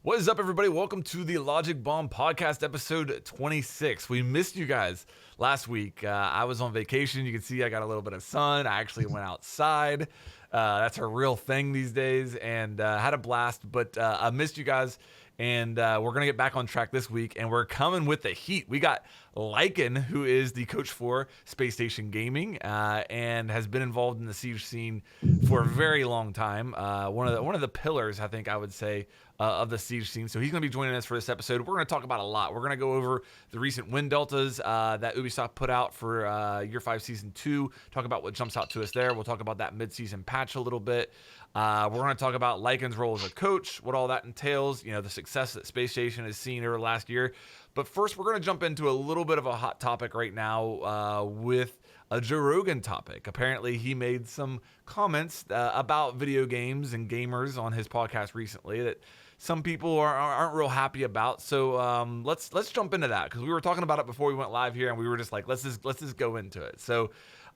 What is up, everybody? Welcome to the Logic Bomb Podcast, episode 26. We missed you guys last week. I was on vacation. You can see I got a little bit of sun. I actually went outside. That's a real thing these days, and had a blast. But I missed you guys, and we're going to get back on track this week, and we're coming with the heat. We got Lycan, who is the coach for Space Station Gaming, and has been involved in the Siege scene for a very long time. One of the pillars, I think I would say, of the Siege scene. So he's going to be joining us for this episode. We're going to talk about a lot. We're going to go over the recent win deltas that Ubisoft put out for Year 5 Season 2, talk about what jumps out to us there. We'll talk about that mid-season patch a little bit. We're going to talk about Lycan's role as a coach, what all that entails, the success that Space Station has seen over the last year. But first, we're going to jump into a little bit of a hot topic right now with a Joe Rogan topic. Apparently, he made some comments about video games and gamers on his podcast recently that some people aren't real happy about. So let's jump into that, because we were talking about it before we went live here, and we were just like, let's just go into it. So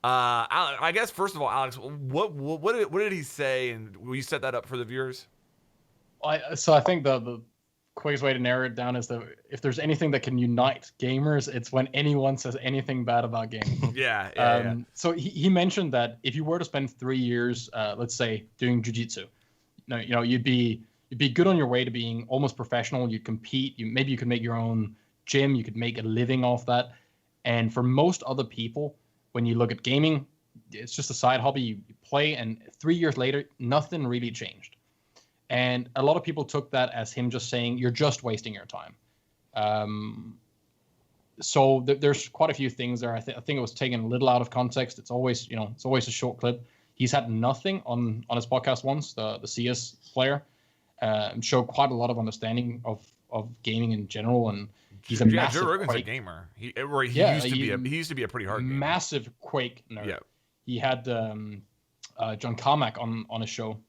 I guess first of all, Alex, what did he say, and will you set that up for the viewers? So I think the quickest way to narrow it down is that if there's anything that can unite gamers, it's when anyone says anything bad about gaming. Yeah. So he mentioned that if you were to spend 3 years, let's say, doing jiu-jitsu, you'd be good on your way to being almost professional. You'd compete. Maybe you could make your own gym. You could make a living off that. And for most other people, when you look at gaming, it's just a side hobby. You play, and 3 years later, nothing really changed. And a lot of people took that as him just saying, you're just wasting your time. So there's quite a few things there. I think it was taken a little out of context. It's always a short clip. He's had nothing on his podcast once, the CS player, showed quite a lot of understanding of gaming in general. And he's a massive Joe Rogan's Quake. A gamer. He used to be a pretty hard gamer. Massive Quake nerd. Yeah. He had John Carmack on a show.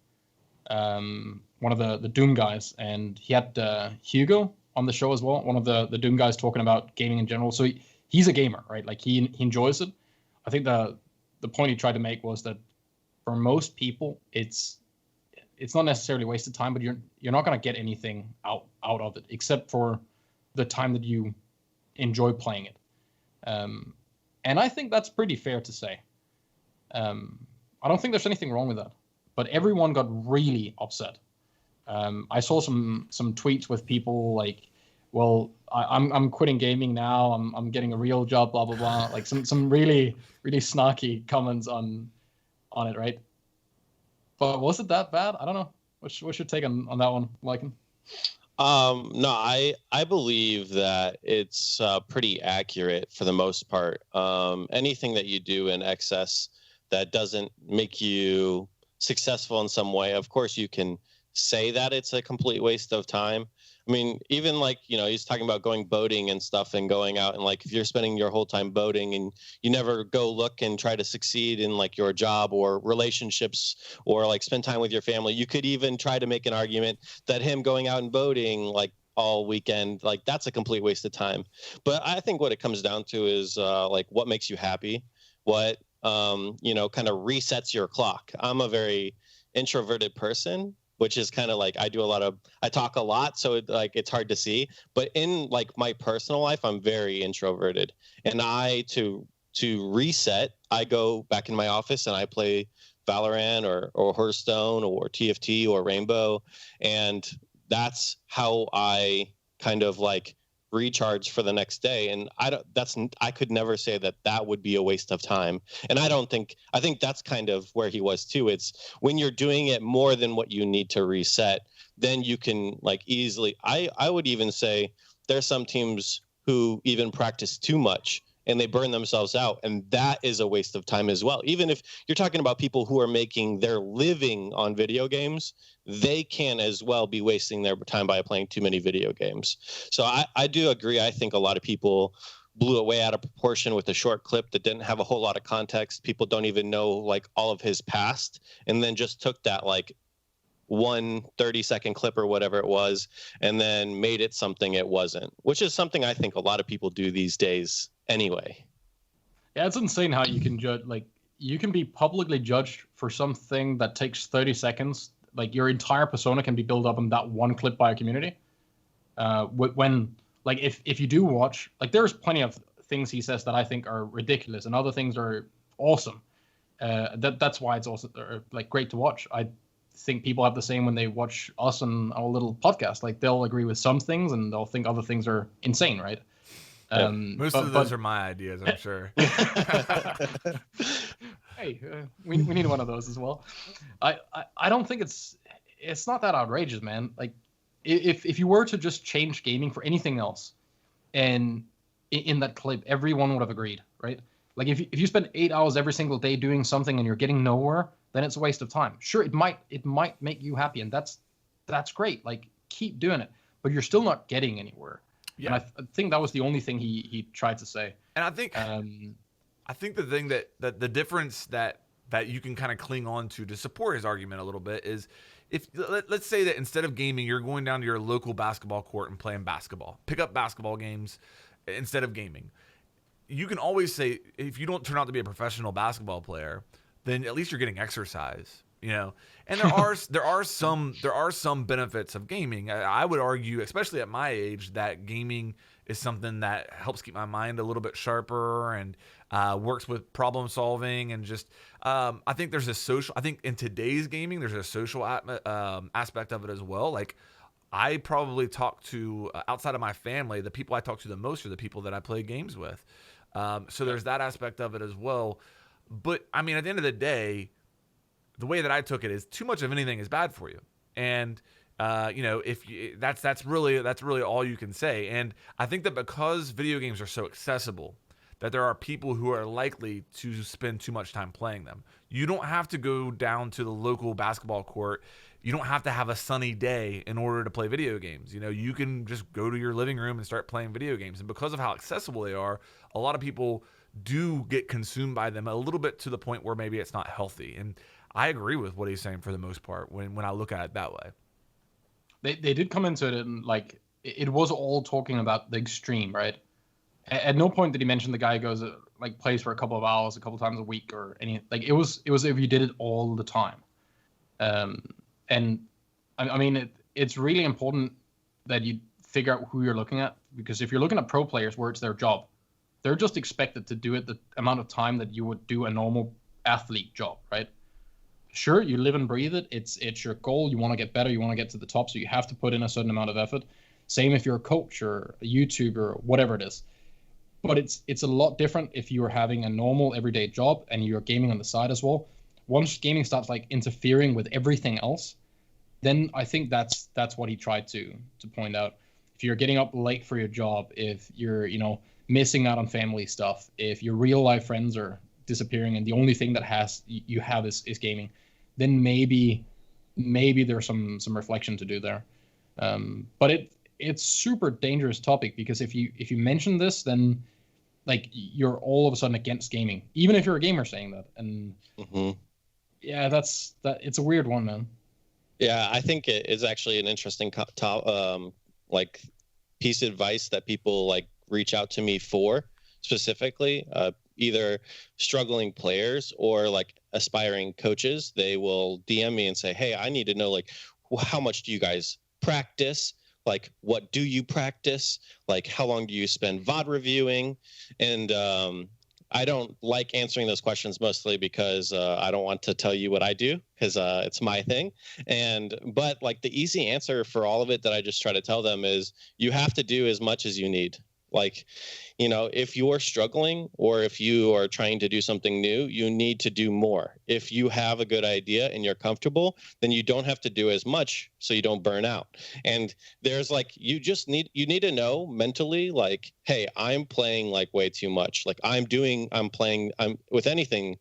One of the Doom guys, and he had Hugo on the show as well, one of the Doom guys, talking about gaming in general. So he's a gamer, right? Like he enjoys it. I think the point he tried to make was that for most people, it's not necessarily wasted time, but you're not going to get anything out of it except for the time that you enjoy playing it. And I think that's pretty fair to say. I don't think there's anything wrong with that. But everyone got really upset. I saw some tweets with people like, "Well, I'm quitting gaming now. I'm getting a real job." Blah blah blah. Like some really really snarky comments on it, right? But was it that bad? I don't know. What's your take on that one, Lycan? No, I believe that it's pretty accurate for the most part. Anything that you do in excess that doesn't make you successful in some way, of course you can say that it's a complete waste of time. I mean, even like, he's talking about going boating and stuff and going out, and like if you're spending your whole time boating and you never go look and try to succeed in like your job or relationships or like spend time with your family, you could even try to make an argument that him going out and boating like all weekend, like that's a complete waste of time. But I think what it comes down to is like what makes you happy, what kind of resets your clock. I'm a very introverted person, which is kind of like I talk a lot, so it's hard to see. But in like my personal life, I'm very introverted, and to reset, I go back in my office and I play Valorant or Hearthstone or TFT or Rainbow, and that's how I kind of like recharge for the next day. And I could never say that would be a waste of time. And I think that's kind of where he was too. It's when you're doing it more than what you need to reset, then you can like easily, I would even say there's some teams who even practice too much and they burn themselves out, and that is a waste of time as well. Even if you're talking about people who are making their living on video games, they can as well be wasting their time by playing too many video games. So I do agree. I think a lot of people blew it way out of proportion with a short clip that didn't have a whole lot of context. People don't even know like all of his past, and then just took that like 1 30-second clip or whatever it was and then made it something it wasn't, which is something I think a lot of people do these days anyway. Yeah, it's insane how you can judge, like you can be publicly judged for something that takes 30 seconds. Like your entire persona can be built up in that one clip by a community. When like if you do watch, like there's plenty of things he says that I think are ridiculous, and other things are awesome. That's why it's also like great to watch. I think people have the same when they watch us and our little podcast. Like they'll agree with some things and they'll think other things are insane, right? Most of those are my ideas, I'm sure. Hey, we need one of those as well. I don't think it's not that outrageous, man. Like if you were to just change gaming for anything else, and in that clip, everyone would have agreed, right? Like if you spend 8 hours every single day doing something and you're getting nowhere, then it's a waste of time. Sure, it might make you happy, and that's great. Like keep doing it, but you're still not getting anywhere. Yeah, and I think that was the only thing he tried to say. And I think the thing that the difference that you can kind of cling on to support his argument a little bit is if let's say that instead of gaming, you're going down to your local basketball court and playing basketball, pick up basketball games instead of gaming. You can always say if you don't turn out to be a professional basketball player, then at least you're getting exercise, you know. And there are some benefits of gaming. I would argue, especially at my age, that gaming is something that helps keep my mind a little bit sharper and works with problem solving and just I think there's a social. I think in today's gaming, there's a social aspect of it as well. Like I probably talk to outside of my family, the people I talk to the most are the people that I play games with. So there's that aspect of it as well. But I mean, at the end of the day, the way that I took it is too much of anything is bad for you. And you know, that's really all you can say. And I think that because video games are so accessible, that there are people who are likely to spend too much time playing them. You don't have to go down to the local basketball court. You don't have to have a sunny day in order to play video games. You know, you can just go to your living room and start playing video games. And because of how accessible they are, a lot of people do get consumed by them a little bit to the point where maybe it's not healthy. And I agree with what he's saying for the most part when I look at it that way. They did come into it and like it was all talking about the extreme, right? At no point did he mention the guy who goes like plays for a couple of hours, a couple of times a week, or any like it was if you did it all the time. And I mean it's really important that you figure out who you're looking at, because if you're looking at pro players where it's their job, they're just expected to do it the amount of time that you would do a normal athlete job, right? Sure, you live and breathe it. It's your goal. You want to get better. You want to get to the top, so you have to put in a certain amount of effort. Same if you're a coach or a YouTuber or whatever it is. But it's a lot different if you are having a normal everyday job and you're gaming on the side as well. Once gaming starts like interfering with everything else, then I think that's what he tried to point out. If you're getting up late for your job, if you're missing out on family stuff, if your real life friends are disappearing and the only thing that you have is gaming, then maybe there's some reflection to do there. But it's super dangerous topic, because if you mention this, then like you're all of a sudden against gaming, even if you're a gamer saying that. And yeah, that's it's a weird one, man. Yeah, I think it is actually an interesting like piece of advice that people like reach out to me for specifically, either struggling players or like aspiring coaches. They will DM me and say, hey, I need to know like how much do you guys practice? Like, what do you practice? Like, how long do you spend VOD reviewing? And I don't like answering those questions mostly because I don't want to tell you what I do, because it's my thing. But like the easy answer for all of it that I just try to tell them is you have to do as much as you need. Like, if you're struggling or if you are trying to do something new, you need to do more. If you have a good idea and you're comfortable, then you don't have to do as much so you don't burn out. And there's like, you need to know mentally, like, hey, I'm playing like way too much. Like I'm with anything,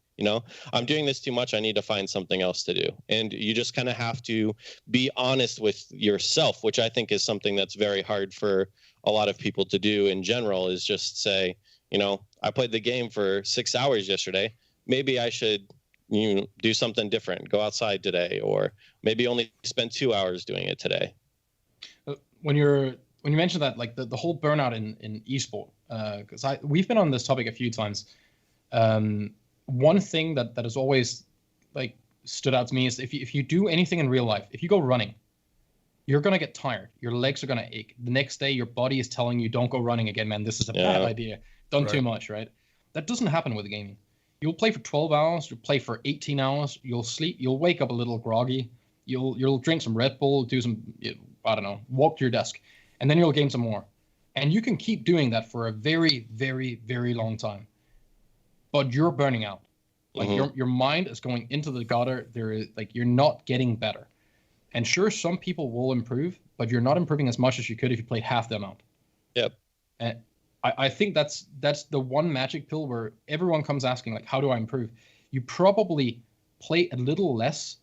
I'm doing this too much. I need to find something else to do. And you just kind of have to be honest with yourself, which I think is something that's very hard for a lot of people to do in general, is just say, I played the game for 6 hours yesterday. Maybe I should do something different, go outside today, or maybe only spend 2 hours doing it today. When you mentioned that, like the whole burnout in esport, because we've been on this topic a few times. One thing that has always like stood out to me is if you do anything in real life, if you go running, you're going to get tired. Your legs are going to ache. The next day, your body is telling you, don't go running again, man. This is a bad idea. Done too much, right? That doesn't happen with gaming. You'll play for 12 hours. You'll play for 18 hours. You'll sleep. You'll wake up a little groggy. You'll drink some Red Bull, do some, I don't know, walk to your desk. And then you'll game some more. And you can keep doing that for a very, very, very long time. But you're burning out. Like your mind is going into the gutter. You're not getting better. And sure, some people will improve, but you're not improving as much as you could if you played half the amount. Yep. And I think that's the one magic pill where everyone comes asking, like, how do I improve? You probably play a little less,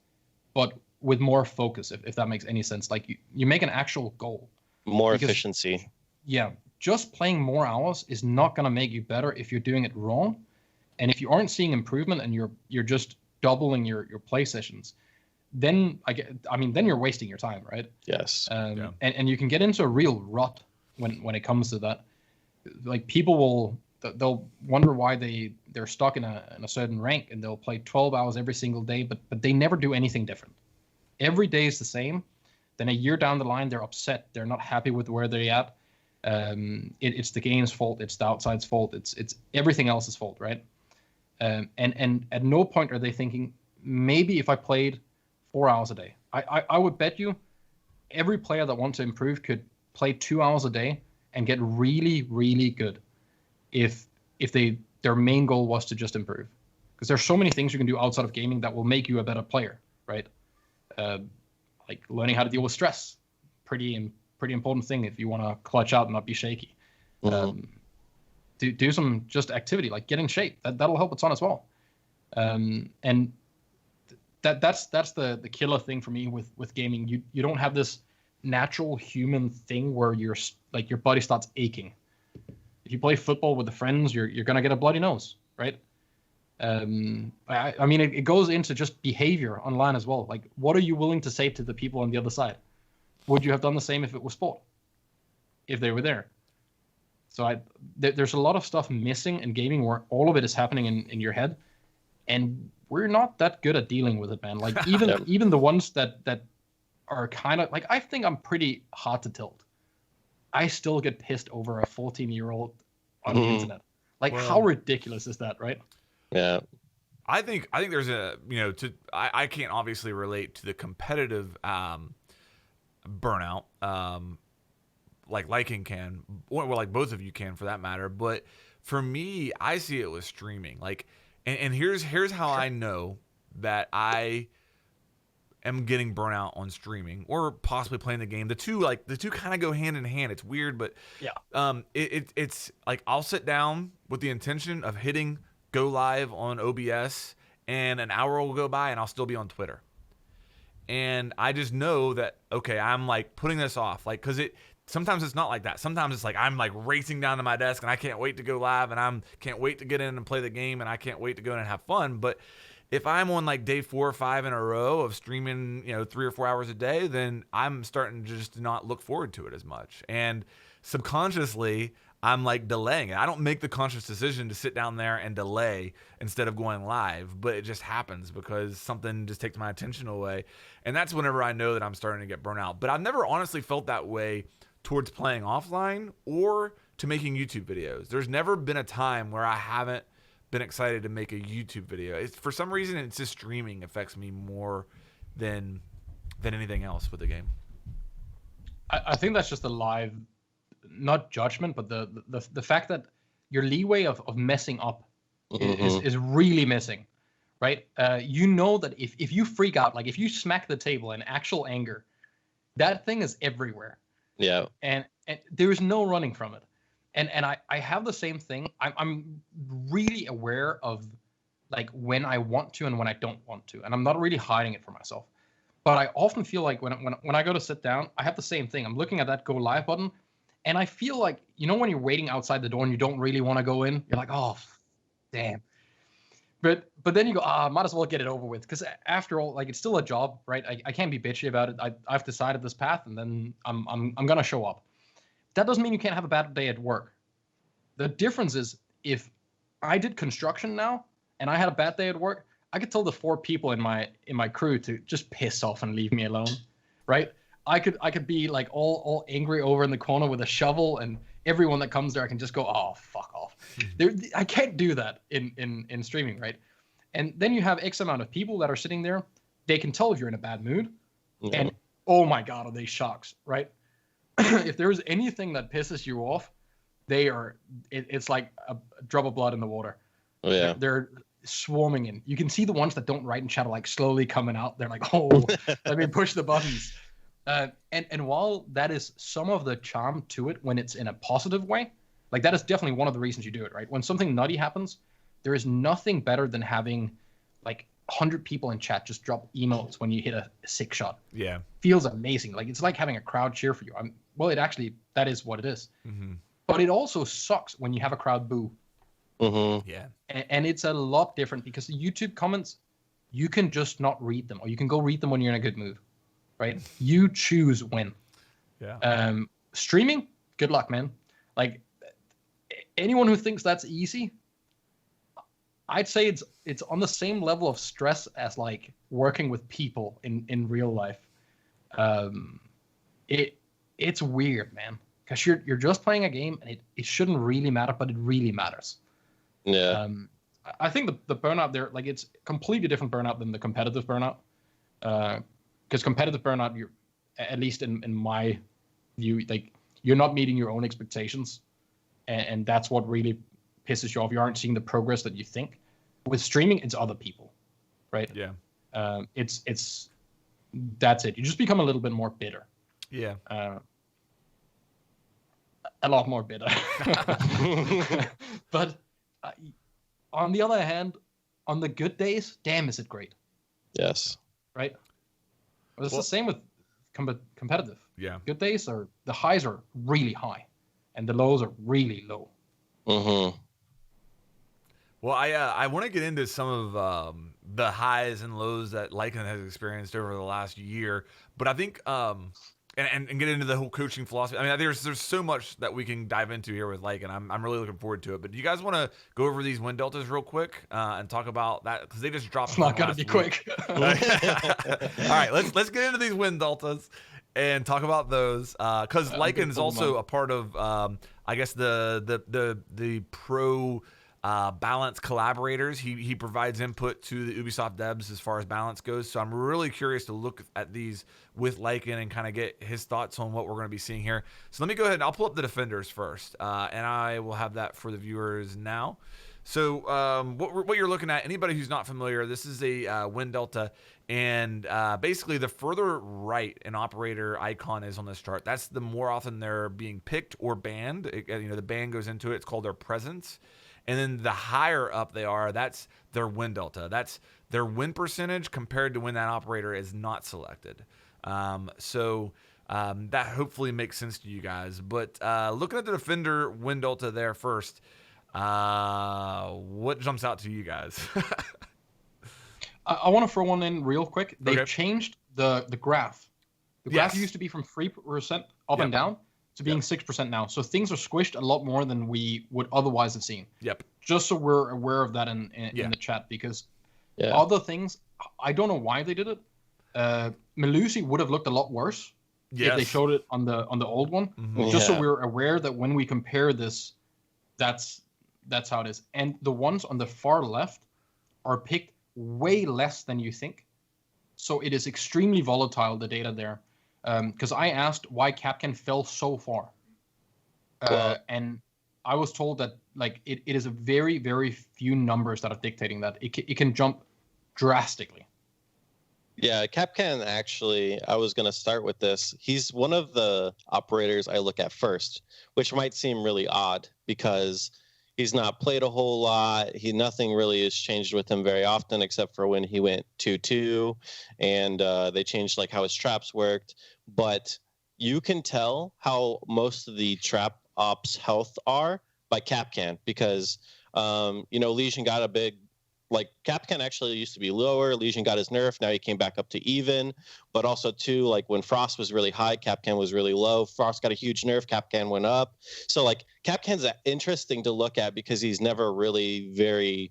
but with more focus, if that makes any sense. Like you make an actual goal. More efficiency. Yeah. Just playing more hours is not going to make you better if you're doing it wrong. And if you aren't seeing improvement and you're just doubling your play sessions, then then you're wasting your time, right? Yes. And you can get into a real rut when it comes to that. Like people they'll wonder why they're stuck in a certain rank, and they'll play 12 hours every single day, but they never do anything different. Every day is the same. Then a year down the line, they're upset. They're not happy with where they're at. It's the game's fault. It's the outside's fault. It's everything else's fault, right? And at no point are they thinking, maybe if I played 4 hours a day, I would bet you every player that wants to improve could play 2 hours a day and get really, really good if their main goal was to just improve. Because there's so many things you can do outside of gaming that will make you a better player, right? Like learning how to deal with stress, pretty important thing if you want to clutch out and not be shaky. Do some just activity like get in shape. That'll help a ton as well. And that's the killer thing for me with gaming. You don't have this natural human thing where your body starts aching. If you play football with the friends, you're gonna get a bloody nose, right? It goes into just behavior online as well. Like, what are you willing to say to the people on the other side? Would you have done the same if it was sport? If they were there? So there's a lot of stuff missing in gaming where all of it is happening in your head, and we're not that good at dealing with it, man. Like even the ones that are kind of like, I think I'm pretty hard to tilt. I still get pissed over a 14-year-old on the internet. Like, how ridiculous is that, right? Yeah. I think there's I can't obviously relate to the competitive burnout like Lycan can, or like both of you can for that matter. But for me, I see it with streaming. Like, and here's how I know that I am getting burnout on streaming or possibly playing the game. The two kind of go hand in hand. It's weird, but yeah. It's like I'll sit down with the intention of hitting go live on OBS, and an hour will go by and I'll still be on Twitter. And I just know that, okay, I'm like putting this off, like, cause sometimes it's not like that. Sometimes it's like I'm like racing down to my desk and I can't wait to go live, and can't wait to get in and play the game, and I can't wait to go in and have fun. But if I'm on like day 4 or 5 in a row of streaming, 3 or 4 hours a day, then I'm starting to just not look forward to it as much. And subconsciously, I'm like delaying it. I don't make the conscious decision to sit down there and delay instead of going live, but it just happens because something just takes my attention away. And that's whenever I know that I'm starting to get burnt out. But I've never honestly felt that way towards playing offline or to making YouTube videos. There's never been a time where I haven't been excited to make a YouTube video. For some reason, it's just streaming affects me more than anything else with the game. I think that's just a live, not judgment, but the fact that your leeway of messing up is really missing, right? You know that if you freak out, like if you smack the table in actual anger, that thing is everywhere. Yeah. And there is no running from it. And I have the same thing. I'm really aware of like when I want to and when I don't want to, and I'm not really hiding it from myself. But I often feel like when I go to sit down, I have the same thing. I'm looking at that go live button, and I feel like, when you're waiting outside the door and you don't really want to go in, you're like, oh, damn. But then you go, might as well get it over with, because after all, like, it's still a job, right? I can't be bitchy about it. I've decided this path, and then I'm gonna show up. That doesn't mean you can't have a bad day at work. The difference is if I did construction now and I had a bad day at work, I could tell the 4 people in my crew to just piss off and leave me alone, right? I could be like all angry over in the corner with a shovel, and everyone that comes there I can just go, oh, fuck off. I can't do that in streaming, right? And then you have X amount of people that are sitting there. They can tell if you're in a bad mood, and oh my god, are they sharks, right? If there's anything that pisses you off, it's like a drop of blood in the water. Oh, yeah. They're swarming in. You can see the ones that don't write in chat like slowly coming out. They're like, oh, let me push the buttons. And while that is some of the charm to it when it's in a positive way, like that is definitely one of the reasons you do it, right? When something nutty happens, there is nothing better than having like 100 people in chat just drop emotes when you hit a sick shot. Yeah. Feels amazing. Like it's like having a crowd cheer for you. That is what it is. Mm-hmm. But it also sucks when you have a crowd boo. Mm-hmm. Yeah. And it's a lot different because the YouTube comments, you can just not read them, or you can go read them when you're in a good mood, right? You choose when. Yeah. Streaming, good luck, man. Like anyone who thinks that's easy, I'd say it's on the same level of stress as like working with people in real life. It's weird, man, because you're just playing a game and it shouldn't really matter, but it really matters. Yeah. I think the burnout there, like it's completely different burnout than the competitive burnout. Because competitive burnout, you're, at least in my view, like you're not meeting your own expectations, and that's what really pisses you off. You aren't seeing the progress that you think. With streaming, it's other people, right? Yeah. It's that's it. You just become a little bit more bitter. Yeah. A lot more bitter. But on the other hand, on the good days, damn, is it great. Yes. Right? Well, it's the same with competitive. Yeah. Good days are, the highs are really high, and the lows are really low. Mm-hmm. Well, I want to get into some of the highs and lows that Lycan has experienced over the last year, but I think and get into the whole coaching philosophy. I mean, there's so much that we can dive into here with Lycan. I'm really looking forward to it. But do you guys want to go over these win deltas real quick and talk about that, because they just dropped? It's not gonna be quick. All right, let's get into these win deltas and talk about those, because Lycan is also a part of I guess the pro balance collaborators. He provides input to the Ubisoft devs as far as balance goes. So I'm really curious to look at these with Lycan and kind of get his thoughts on what we're going to be seeing here. So let me go ahead and I'll pull up the defenders first, and I will have that for the viewers now. So what you're looking at, anybody who's not familiar, this is a win delta, and basically the further right an operator icon is on this chart, that's the more often they're being picked or banned. The ban goes into it. It's called their presence. And then the higher up they are, that's their win delta. That's their win percentage compared to when that operator is not selected. So that hopefully makes sense to you guys. But looking at the defender win delta there first, what jumps out to you guys? I want to throw one in real quick. They changed the graph. The graph used to be from 3% up and down to being 6% now. So things are squished a lot more than we would otherwise have seen. Yep. Just so we're aware of that in the chat, because other things, I don't know why they did it. Melusi would have looked a lot worse if they showed it on the old one. Mm-hmm. Just so we're aware that when we compare this, that's how it is. And the ones on the far left are picked way less than you think. So it is extremely volatile, the data there. Because I asked why Capcan fell so far, and I was told that like it is a very, very few numbers that are dictating that. It can jump drastically. Yeah, Capcan, actually, I was going to start with this. He's one of the operators I look at first, which might seem really odd because he's not played a whole lot. Nothing really has changed with him very often, except for when he went 2-2, and they changed like how his traps worked. But you can tell how most of the trap ops health are by Capcan, because Legion got a big, like, Capcan actually used to be lower. Legion got his nerf. Now he came back up to even. But also, too, like, when Frost was really high, Capcan was really low. Frost got a huge nerf. Capcan went up. So, like, Capcan's interesting to look at because he's never really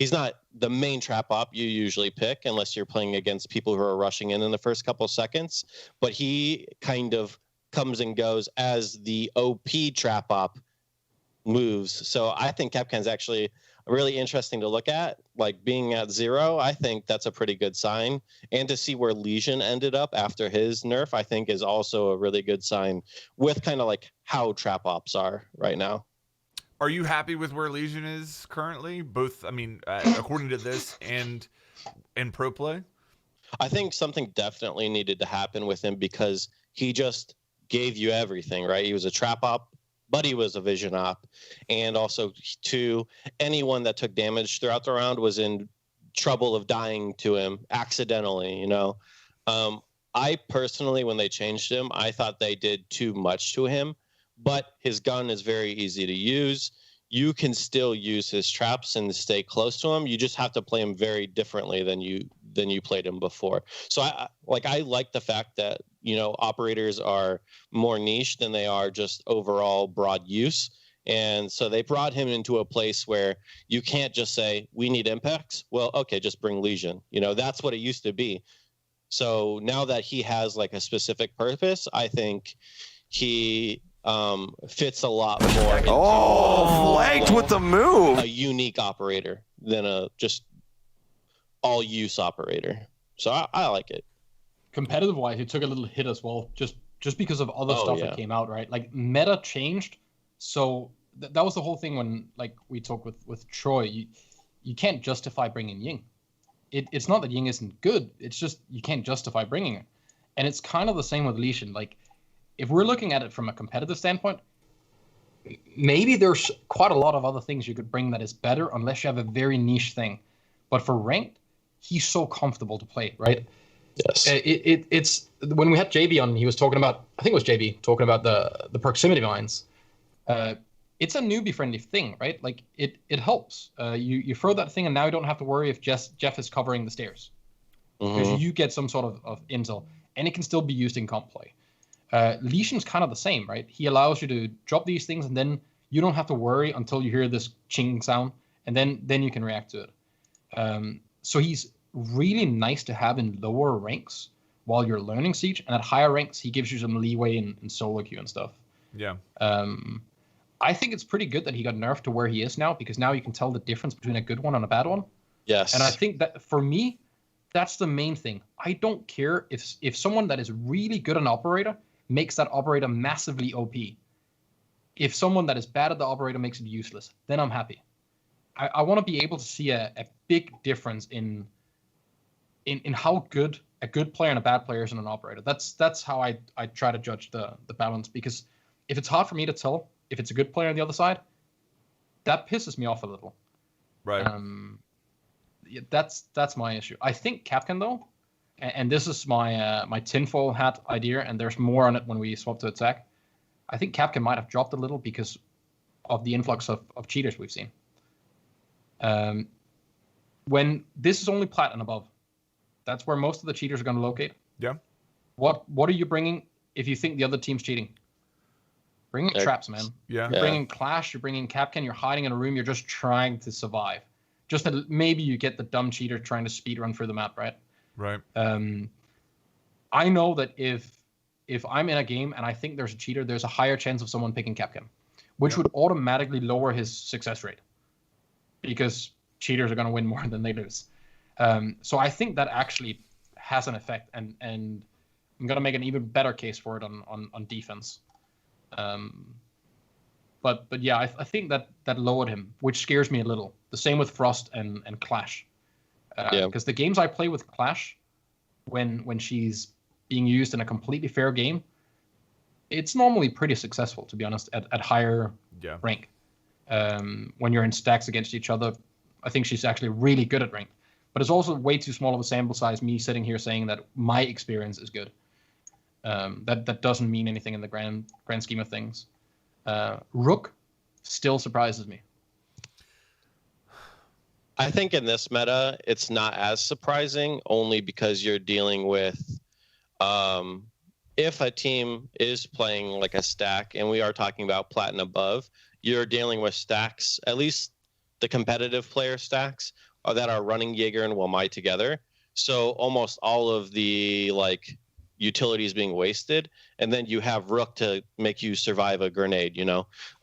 he's not the main trap op you usually pick unless you're playing against people who are rushing in the first couple seconds. But he kind of comes and goes as the OP trap op moves. So I think Kapkan's actually really interesting to look at. Like being at 0, I think that's a pretty good sign. And to see where Lycan ended up after his nerf, I think is also a really good sign with kind of like how trap ops are right now. Are you happy with where Lycan is currently? Both, I mean, according to this and in pro play? I think something definitely needed to happen with him because he just gave you everything, right? He was a trap op, but he was a vision op. And also, to anyone that took damage throughout the round was in trouble of dying to him accidentally, you know? I personally, when they changed him, I thought they did too much to him, but his gun is very easy to use. You can still use his traps and stay close to him. You just have to play him very differently than you played him before. So I like the fact that, you know, operators are more niche than they are just overall broad use. And so they brought him into a place where you can't just say, we need impacts. Well, okay, just bring Lycan. You know, that's what it used to be. So now that he has like a specific purpose, I think he fits a lot more into flanked with the move. A unique operator than a just all use operator. So I like it. Competitive wise, he took a little hit as well, just because of other stuff that came out, right? Like meta changed, so that was the whole thing when like we talked with Troy. You can't justify bringing Ying. It's not that Ying isn't good. It's just you can't justify bringing it, and it's kind of the same with Lycan. Like if we're looking at it from a competitive standpoint, maybe there's quite a lot of other things you could bring that is better, unless you have a very niche thing. But for ranked, he's so comfortable to play, right? Yes. It's when we had JB on, he was talking about, I think it was JB talking about the proximity mines. It's a newbie friendly thing, right? Like it helps. You throw that thing and now you don't have to worry if Jeff is covering the stairs, because you get some sort of intel, and it can still be used in comp play. Lycan's kind of the same, right? He allows you to drop these things and then you don't have to worry until you hear this ching sound, and then you can react to it. So he's really nice to have in lower ranks while you're learning Siege, and at higher ranks he gives you some leeway in solo queue and stuff. Yeah. I think it's pretty good that he got nerfed to where he is now, because now you can tell the difference between a good one and a bad one. Yes. And I think that for me, that's the main thing. I don't care if someone that is really good at an operator makes that operator massively OP. If someone that is bad at the operator makes it useless, then I'm happy. I want to be able to see a big difference in how good a good player and a bad player is in an operator. That's how I try to judge the balance, because if it's hard for me to tell if it's a good player on the other side, that pisses me off a little. Right. Yeah, that's my issue. I think Kapkan though, and this is my tinfoil hat idea, and there's more on it when we swap to attack. I think Kapkan might have dropped a little because of the influx of cheaters we've seen. When this is only plat and above, that's where most of the cheaters are going to locate. Yeah. What are you bringing if you think the other team's cheating? Bringing traps, man. Yeah. You're bringing Clash, you're bringing Kapkan, you're hiding in a room, you're just trying to survive. Just that maybe you get the dumb cheater trying to speed run through the map, right? Right. I know that if I'm in a game and I think there's a cheater, there's a higher chance of someone picking Kapkan, which would automatically lower his success rate, because cheaters are going to win more than they lose. So I think that actually has an effect, and I'm going to make an even better case for it on defense. But yeah, I think that lowered him, which scares me a little. The same with Frost and Clash. Because the games I play with Clash, when she's being used in a completely fair game, it's normally pretty successful, to be honest, at higher rank. When you're in stacks against each other, I think she's actually really good at rank. But it's also way too small of a sample size, me sitting here saying that my experience is good. That doesn't mean anything in the grand scheme of things. Rook still surprises me. I think in this meta, it's not as surprising, only because you're dealing with if a team is playing like a stack, and we are talking about plat and above, you're dealing with stacks, at least the competitive player stacks, that are running Jaeger and Wamai together. So almost all of the like utilities being wasted, and then you have Rook to make you survive a grenade.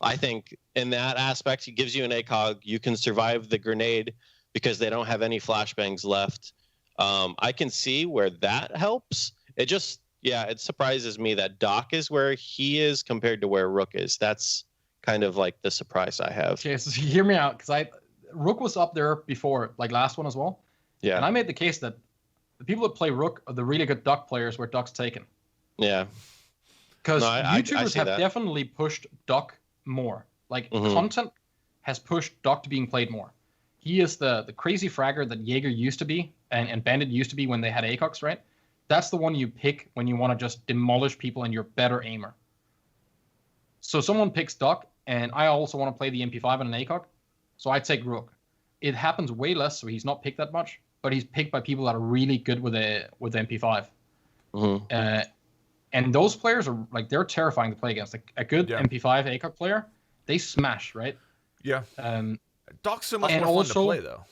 I think in that aspect, it gives you an ACOG. You can survive the grenade because they don't have any flashbangs left. I can see where that helps. It surprises me that Doc is where he is compared to where Rook is. That's kind of like the surprise I have. Okay, so hear me out, because Rook was up there before, like last one as well. Yeah. And I made the case that the people that play Rook are the really good Doc players where Doc's taken. Yeah. Because I YouTubers have definitely pushed Doc more. Like, content has pushed Doc to being played more. He is the crazy fragger that Jaeger used to be, and Bandit used to be when they had ACOGs, right? That's the one you pick when you want to just demolish people and you're a better aimer. So someone picks Doc, and I also want to play the MP5 and an ACOG, so I take Rook. It happens way less, so he's not picked that much, but he's picked by people that are really good with the MP5. And those players are like, they're terrifying to play against. Like, a good MP5 ACOG player, they smash, right? Yeah. Doc's so much more fun to play though.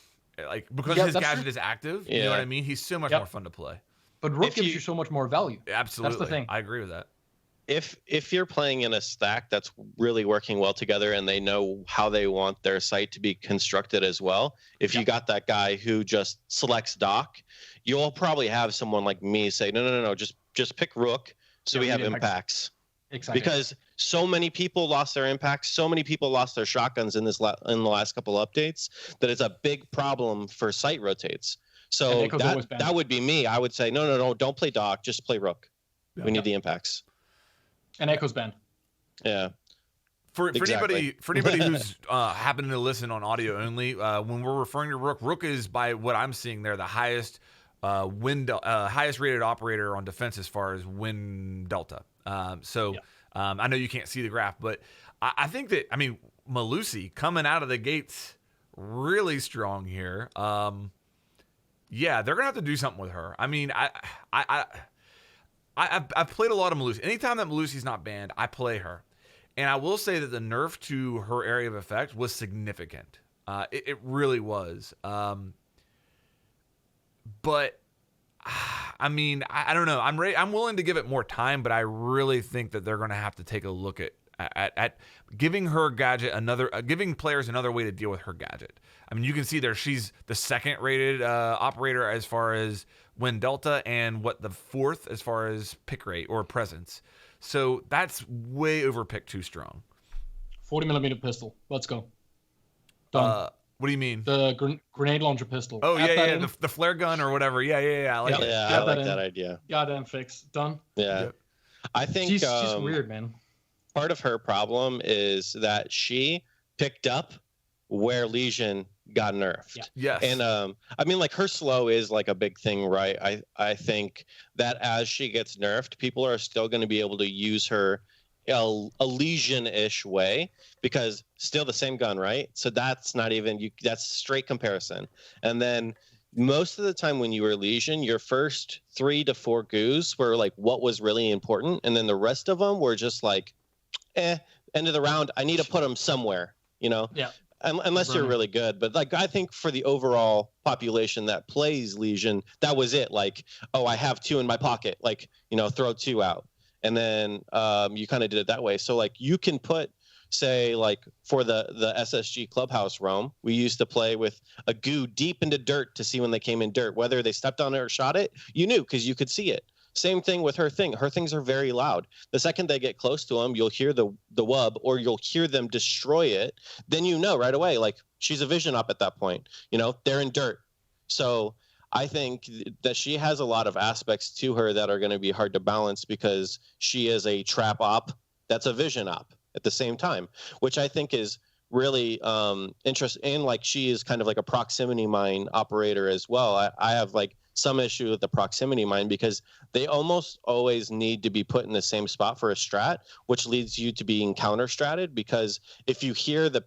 Like, because his gadget is active, you know what I mean? He's so much more fun to play. But Rook gives you so much more value. Absolutely. That's the thing. I agree with that. If you're playing in a stack that's really working well together and they know how they want their site to be constructed as well, if you got that guy who just selects Doc, you'll probably have someone like me say, no, just pick Rook so we have impacts. Exactly. Because so many people lost their impacts, so many people lost their shotguns in the last couple of updates that it's a big problem for site rotates. So that would be me. I would say, no, don't play Doc, just play Rook. Yeah. We need the impacts. And Echo's banned. Yeah. For anybody who's happening to listen on audio only, when we're referring to Rook, Rook is, by what I'm seeing there, the highest highest rated operator on defense as far as win delta. I know you can't see the graph, but I think that, Malusi coming out of the gates really strong here. Yeah, they're gonna have to do something with her. I've played a lot of Malusi. Anytime that Malusi's not banned, I play her. And I will say that the nerf to her area of effect was significant. It really was. But I don't know. I'm willing to give it more time, but I really think that they're going to have to take a look at giving her gadget giving players another way to deal with her gadget. You can see there she's the second rated operator as far as win delta, and the fourth as far as pick rate or presence. So that's way overpicked too strong. 40mm pistol. Let's go. Done. What do you mean? The grenade launcher pistol. Oh, yeah. The flare gun or whatever. Yeah. I like it. Yeah, I like that idea. Goddamn fix. Done. Yeah. Yep. I think she's weird, man. Part of her problem is that she picked up where Legion got nerfed. Yeah. Yes. And her slow is like a big thing, right? I think that as she gets nerfed, people are still going to be able to use her a Legion-ish way, because still the same gun, right? So that's not even that's straight comparison. And then most of the time when you were Legion, your first 3 to 4 goos were like what was really important, and then the rest of them were just like, end of the round. I need to put them somewhere, Yeah. Unless you're really good. But I think for the overall population that plays Legion, that was it. Like, oh, I have 2 in my pocket. Throw 2 out. And then you kind of did it that way. So you can put, say, for the SSG Clubhouse roam, we used to play with a goo deep into dirt to see when they came in dirt. Whether they stepped on it or shot it, you knew because you could see it. Same thing with her thing. Her things are very loud. The second they get close to them, you'll hear the wub, or you'll hear them destroy it. Then right away, she's a vision up at that point. They're in dirt. So I think that she has a lot of aspects to her that are going to be hard to balance, because she is a trap op that's a vision op at the same time, which I think is really interesting. And she is kind of like a proximity mine operator as well. I have some issue with the proximity mine, because they almost always need to be put in the same spot for a strat, which leads you to being counter stratted, because if you hear the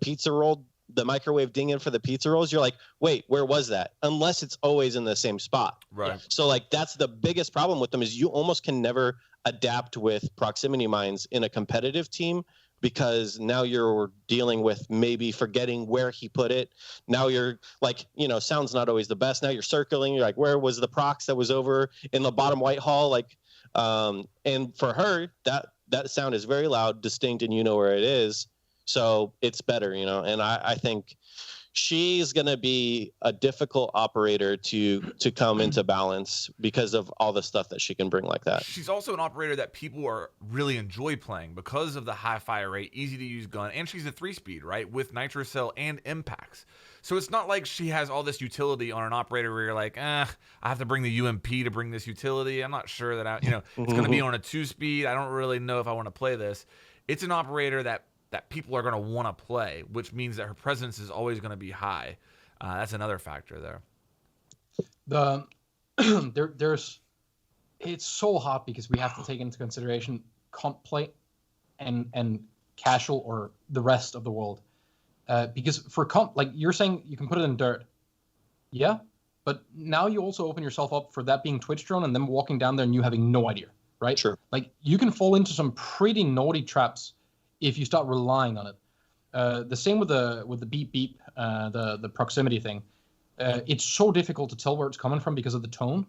microwave dinging for the pizza rolls, you're like, wait, where was that? Unless it's always in the same spot. Right. So that's the biggest problem with them, is you almost can never adapt with proximity mines in a competitive team because now you're dealing with maybe forgetting where he put it. Now you're like, sound's not always the best. Now you're circling. You're like, where was the prox that was over in the bottom white hall? Like, and for her, that sound is very loud, distinct, and you know where it is. So it's better, and I think she's going to be a difficult operator to come into balance because of all the stuff that she can bring like that. She's also an operator that people really enjoy playing because of the high fire rate, easy to use gun, and she's a 3-speed, right, with nitro cell and impacts. So it's not like she has all this utility on an operator where you're like, I have to bring the UMP to bring this utility. I'm not sure that it's going to be on a 2-speed. I don't really know if I want to play this. It's an operator that people are going to want to play, which means that her presence is always going to be high. That's another factor there. It's so hard because we have to take into consideration comp play and casual or the rest of the world. Because for comp, like you're saying, you can put it in dirt. Yeah, but now you also open yourself up for that being Twitch drone and them walking down there and you having no idea, right? Sure. Like you can fall into some pretty naughty traps if you start relying on it. The same with the beep beep, the proximity thing. It's so difficult to tell where it's coming from because of the tone.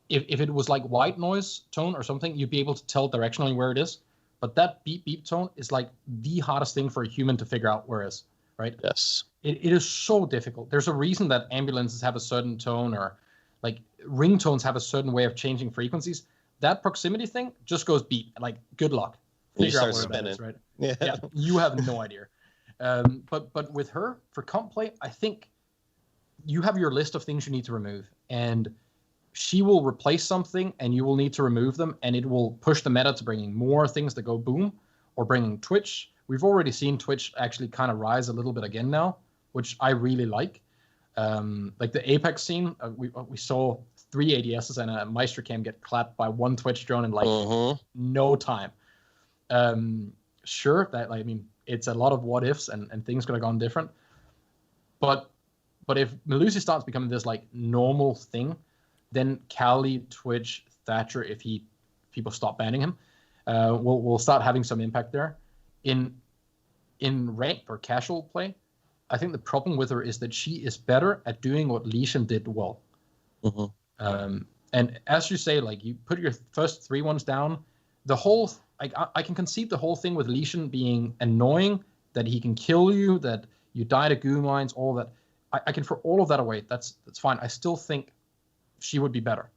If it was like white noise tone or something, you'd be able to tell directionally where it is. But that beep beep tone is like the hardest thing for a human to figure out where it is, right? Yes. It is so difficult. There's a reason that ambulances have a certain tone or like ringtones have a certain way of changing frequencies. That proximity thing just goes beep. Like, good luck. Figure out where spinning. that is, right? Yeah. You have no idea. But with her, for comp play, I think you have your list of things you need to remove. And she will replace something and you will need to remove them. And it will push the meta to bringing more things that go boom or bringing Twitch. We've already seen Twitch actually kind of rise a little bit again now, which I really like. Like the Apex scene, we saw 3 ADSs and a Meister cam get clapped by one Twitch drone in like no time. Sure, that it's a lot of what ifs and things could have gone different. But if Melusi starts becoming this like normal thing, then Cali, Twitch, Thatcher, if people stop banning him, we'll start having some impact there. In ranked or casual play, I think the problem with her is that she is better at doing what Lycan did well. And as you say, like you put your first 3 ones down, the whole I can conceive the whole thing with Lycan being annoying, that he can kill you, that you die to goo mines, all that. I can throw all of that away. That's fine. I still think she would be better,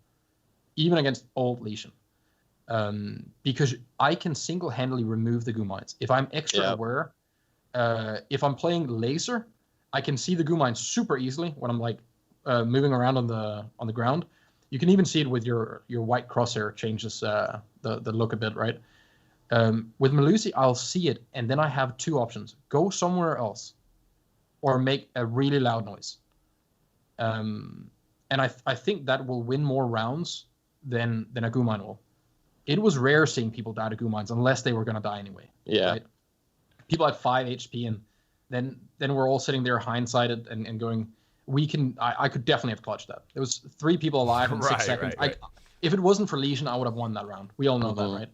even against old Lycan. Because I can single-handedly remove the goo mines. If I'm extra aware, if I'm playing laser, I can see the goo mines super easily when I'm like moving around on the ground. You can even see it with your white crosshair changes the look a bit, right? With Melusi, I'll see it, and then I have 2 options: go somewhere else, or make a really loud noise. And I think that will win more rounds than a goo mine will. It was rare seeing people die to goo mines unless they were going to die anyway. Yeah. Right? People at 5 HP, and then we're all sitting there hindsighted and going, I could definitely have clutched that. There was 3 people alive in 6 seconds. Right. If it wasn't for Lycan, I would have won that round. We all know that,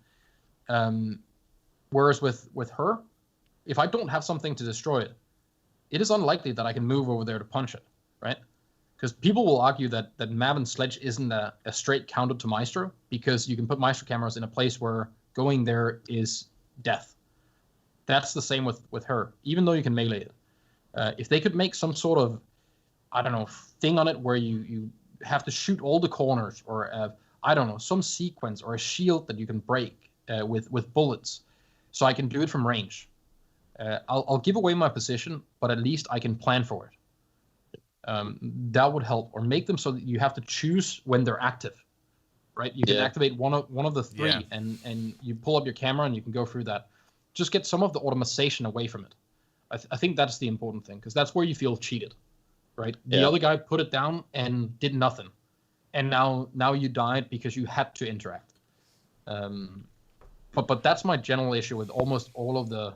right? Whereas with her, if I don't have something to destroy it, it is unlikely that I can move over there to punch it, right? Because people will argue that Maven Sledge isn't a straight counter to Maestro, because you can put Maestro cameras in a place where going there is death. That's the same with her, even though you can melee it. If they could make some sort of, I don't know, thing on it where you have to shoot all the corners, or I don't know, some sequence or a shield that you can break with bullets, so I can do it from range. I'll give away my position, but at least I can plan for it. That would help, or make them so that you have to choose when they're active, right? You can activate one of the 3, and you pull up your camera and you can go through that. Just get some of the automation away from it. I think that's the important thing, because that's where you feel cheated, right? The other guy put it down and did nothing, and now you died because you had to interact. But that's my general issue with almost all of the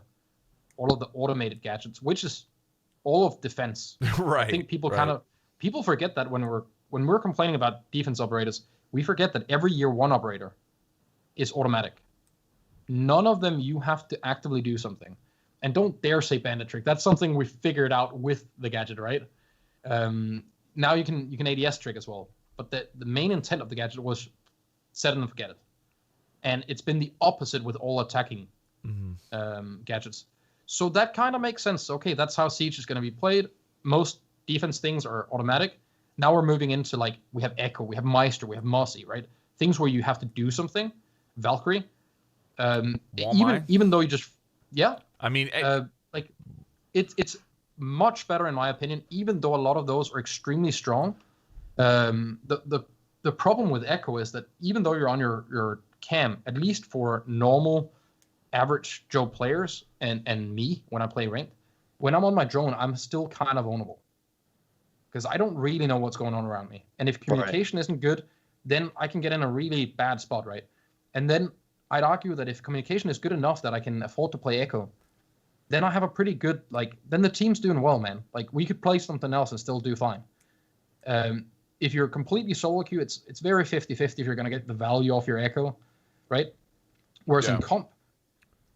automated gadgets, which is all of defense. Right. I think people forget that when we're complaining about defense operators, we forget that every year 1 operator is automatic. none of them you have to actively do something. And don't dare say bandit trick. That's something we figured out with the gadget, right? Now you can ADS trick as well. But the main intent of the gadget was set it and forget it. And it's been the opposite with all attacking gadgets. So that kind of makes sense. Okay, that's how Siege is going to be played. Most defense things are automatic. Now we're moving into, like, we have Echo, we have Meister, we have Mossy, right? Things where you have to do something. Valkyrie. Even though you just... Yeah. I mean... like, it's much better, in my opinion, even though a lot of those are extremely strong. The problem with Echo is that even though you're on your cam, at least for normal, average Joe players and me, when I play ranked, when I'm on my drone, I'm still kind of vulnerable. Because I don't really know what's going on around me. And if communication isn't good, then I can get in a really bad spot, right? And then I'd argue that if communication is good enough that I can afford to play Echo, then I have a pretty good, like, then the team's doing well, man. Like, we could play something else and still do fine. If you're completely solo queue, it's very 50-50 if you're going to get the value off your Echo, right? Whereas in comp,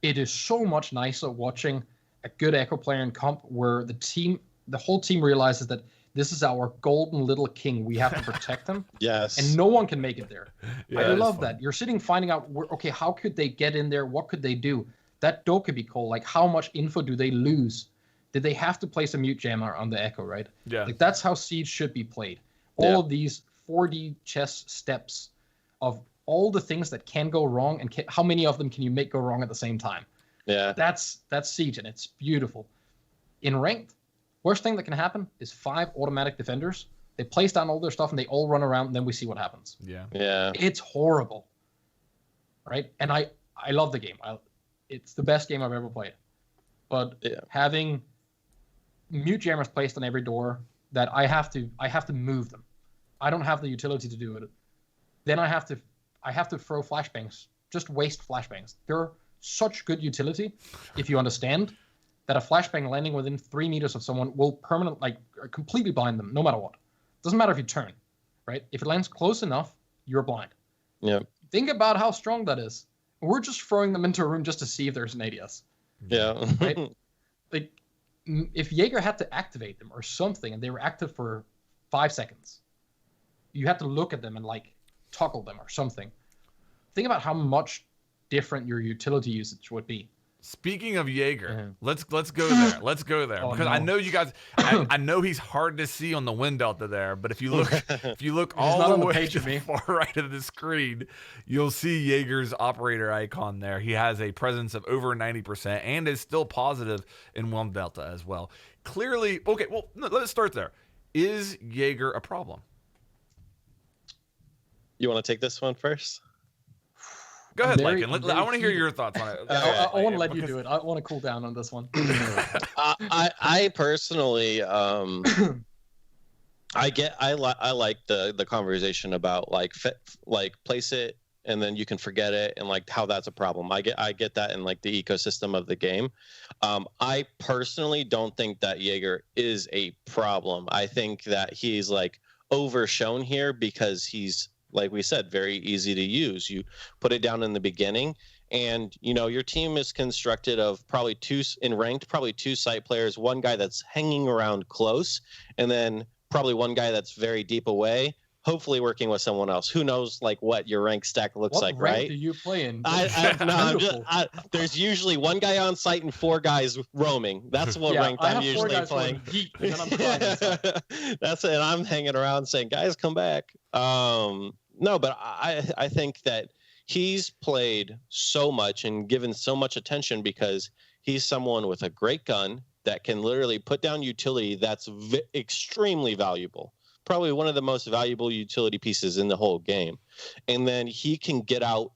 it is so much nicer watching a good Echo player in comp where the whole team realizes that this is our golden little king. We have to protect him. Yes. And no one can make it there. Yeah, I love that. You're sitting finding out, okay, how could they get in there? What could they do? That dough could be cool. Like, how much info do they lose? Did they have to place a mute jammer on the Echo, right? Yeah. Like, that's how Siege should be played. All of these 4D chess steps of all the things that can go wrong, and how many of them can you make go wrong at the same time? Yeah. That's Siege, and it's beautiful. In ranked, worst thing that can happen is 5 automatic defenders. They place down all their stuff, and they all run around, and then we see what happens. Yeah. Yeah. It's horrible, right? And I love the game. It's the best game I've ever played. But having mute jammers placed on every door that I have to move them. I don't have the utility to do it. Then I have to throw flashbangs. Just waste flashbangs. They're such good utility if you understand that a flashbang landing within 3 meters of someone will completely blind them no matter what. Doesn't matter if you turn, right? If it lands close enough, you're blind. Yeah. Think about how strong that is. We're just throwing them into a room just to see if there's an ADS. Yeah. Right? Like, if Jager had to activate them or something, and they were active for 5 seconds, you had to look at them and, like, toggle them or something. Think about how much different your utility usage would be. Speaking of Jager, let's go there. Let's go there because I know you guys. I know he's hard to see on the wind delta there, but if you look all the way to the far right of the screen, you'll see Jager's operator icon there. He has a presence of over 90% and is still positive in wind delta as well. Clearly, okay. Well, let's start there. Is Jager a problem? You want to take this one first? Go ahead, Lycan. I want to hear your thoughts on it. I want to let you do it. I want to cool down on this one. I personally, I like the conversation about like place it and then you can forget it and like how that's a problem. I get that in like the ecosystem of the game. I personally don't think that Jager is a problem. I think that he's like overshown here because he's, like we said, very easy to use. You put it down in the beginning, and your team is constructed of probably two site players, one guy that's hanging around close, and then probably one guy that's very deep away, hopefully working with someone else. Who knows like what your rank stack looks like, right? What rank do you play in? There's usually one guy on site and 4 guys roaming. That's what rank I'm usually playing. Heat, and then I'm That's it. I'm hanging around saying, guys, come back. No, but I think that he's played so much and given so much attention because he's someone with a great gun that can literally put down utility that's extremely valuable. Probably one of the most valuable utility pieces in the whole game. And then he can get out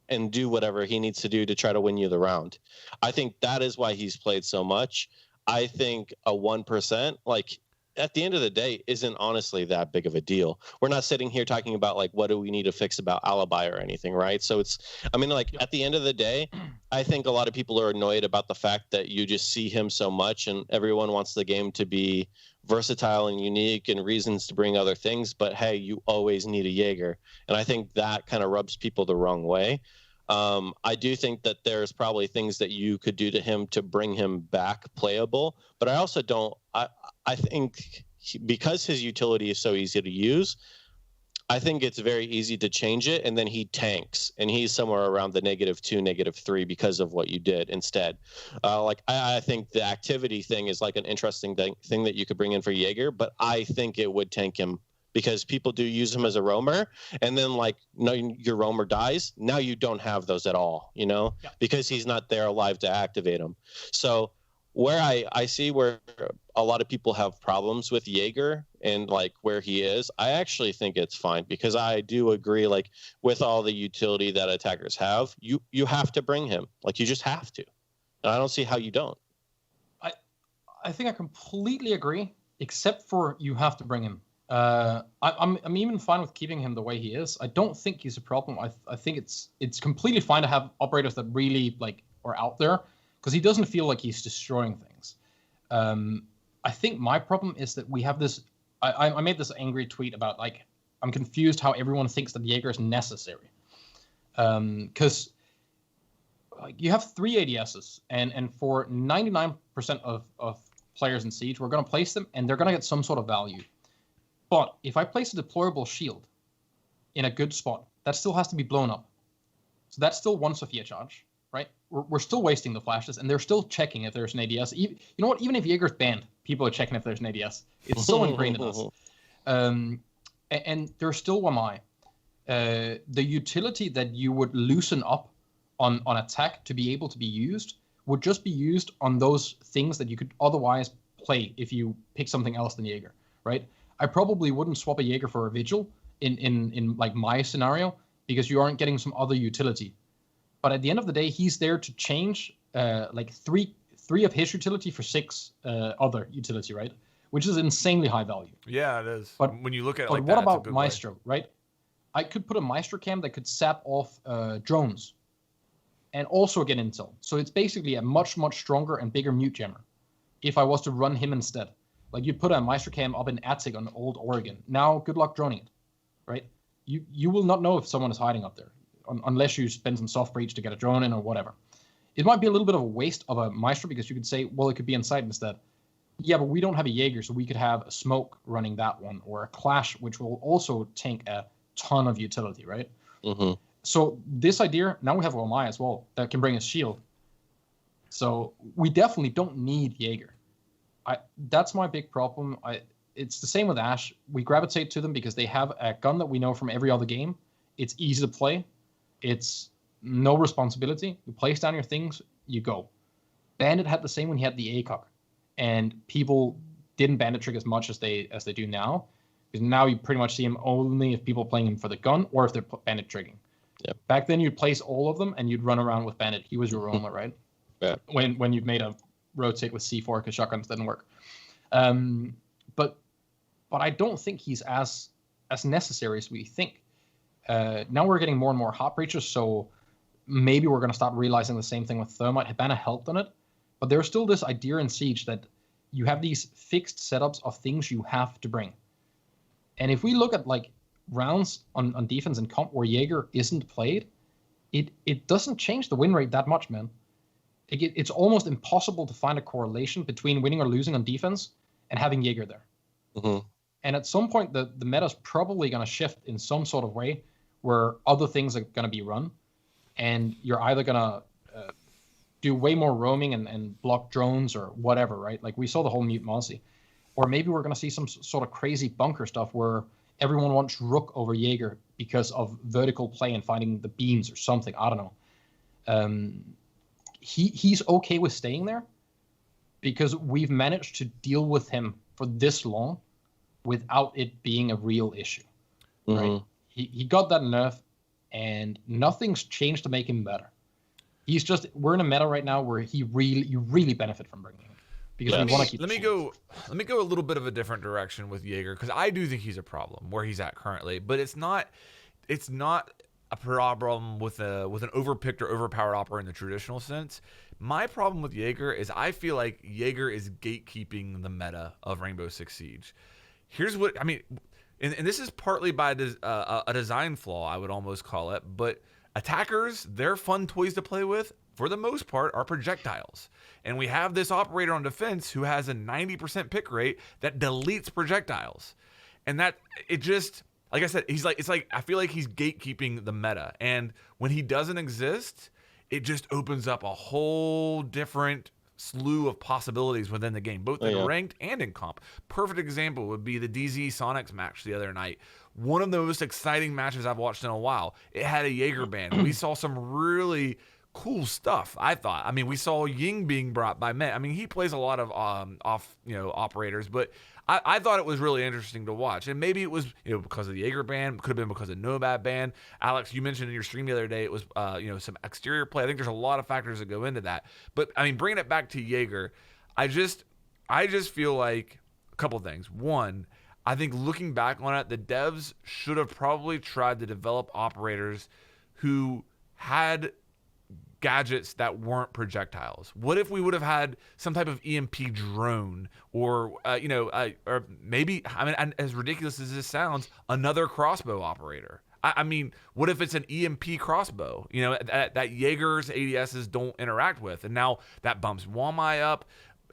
and do whatever he needs to do to try to win you the round. I think that is why he's played so much. I think a 1%, like, at the end of the day, isn't honestly that big of a deal. We're not sitting here talking about like what do we need to fix about alibi or anything, right? So at the end of the day, I think a lot of people are annoyed about the fact that you just see him so much and everyone wants the game to be versatile and unique and reasons to bring other things, but hey, you always need a Jager. And I think that kind of rubs people the wrong way. I do think that there's probably things that you could do to him to bring him back playable, but I also don't. I think because his utility is so easy to use, I think it's very easy to change it, and then he tanks, and he's somewhere around the -2, -3 because of what you did instead. I think the activity thing is like an interesting thing that you could bring in for Jaeger, but I think it would tank him because people do use him as a roamer, and then no, your roamer dies. Now you don't have those at all, because he's not there alive to activate him. So where I see where a lot of people have problems with Jaeger and where he is, I actually think it's fine, because I do agree, with all the utility that attackers have, you have to bring him. You just have to. And I don't see how you don't. I think I completely agree, except for you have to bring him. I'm even fine with keeping him the way he is. I don't think he's a problem. I think it's completely fine to have operators that really are out there, because he doesn't feel like he's destroying things. I think my problem is that we have this. I made this angry tweet about I'm confused how everyone thinks that Jaeger is necessary. Because you have 3 ADSs, and for 99% of players in Siege, we're going to place them, and they're going to get some sort of value. But if I place a deployable shield in a good spot, that still has to be blown up. So that's still 1 Sophia charge, right? We're still wasting the flashes, and they're still checking if there's an ADS. You know what? Even if Jaeger's banned, people are checking if there's an ADS. It's so ingrained in us. And there's still 1i. The utility that you would loosen up on attack to be able to be used would just be used on those things that you could otherwise play if you pick something else than Jaeger, right? I probably wouldn't swap a Jaeger for a Vigil in my scenario, because you aren't getting some other utility. But at the end of the day, he's there to change three of his utility for 6 other utility, right? Which is insanely high value. Yeah, it is. But when you look at it but what about Maestro, right? I could put a Maestro cam that could sap off drones and also get intel. So it's basically a much, much stronger and bigger mute jammer if I was to run him instead. You put a Maestro cam up in Attic on Old Oregon. Now, good luck droning it, right? You will not know if someone is hiding up there unless you spend some soft breach to get a drone in or whatever. It might be a little bit of a waste of a Maestro, because you could say, well, it could be inside instead. Yeah, but we don't have a Jaeger, so we could have a Smoke running that one, or a Clash, which will also tank a ton of utility, right? Mm-hmm. So this idea, now we have Omai as well, that can bring a shield. So we definitely don't need Jaeger. That's my big problem. It's the same with Ashe. We gravitate to them because they have a gun that we know from every other game. It's easy to play. It's no responsibility. You place down your things, you go. Bandit had the same when he had the ACOG, and people didn't Bandit trick as much as they do now, because now you pretty much see him only if people are playing him for the gun or if they're Bandit tricking. Yep. Back then, you'd place all of them and you'd run around with Bandit. He was your roamer, right? Yeah. When you've made a rotate with C4 because shotguns didn't work. But I don't think he's as necessary as we think. Now we're getting more and more hot breachers, so maybe we're going to start realizing the same thing with Thermite. Hibana helped on it, but there's still this idea in Siege that you have these fixed setups of things you have to bring. And if we look at rounds on defense and comp where Jaeger isn't played, it doesn't change the win rate that much, man. It's almost impossible to find a correlation between winning or losing on defense and having Jaeger there. Mm-hmm. And at some point, the meta's probably going to shift in some sort of way where other things are going to be run. And you're either going to do way more roaming and block drones or whatever, right? We saw the whole Mute Mozzie. Or maybe we're going to see some sort of crazy bunker stuff where everyone wants Rook over Jaeger because of vertical play and finding the beams or something. I don't know. He's okay with staying there because we've managed to deal with him for this long without it being a real issue. Mm-hmm. Right? He got that nerf, and nothing's changed to make him better. We're in a meta right now where you really benefit from bringing him because we want to keep. Let me go a little bit of a different direction with Jaeger, because I do think he's a problem where he's at currently, but it's not a problem with an overpicked or overpowered opera in the traditional sense. My problem with Jaeger is I feel like Jaeger is gatekeeping the meta of Rainbow Six Siege. Here's what I mean, and this is partly by a design flaw, I would almost call it, but Attackers, they're fun toys to play with, for the most part, are projectiles. And we have this operator on defense who has a 90% pick rate that deletes projectiles. And that, it just, like I said, I feel like he's gatekeeping the meta. And when he doesn't exist, it just opens up a whole different slew of possibilities within the game, both in ranked and in comp. Perfect example would be the DZ Sonics match the other night. One of the most exciting matches I've watched in a while. It had a Jager ban. We saw some really cool stuff, I thought. I mean, we saw Ying being brought by Met. I mean, he plays a lot of operators, but I thought it was really interesting to watch. And maybe it was, because of the Jager ban, could have been because of Nomad ban. Alex, you mentioned in your stream the other day, it was, some exterior play. I think there's a lot of factors that go into that. But I mean, bringing it back to Jager, I just feel like a couple things. One, I think looking back on it, the devs should have probably tried to develop operators who had gadgets that weren't projectiles. What if we would have had some type of EMP drone or maybe, I mean, as ridiculous as this sounds, another crossbow operator? I mean, what if it's an EMP crossbow, that Jaeger's ADSs don't interact with? And now that bumps Wamai up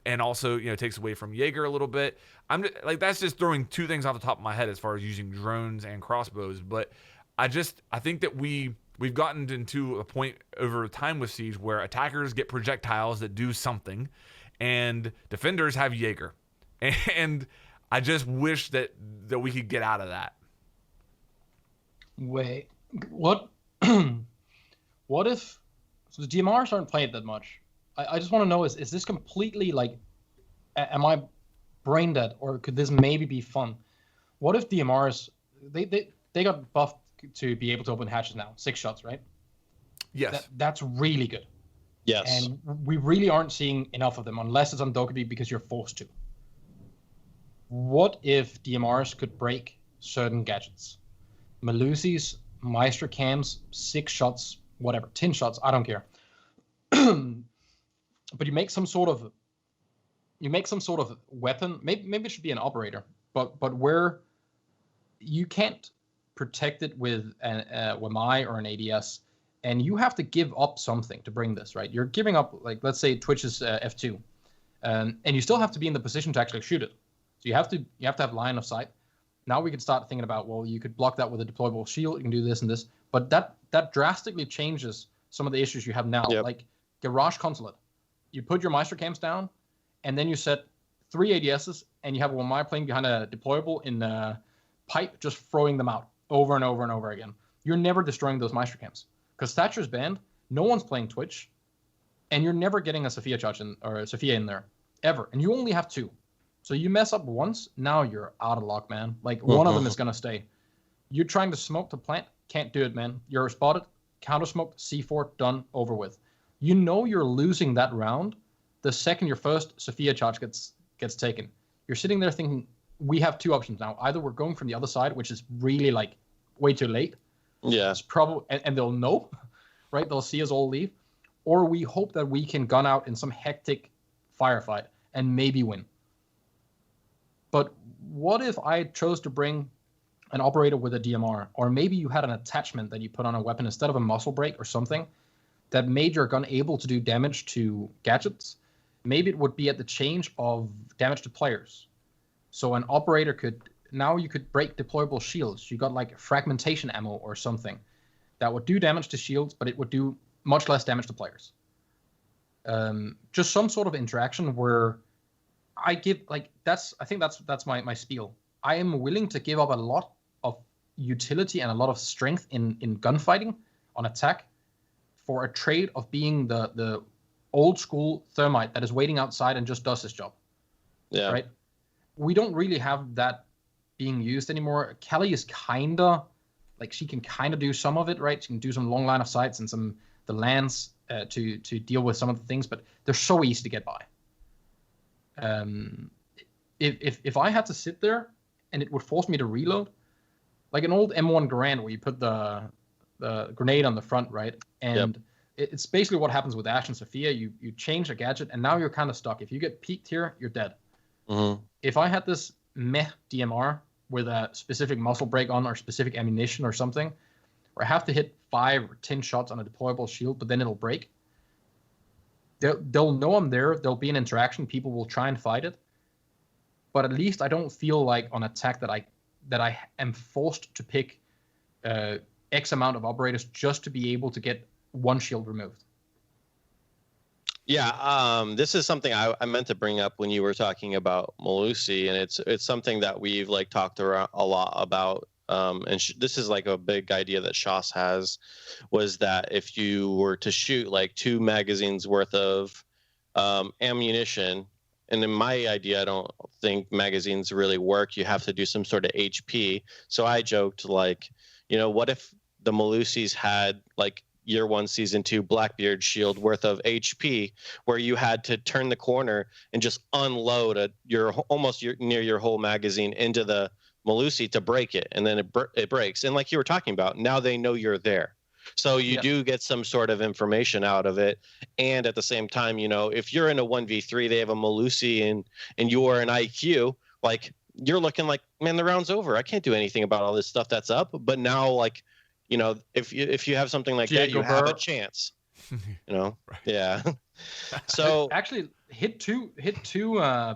and also, takes away from Jaeger a little bit. I'm just, like, that's just throwing two things off the top of my head as far as using drones and crossbows. But I think that we've gotten into a point over time with Siege where attackers get projectiles that do something and defenders have Jaeger. And I just wish that we could get out of that. Wait, what? What if so the DMRs aren't played that much? I just want to know, is this completely like, am I brain dead, or could this maybe be fun? What if DMRs, they got buffed to be able to open hatches now, 6 shots, right? Yes. That's really good. Yes. And we really aren't seeing enough of them, unless it's on Dokkaebi because you're forced to. What if DMRs could break certain gadgets? Malusis, Meister cams, 6 shots, whatever, 10 shots, I don't care. But you make some sort of weapon. Maybe it should be an operator, but where you can't protect it with an WMI or an ADS, and you have to give up something to bring this, right? You're giving up, like, let's say Twitch's F2, and you still have to be in the position to actually shoot it. So you have to have line of sight. Now we can start thinking about, well, you could block that with a deployable shield. You can do this and this, but that drastically changes some of the issues you have now. Yep. Like Garage Consulate, you put your Meister cams down, and then you set 3 ADSs, and you have one Maya playing behind a deployable in a pipe, just throwing them out over and over and over again. You're never destroying those Meister cams because Thatcher's banned. No one's playing Twitch, and you're never getting a Sophia charge or a Sophia in there ever, and you only have 2. So you mess up once, now you're out of luck, man. Like, one of them is gonna stay. You're trying to smoke the plant, can't do it, man. You're spotted, counter smoked, C4, done, over with. You know you're losing that round the second your first Sophia charge gets taken. You're sitting there thinking, we have 2 options now. Either we're going from the other side, which is really, like, way too late. Yeah. It's probably, and they'll know, right? They'll see us all leave. Or we hope that we can gun out in some hectic firefight and maybe win. But what if I chose to bring an operator with a DMR, or maybe you had an attachment that you put on a weapon instead of a muzzle brake or something that made your gun able to do damage to gadgets? Maybe it would be at the change of damage to players. So an operator you could break deployable shields. You got like fragmentation ammo or something that would do damage to shields, but it would do much less damage to players. Just some sort of interaction where I give, like, I think that's my spiel. I am willing to give up a lot of utility and a lot of strength in gunfighting on attack for a trade of being the old school thermite that is waiting outside and just does his job. Yeah. Right? We don't really have that being used anymore. Kelly is kinda, like, she can kinda do some of it, right? She can do some long line of sights and the lands to deal with some of the things, but they're so easy to get by. If I had to sit there and it would force me to reload, like an old M1 Garand where you put the grenade on the front, right? And it's basically what happens with Ash and Sophia. You change a gadget and now you're kind of stuck. If you get peeked here, you're dead. Mm-hmm. If I had this meh DMR with a specific muzzle brake on or specific ammunition or something, where I have to hit 5 or 10 shots on a deployable shield, but then it'll break. They'll know I'm there. There'll be an interaction. People will try and fight it. But at least I don't feel like on attack that I am forced to pick X amount of operators just to be able to get one shield removed. Yeah, this is something I meant to bring up when you were talking about Melusi, and it's something that we've like talked around a lot about. And this is like a big idea that Shoss has, was that if you were to shoot like 2 magazines worth of ammunition, and in my idea, I don't think magazines really work. You have to do some sort of HP. So I joked like, what if the Melusis had like Year 1, Season 2 Blackbeard shield worth of HP, where you had to turn the corner and just unload near your whole magazine into the Melusi to break it, and then it breaks. And like you were talking about, now they know you're there. So you do get some sort of information out of it. And at the same time, if you're in a 1v3, they have a Melusi and you are an IQ, like you're looking like, man, the round's over. I can't do anything about all this stuff that's up. But now, like, if you have something like that, you have a chance. Right. Yeah. So actually hit two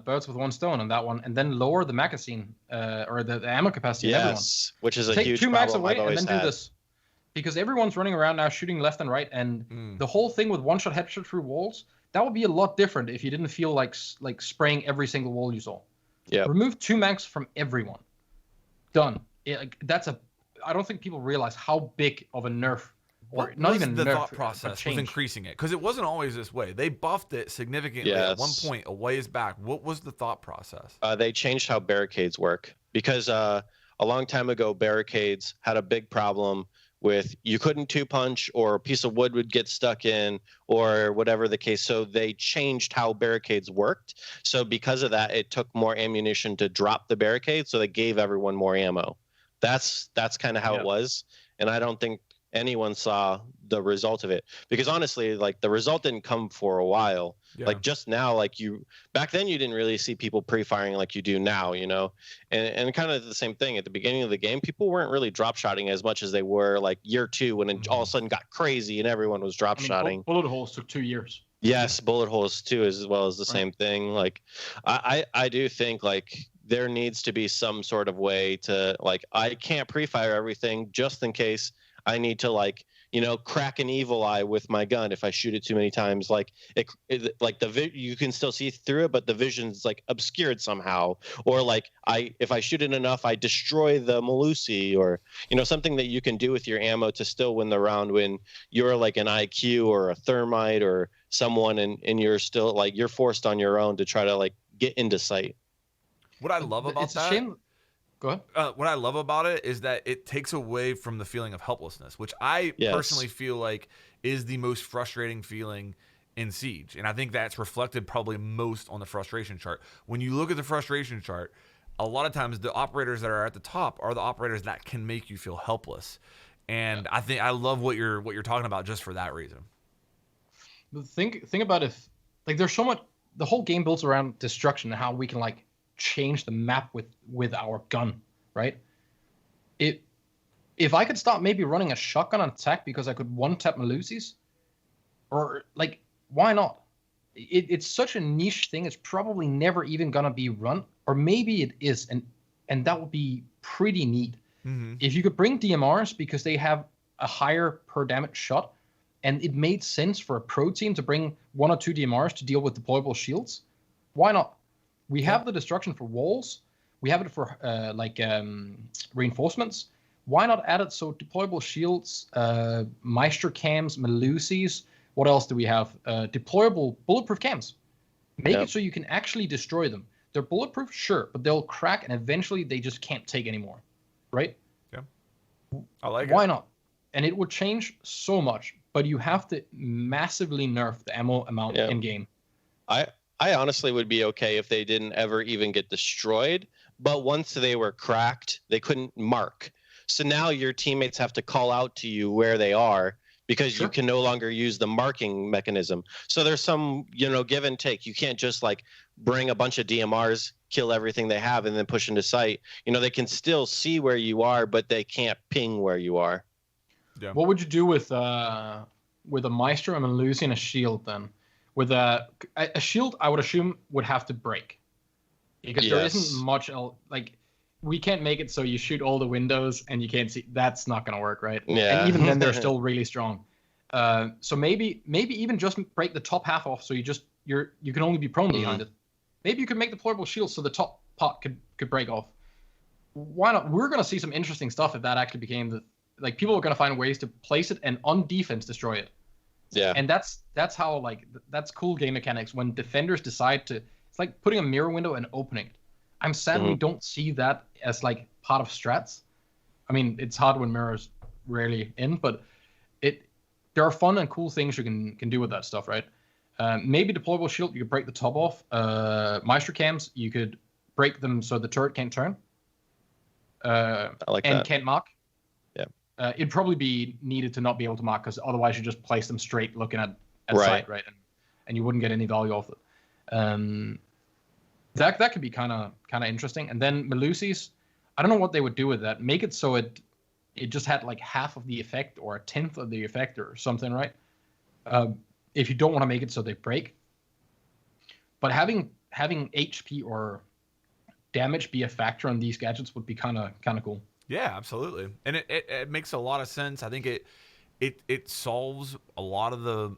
birds with one stone on that one, and then lower the magazine or the ammo capacity. Yes, which is a Take huge 2 mags away I've and then had. do this, because everyone's running around now shooting left and right, and the whole thing with one-shot headshot through walls, that would be a lot different if you didn't feel like spraying every single wall you saw. Yeah. Remove 2 mags from everyone. Done. I don't think people realize how big of a nerf. What not was even the nerf, thought process with increasing it? Because it wasn't always this way. They buffed it significantly at one point a ways back. What was the thought process? They changed how barricades work, because a long time ago, barricades had a big problem with you couldn't 2-punch, or a piece of wood would get stuck in, or whatever the case. So they changed how barricades worked. So because of that, it took more ammunition to drop the barricade. So they gave everyone more ammo. That's kind of how it was. And I don't think anyone saw the result of it, because honestly, like, the result didn't come for a while. Like just now, like back then you didn't really see people pre-firing like you do now, and kind of the same thing at the beginning of the game. People weren't really drop shotting as much as they were like Year 2, when it all of a sudden got crazy and everyone was drop shotting. Bullet holes took 2 years. Yes, bullet holes too, as well as the same thing. Like I do think like there needs to be some sort of way to, like, I can't pre-fire everything just in case I need to, like, crack an evil eye with my gun if I shoot it too many times. Like you can still see through it, but the vision's like obscured somehow. Or like if I shoot it enough, I destroy the Melusi, or something that you can do with your ammo to still win the round when you're like an IQ or a thermite or someone, and you're still like you're forced on your own to try to like get into sight. What I love about it's a shame. Go ahead. What I love about it is that it takes away from the feeling of helplessness, which I personally feel like is the most frustrating feeling in Siege. And I think that's reflected probably most on the frustration chart. When you look at the frustration chart, a lot of times the operators that are at the top are the operators that can make you feel helpless. And I think I love what you're talking about just for that reason. Think about if, like, there's so much, the whole game builds around destruction and how we can like change the map with our gun, right? If I could stop maybe running a shotgun on attack because I could one-tap Melusis, or like, why not? It's such a niche thing. It's probably never even gonna be run, or maybe it is, and that would be pretty neat. Mm-hmm. If you could bring DMRs because they have a higher per damage shot, and it made sense for a pro team to bring 1 or 2 DMRs to deal with deployable shields, why not? We have the destruction for walls. We have it for reinforcements. Why not add it so deployable shields, Meister cams, Melusis. What else do we have? Deployable bulletproof cams. Make it so you can actually destroy them. They're bulletproof, sure, but they'll crack and eventually they just can't take anymore, right? Yeah, I like it. Why not? And it would change so much, but you have to massively nerf the ammo amount in game. I honestly would be okay if they didn't ever even get destroyed, but once they were cracked, they couldn't mark. So now your teammates have to call out to you where they are, because you can no longer use the marking mechanism. So there's some, give and take. You can't just like bring a bunch of DMRs, kill everything they have, and then push into sight. They can still see where you are, but they can't ping where you are. Yeah. What would you do with a Maestro and a Lucy and a shield then? With a shield, I would assume would have to break because there isn't much else. Like, we can't make it so you shoot all the windows and you can't see. That's not gonna work, right? Yeah. And even then, they're still really strong. So maybe even just break the top half off, so you can only be prone behind it. Maybe you could make the portable shield so the top part could break off. Why not? We're gonna see some interesting stuff if that actually became people are gonna find ways to place it and on defense destroy it. Yeah. And that's how that's cool game mechanics when defenders decide to. It's like putting a mirror window and opening it. I'm sad we don't see that as like part of strats. I mean, it's hard when mirrors rarely in, but there are fun and cool things you can do with that stuff, right? Maybe deployable shield, you could break the top off. Maestro cams, you could break them so the turret can't turn. I like and that. Can't mark. Yeah. It'd probably be needed to not be able to mark because otherwise you just place them straight looking at Right. sight, right? And you wouldn't get any value off it. That could be kind of interesting. And then Melusi's, I don't know what they would do with that. Make it so it just had like half of the effect or a tenth of the effect or something, right? If you don't want to make it so they break. But having HP or damage be a factor on these gadgets would be kind of cool. Yeah, absolutely. And it makes a lot of sense. I think it solves a lot of the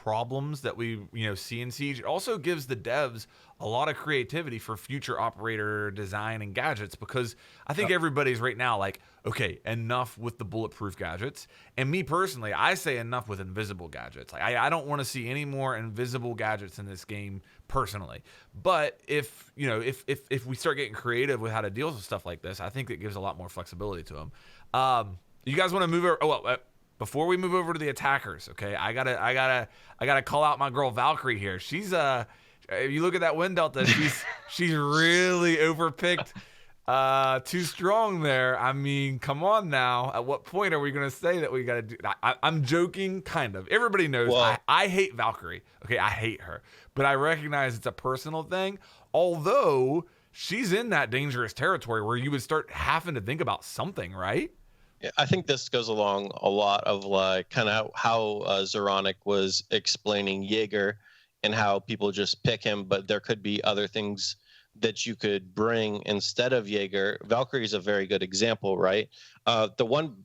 problems that we see in Siege. It also gives the devs a lot of creativity for future operator design and gadgets, because I think everybody's right now like, okay, enough with the bulletproof gadgets. And me personally, I say enough with invisible gadgets. Like, I don't want to see any more invisible gadgets in this game personally. But if we start getting creative with how to deal with stuff like this, I think it gives a lot more flexibility to them. You guys want to move over? Before we move over to the attackers, okay, I gotta call out my girl Valkyrie here. She's if you look at that win delta, she's really overpicked. Too strong there. I mean, come on now. At what point are we gonna say that we gotta do? I'm joking, kind of. Everybody knows I hate Valkyrie. Okay, I hate her, but I recognize it's a personal thing. Although she's in that dangerous territory where you would start having to think about something, right? Yeah, I think this goes along a lot of like kind of how Zoronic was explaining Jaeger and how people just pick him, but there could be other things that you could bring instead of Jaeger. Valkyrie is a very good example, right? The one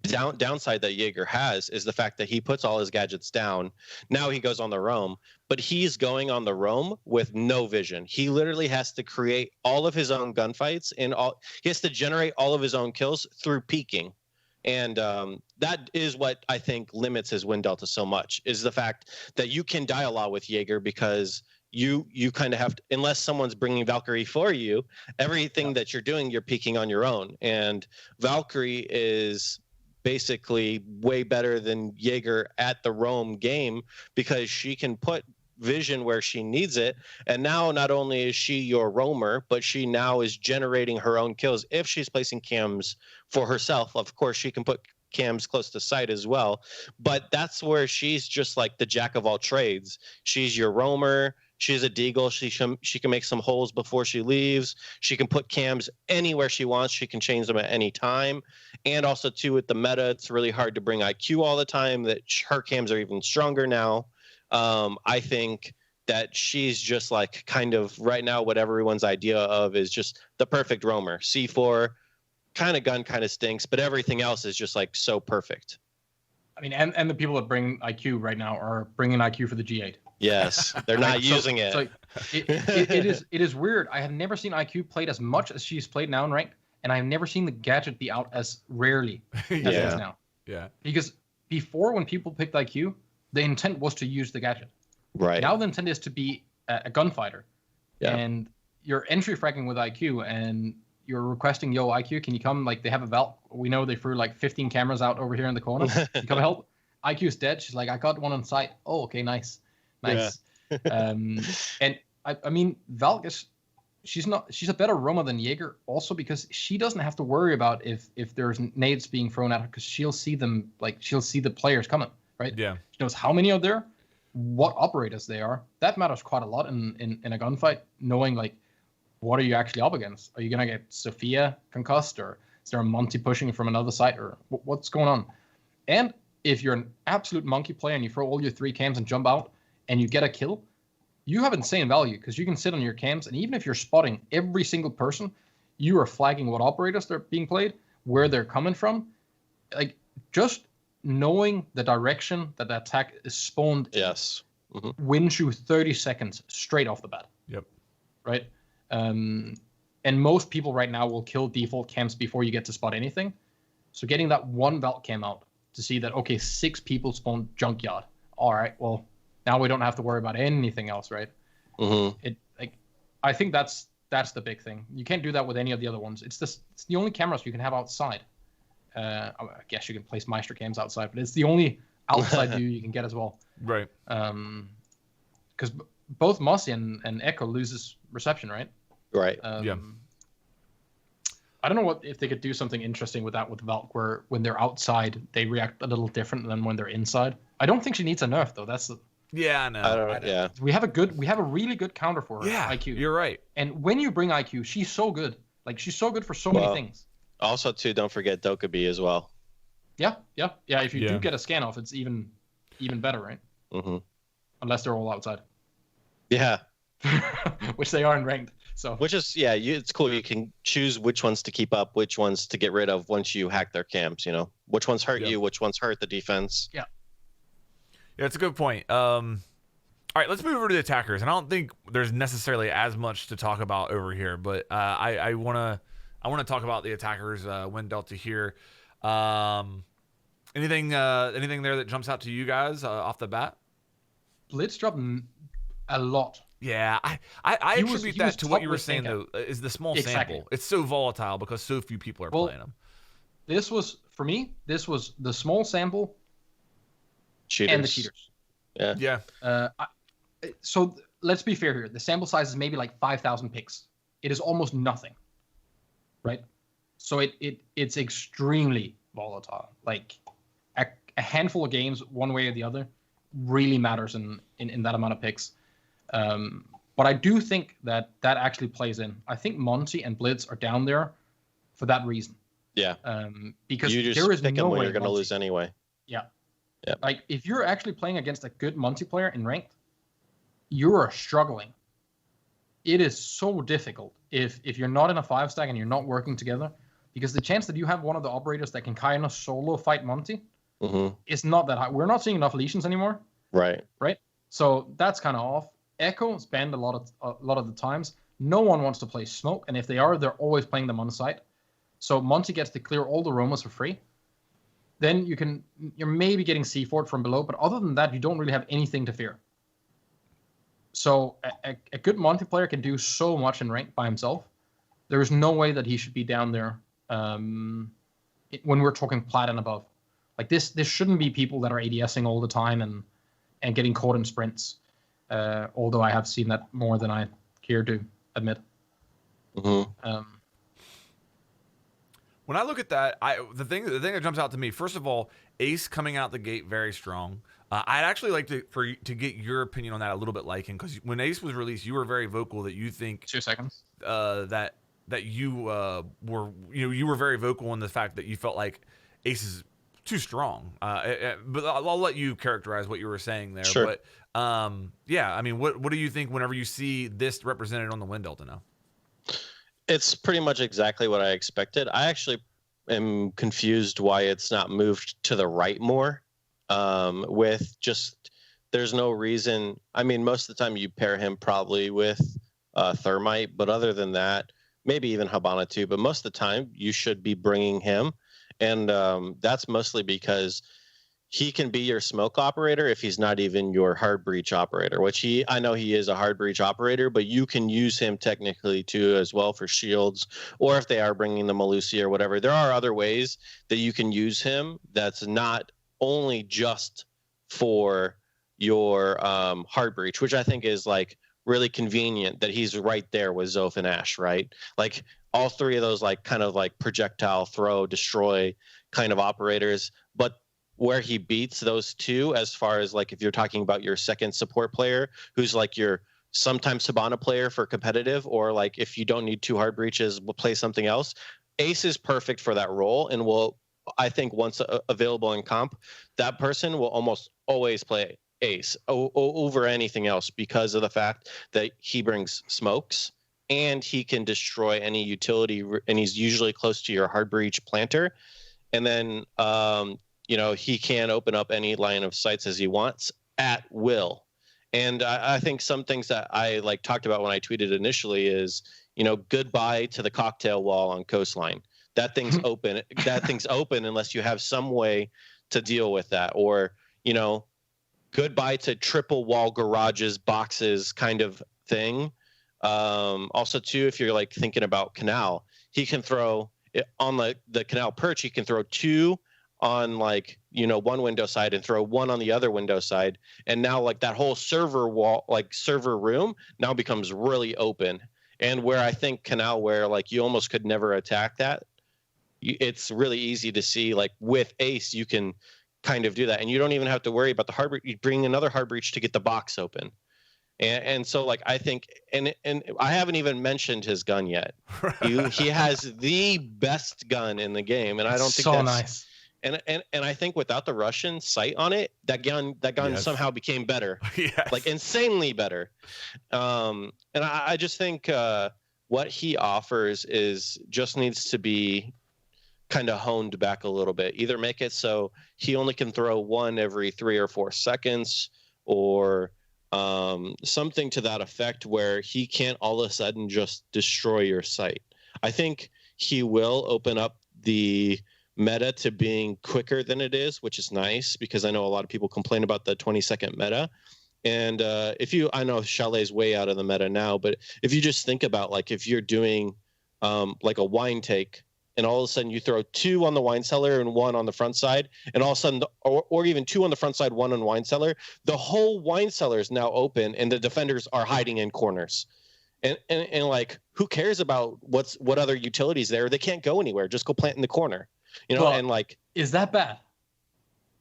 downside that Jaeger has is the fact that he puts all his gadgets down. Now he goes on the roam, but he's going on the roam with no vision. He literally has to create all of his own gunfights and he has to generate all of his own kills through peeking. And that is what I think limits his win delta so much, is the fact that you can die a lot with Jaeger because you kind of have to, unless someone's bringing Valkyrie for you, everything that you're doing, you're peeking on your own. And Valkyrie is basically way better than Jaeger at the roam game because she can put vision where she needs it. And now not only is she your roamer, but she now is generating her own kills. If she's placing cams for herself, of course, she can put cams close to sight as well. But that's where she's just like the jack of all trades. She's your roamer. She's a deagle. She can make some holes before she leaves. She can put cams anywhere she wants. She can change them at any time. And also, too, with the meta, it's really hard to bring IQ all the time. That her cams are even stronger now. I think that she's just like kind of right now what everyone's idea of is just the perfect roamer. C4, kind of gun, kind of stinks, but everything else is just like so perfect. I mean, and the people that bring IQ right now are bringing IQ for the G8. Yes, they're not using it. So it is weird. I have never seen IQ played as much as she's played now in ranked, and I've never seen the gadget be out as rarely as it is now. Yeah. Because before, when people picked IQ, the intent was to use the gadget. Right. Now the intent is to be a gunfighter. Yeah. And you're entry fragging with IQ, and you're requesting, yo, IQ, can you come? Like, they have a Valk. We know they threw like 15 cameras out over here in the corner. Can you come help? IQ's dead. She's like, I got one on site. Oh, okay, nice. Nice. Yeah. And I mean, Valk she's a better roamer than Jaeger also because she doesn't have to worry about if there's nades being thrown at her because she'll see them, like she'll see the players coming, right? Yeah. She knows how many are there, what operators they are. That matters quite a lot in a gunfight, knowing like what are you actually up against? Are you gonna get Sophia concussed, or is there a Monty pushing from another side, or what's going on? And if you're an absolute monkey player and you throw all your 3 cams and jump out and you get a kill, you have insane value because you can sit on your cams, and even if you're spotting every single person, you are flagging what operators they're being played, where they're coming from. Like, just knowing the direction that the attack is spawned Yes. wins you 30 seconds straight off the bat. Yep. Right? And most people right now will kill default cams before you get to spot anything. So getting that one Valk cam out to see that, okay, 6 people spawned junkyard. All right, well, now we don't have to worry about anything else, right? I think that's the big thing. You can't do that with any of the other ones. It's the only cameras you can have outside. I guess you can place Meister cams outside, but it's the only outside view you can get as well. Right. Because both Mossy and Echo loses reception, right? Right. Yeah. I don't know if they could do something interesting with that with Valk, where when they're outside they react a little different than when they're inside. I don't think she needs a nerf though. Yeah, I know. I don't know. Yeah. We have a really good counter for her. Yeah, IQ. You're right. And when you bring IQ, she's so good. Like, she's so good for so many things. Also, too, don't forget Dokkaebi as well. Yeah. If you do get a scan off, it's even better, right? Mm-hmm. Unless they're all outside. Yeah. Which they are in ranked. So. Which is it's cool. You can choose which ones to keep up, which ones to get rid of once you hack their camps. You know, which ones hurt you, which ones hurt the defense. Yeah. Yeah, it's a good point. All right, let's move over to the attackers. And I don't think there's necessarily as much to talk about over here, but I wanna talk about the attackers when Delta here. Anything there that jumps out to you guys off the bat? Blitz dropped a lot. Yeah, I attribute that to what you were saying though. Is the small sample? It's so volatile because so few people are playing them. This was the small sample. Cheaters. And the cheaters. Yeah. So let's be fair here. The sample size is maybe like 5,000 picks. It is almost nothing, right? So it's extremely volatile. Like a handful of games, one way or the other, really matters in that amount of picks. But I do think that actually plays in. I think Monty and Blitz are down there for that reason. Yeah. Because you just there is pick no them when way you're going to lose anyway. Yeah. Yep. Like, if you're actually playing against a good multiplayer in ranked, you are struggling. It is so difficult if you're not in a 5-stack and you're not working together, because the chance that you have one of the operators that can kind of solo fight Monty is not that high. We're not seeing enough lesions anymore. Right. So that's kind of off. Echo is banned a lot of the times. No one wants to play smoke, and if they are, they're always playing them on site. So Monty gets to clear all the roamers for free. Then you're maybe getting C4 from below, but other than that, you don't really have anything to fear. So a good multiplayer can do so much in rank by himself. There is no way that he should be down there when we're talking plat and above. Like, this shouldn't be people that are ADSing all the time and getting caught in sprints. Although I have seen that more than I care to admit. When I look at that, the thing that jumps out to me, first of all, Ace coming out the gate very strong. I'd actually like to get your opinion on that a little bit, Lycan, because when Ace was released, you were very vocal that you think 2 seconds that you were very vocal in the fact that you felt like Ace is too strong. But I'll let you characterize what you were saying there. Sure. But I mean, what do you think whenever you see this represented on the Win Delta now? It's pretty much exactly what I expected. I actually am confused why it's not moved to the right more. With just, there's no reason. I mean, most of the time you pair him probably with Thermite, but other than that, maybe even Habana too. But most of the time you should be bringing him, and that's mostly because he can be your smoke operator if he's not even your hard breach operator, which I know he is a hard breach operator, but you can use him technically too as well for shields, or if they are bringing the Malusi or whatever. There are other ways that you can use him that's not only just for your hard breach, which I think is like really convenient that he's right there with Zoph and Ash, right? Like all three of those like kind of like projectile, throw, destroy kind of operators, but where he beats those two, as far as like if you're talking about your second support player who's like your sometimes Habana player for competitive, or like if you don't need 2 hard breaches, we'll play something else. Ace is perfect for that role and will I think once available in comp, that person will almost always play Ace over anything else because of the fact that he brings smokes and he can destroy any utility, and he's usually close to your hard breach planter. And then, he can open up any line of sights as he wants at will. And I think some things that I talked about when I tweeted initially is, goodbye to the cocktail wall on Coastline. That thing's open. That thing's open unless you have some way to deal with that. Or, goodbye to triple wall garages, boxes kind of thing. Also, too, if you're thinking about Canal, he can throw on the Canal perch. He can throw 2 on one window side and throw 1 on the other window side. And now that whole server wall, server room now becomes really open. And where I think Canal, where you almost could never attack that, it's really easy to see with Ace, you can kind of do that. And you don't even have to worry about the hard breach. You bring another hard breach to get the box open. And so I think, and I haven't even mentioned his gun yet. He has the best gun in the game. And I don't think so that's nice. And I think without the Russian sight on it, that gun yes. somehow became better, yes. Insanely better. And I just think what he offers just needs to be kind of honed back a little bit. Either make it so he only can throw 1 every 3 or 4 seconds, or something to that effect where he can't all of a sudden just destroy your sight. I think he will open up the meta to being quicker than it is, which is nice because I know a lot of people complain about the 20-second meta. And I know Chalet's way out of the meta now, but if you just think about if you're doing a wine take, and all of a sudden you throw 2 on the wine cellar and 1 on the front side, and all of a sudden, or even 2 on the front side, 1 on wine cellar, the whole wine cellar is now open and the defenders are hiding in corners. And who cares about what other utilities there? They can't go anywhere. Just go plant in the corner. Is that bad?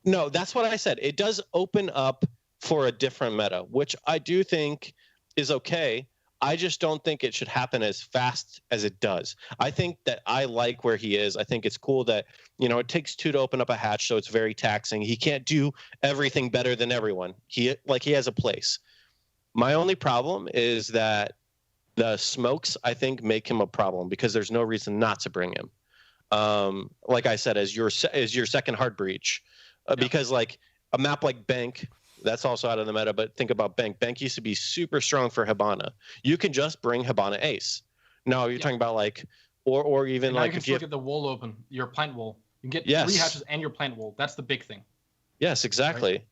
No, that's what I said. It does open up for a different meta, which I do think is okay. I just don't think it should happen as fast as it does. I think that I like where he is. I think it's cool that, it takes 2 to open up a hatch, so it's very taxing. He can't do everything better than everyone. He has a place. My only problem is that the smokes, I think, make him a problem because there's no reason not to bring him. Like I said, as your second hard breach, because a map like Bank, that's also out of the meta, but think about Bank. Bank used to be super strong for Hibana. You can just bring Hibana Ace. No, you're talking about or even now you can if you get the wall open, your plant wall. You can get 3 hatches and your plant wall. That's the big thing. Yes, exactly. Right?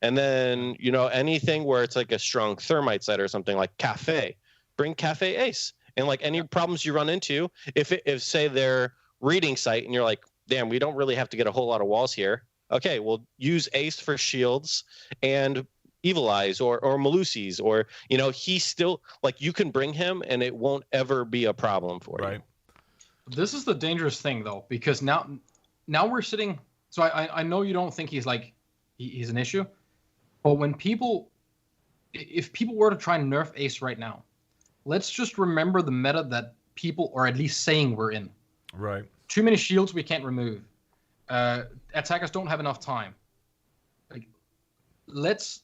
And then, anything where it's a strong thermite site or something like Cafe, bring Cafe Ace. And any problems you run into, if say they're reading site and you're damn, we don't really have to get a whole lot of walls here. Okay, well, use Ace for shields and Evil Eyes or Malusi's, or he's still you can bring him and it won't ever be a problem for you. This is the dangerous thing though, because now we're sitting. So I know you don't think he's he's an issue, but if people were to try and nerf Ace right now, let's just remember the meta that people are at least saying we're in. Right. Too many shields we can't remove. Attackers don't have enough time. Let's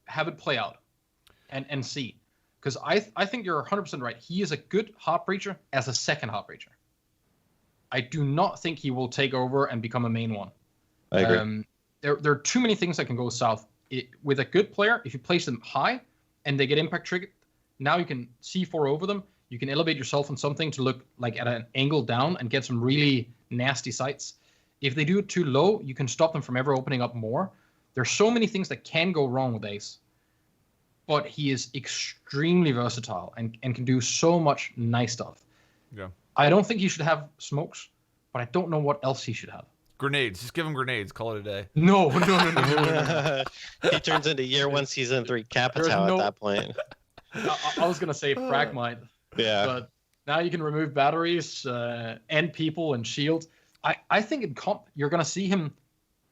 have it play out and see, because I think you're 100% right. He is a good heart breacher as a second heart breacher. I do not think he will take over and become a main one. I agree. There are too many things that can go south. With a good player, if you place them high and they get impact triggered, now you can C4 over them. You can elevate yourself on something to look at an angle down and get some really nasty sights. If they do it too low, you can stop them from ever opening up more. There's so many things that can go wrong with Ace, but he is extremely versatile and can do so much nice stuff. Yeah. I don't think he should have smokes, but I don't know what else he should have. Grenades. Just give him grenades. Call it a day. No. He turns into year 1, season 3 Capitao at that point. I was going to say Fragmite. Yeah. But now you can remove batteries and people and shields. I think in comp, you're going to see him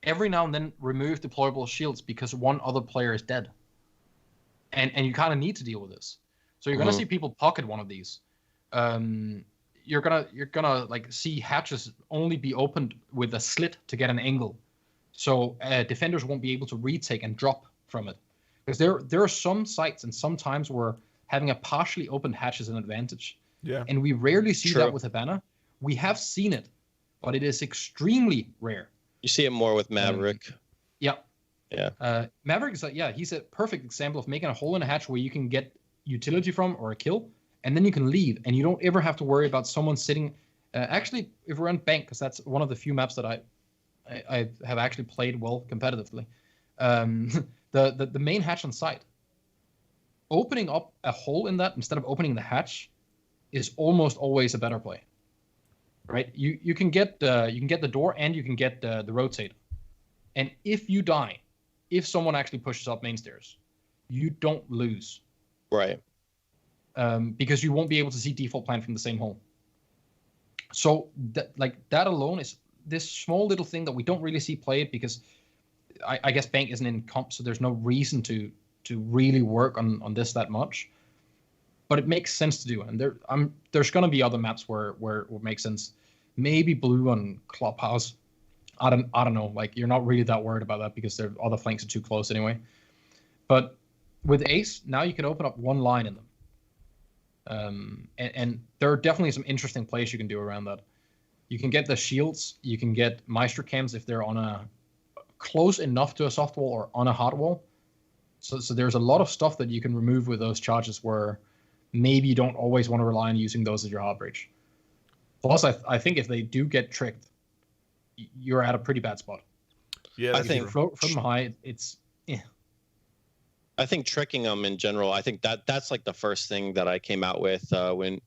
every now and then remove deployable shields because one other player is dead. And you kind of need to deal with this. So you're going to see people pocket one of these. you're gonna like see hatches only be opened with a slit to get an angle, so defenders won't be able to retake and drop from it. Because there are some sites and some times where having a partially opened hatch is an advantage. Yeah. And we rarely see True. that with Habana. We have seen it, but it is extremely rare. You see it more with Maverick. Yeah. Yeah. Maverick is he's a perfect example of making a hole in a hatch where you can get utility from or a kill, and then you can leave, and you don't ever have to worry about someone sitting. Actually, if we're on Bank, because that's one of the few maps that I have actually played well competitively. The main hatch on site, opening up a hole in that instead of opening the hatch is almost always a better play. Right? You can get the door and you can get the rotate. And if you die, if someone actually pushes up main stairs, you don't lose. Right. Because you won't be able to see default plan from the same hole. So that alone is this small little thing that we don't really see played because I guess Bank isn't in comp, so there's no reason to really work on this that much. But it makes sense to do, and there's going to be other maps where it would make sense. Maybe blue on Clubhouse. I don't know. Like, you're not really that worried about that because their other flanks are too close anyway. But with Ace, now you can open up one line in them. And there are definitely some interesting plays you can do around that. You can get the shields. You can get Maestro cams if they're on a close enough to a soft wall or on a hard wall. So there's a lot of stuff that you can remove with those charges where maybe you don't always want to rely on using those as your hard breach. Plus, I think if they do get tricked, you're at a pretty bad spot. Yeah, I think from high, it's I think tricking them in general, I think that's like the first thing that I came out with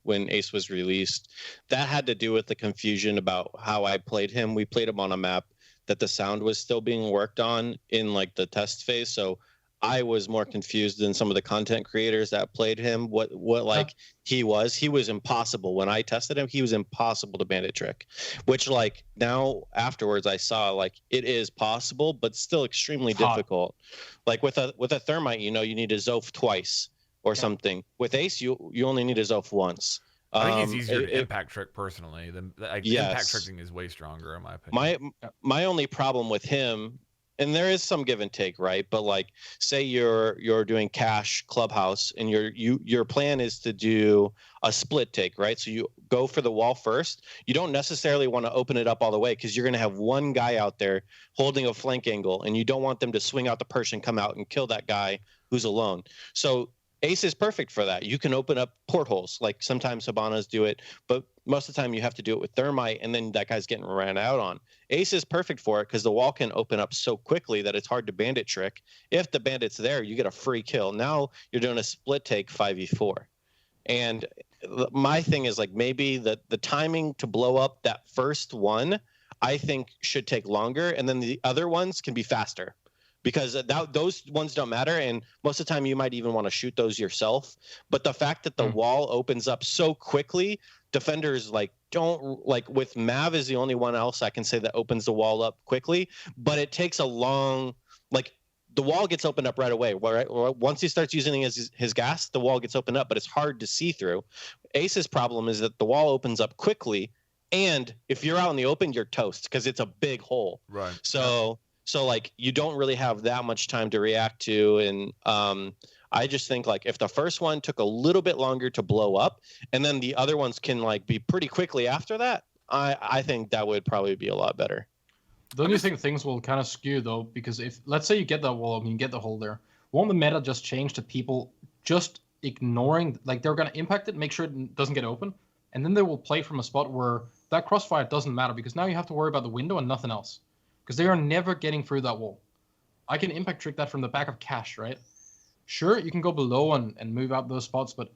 when Ace was released. That had to do with the confusion about how I played him. We played him on a map that the sound was still being worked on in like the test phase. So I was more confused than some of the content creators that played him. What like he was impossible. When I tested him, he was impossible to bandit trick, which like now afterwards I saw like it is possible, but still extremely difficult. Like with a thermite, you need a Zoph twice or something. With Ace, you only need a Zoph once. I think it's easier to impact trick personally. Impact tricking is way stronger in my opinion. My only problem with him, and there is some give and take, right? But like, say you're doing cash clubhouse, and your plan is to do a split take, right? So you go for the wall first. You don't necessarily want to open it up all the way because you're going to have one guy out there holding a flank angle, and you don't want them to swing out the Persian, come out and kill that guy who's alone. So Ace is perfect for that. You can open up portholes. Like sometimes Habanas do it, but most of the time you have to do it with thermite, and then that guy's getting ran out on. Ace is perfect for it because the wall can open up so quickly that it's hard to bandit trick. If the bandit's there, you get a free kill. Now you're doing a split take 5v4. And my thing is like maybe the timing to blow up that first one, I think should take longer, and then the other ones can be faster. Because those ones don't matter, and most of the time you might even want to shoot those yourself. But the fact that the wall opens up so quickly, defenders don't like. With Mav is the only one else I can say that opens the wall up quickly, but it takes a long the wall gets opened up right away. Right? Once he starts using his gas, the wall gets opened up, but it's hard to see through. Ace's problem is that the wall opens up quickly, and if you're out in the open, you're toast because it's a big hole. Right. So like you don't really have that much time to react to, and I just think like if the first one took a little bit longer to blow up, and then the other ones can like be pretty quickly after that, I think that would probably be a lot better. Don't you think things will kind of skew though? Because if let's say you get that wall, you get the hole there, won't the meta just change to people just ignoring, like they're going to impact it, make sure it doesn't get open, and then they will play from a spot where that crossfire doesn't matter because now you have to worry about the window and nothing else. Because they are never getting through that wall. I can impact trick that from the back of cash, right? Sure, you can go below and move out those spots, but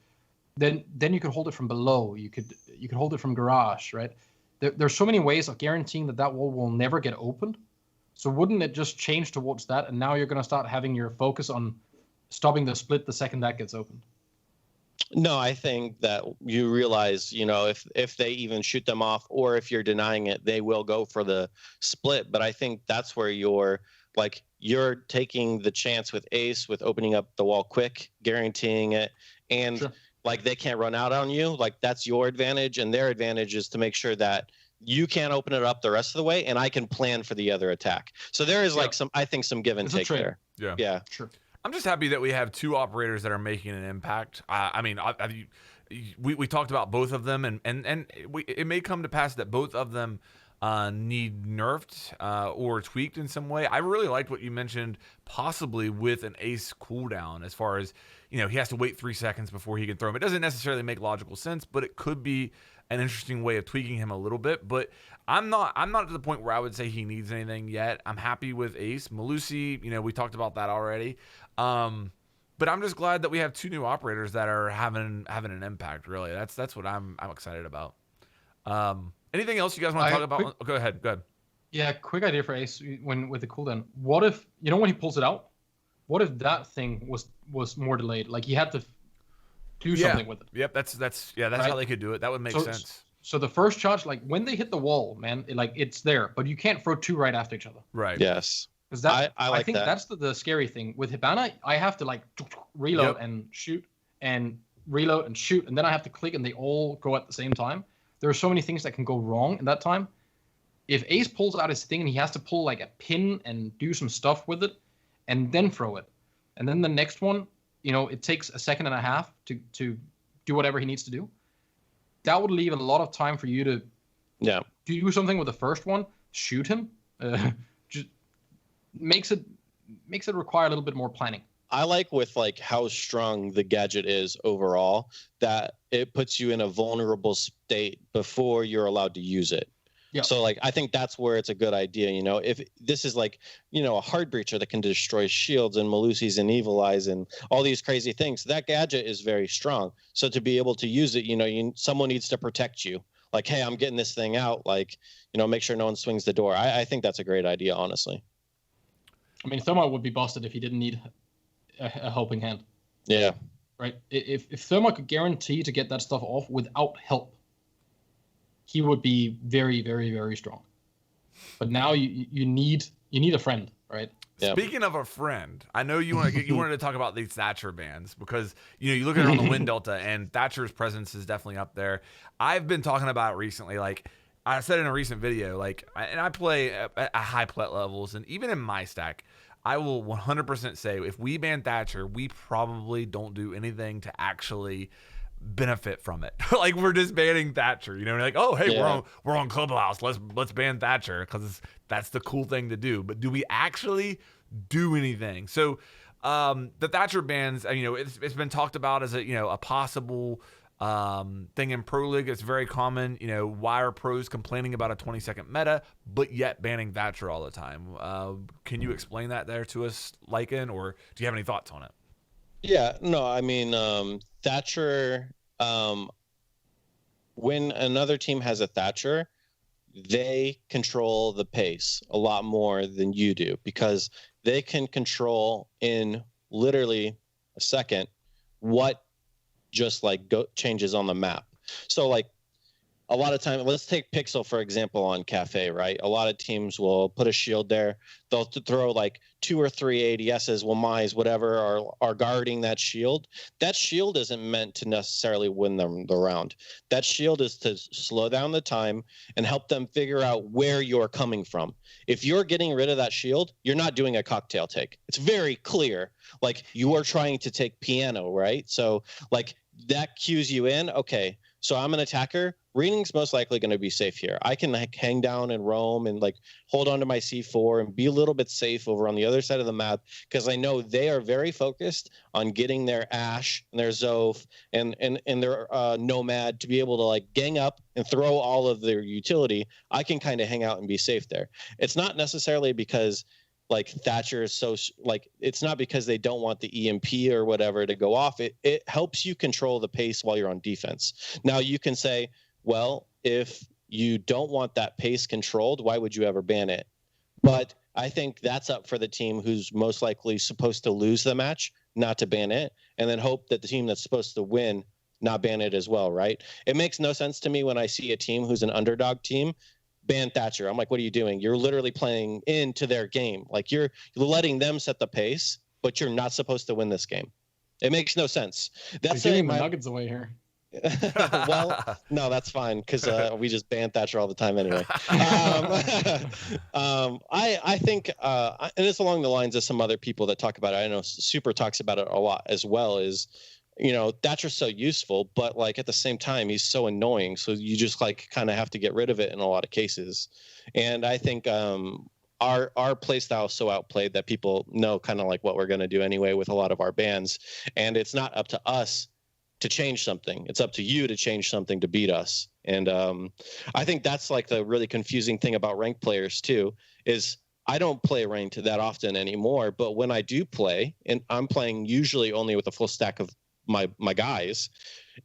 then you could hold it from below. You could hold it from garage, right? There's so many ways of guaranteeing that wall will never get opened. So wouldn't it just change towards that? And now you're going to start having your focus on stopping the split the second that gets opened. No, I think that you realize, if they even shoot them off or if you're denying it, they will go for the split. But I think that's where you're taking the chance with Ace with opening up the wall quick, guaranteeing it. And like they can't run out on you. Like that's your advantage, and their advantage is to make sure that you can't open it up the rest of the way, and I can plan for the other attack. So there is like some give and take there. Yeah. Sure. I'm just happy that we have two operators that are making an impact. I mean, we talked about both of them, and it may come to pass that both of them need nerfed or tweaked in some way. I really liked what you mentioned, possibly with an ace cooldown, as far as, you know, he has to wait 3 seconds before he can throw him. It doesn't necessarily make logical sense, but it could be an interesting way of tweaking him a little bit. But I'm not to the point where I would say he needs anything yet. I'm happy with Ace. Malusi, you know, we talked about that already. But I'm just glad that we have two new operators that are having an impact. Really, that's what I'm excited about. Anything else you guys want to talk about? Go ahead. Yeah, quick idea for Ace with the cooldown. What if, you know, when he pulls it out, what if that thing was more delayed? Like he had to do something with it. Yep, that's right? How they could do it. That would make sense. So the first charge, like when they hit the wall, man, it's there, but you can't throw two right after each other. Right. Yes. Because I think that's the scary thing with Hibana. I have to like reload and shoot, and reload and shoot, and then I have to click, and they all go at the same time. There are so many things that can go wrong in that time. If Ace pulls out his thing and he has to pull like a pin and do some stuff with it, and then throw it, and then the next one, you know, it takes a second and a half to do whatever he needs to do. That would leave a lot of time for you to do something with the first one, shoot him. Just makes it require a little bit more planning. I like with like how strong the gadget is overall that it puts you in a vulnerable state before you're allowed to use it. Yeah. So like I think that's where it's a good idea, you know. If this is like, you know, a hard breacher that can destroy shields and Malusi's and Evil Eyes and all these crazy things, that gadget is very strong. So to be able to use it, you know, someone needs to protect you. Like, hey, I'm getting this thing out. Like, you know, make sure no one swings the door. I think that's a great idea, honestly. I mean, Thermite would be busted if he didn't need a helping hand. Yeah. Right. If Thermite could guarantee to get that stuff off without help, he would be very, very, very strong. But now you need a friend, right? Yeah. Speaking of a friend, I know you wanted to talk about these Thatcher bans because, you know, you look at it on the Wind Delta and Thatcher's presence is definitely up there. I've been talking about it recently, like I said in a recent video, like, and I play at high plet levels, and even in my stack, I will 100% say if we ban Thatcher, we probably don't do anything to actually benefit from it. Like we're just banning Thatcher, you know, we're like, oh hey, we're on Clubhouse, let's ban Thatcher because that's the cool thing to do. But do we actually do anything? So the Thatcher bans, you know, it's been talked about as a possible thing in Pro League. It's very common, you know, why are pros complaining about a 20-second meta but yet banning Thatcher all the time? Can you explain that there to us, Lycan, or do you have any thoughts on it? Yeah, no, I mean, Thatcher, when another team has a Thatcher, they control the pace a lot more than you do because they can control in literally a second what just like changes on the map. So like a lot of time, let's take Pixel for example on Cafe, right? A lot of teams will put a shield there. They'll throw like 2 or 3 ADSs, Wamais, whatever, are guarding that shield. That shield isn't meant to necessarily win them the round. That shield is to slow down the time and help them figure out where you're coming from. If you're getting rid of that shield, you're not doing a cocktail take. It's very clear. Like you are trying to take piano, right? So like that cues you in. Okay, so I'm an attacker. Reading's most likely going to be safe here. I can like hang down and roam and like hold on to my C4 and be a little bit safe over on the other side of the map because I know they are very focused on getting their Ashe and their Zoph and their Nomad to be able to like gang up and throw all of their utility. I can kind of hang out and be safe there. It's not necessarily because like Thatcher is so like it's not because they don't want the EMP or whatever to go off. It helps you control the pace while you're on defense. Now you can say, well, if you don't want that pace controlled, why would you ever ban it? But I think that's up for the team who's most likely supposed to lose the match, not to ban it, and then hope that the team that's supposed to win not ban it as well, right? It makes no sense to me when I see a team who's an underdog team ban Thatcher. I'm like, what are you doing? You're literally playing into their game. Like you're letting them set the pace, but you're not supposed to win this game. It makes no sense. That's giving the Nuggets away here. Well, no, that's fine because we just ban Thatcher all the time anyway. I think, and it's along the lines of some other people that talk about it. I know Super talks about it a lot as well. Is Thatcher's so useful, but like at the same time he's so annoying. So you just like kind of have to get rid of it in a lot of cases. And I think our play style is so outplayed that people know kind of like what we're going to do anyway with a lot of our bans, and it's not up to us to change something. It's up to you to change something to beat us. And I think that's like the really confusing thing about ranked players too, is I don't play ranked that often anymore, but when I do play, and I'm playing usually only with a full stack of my guys,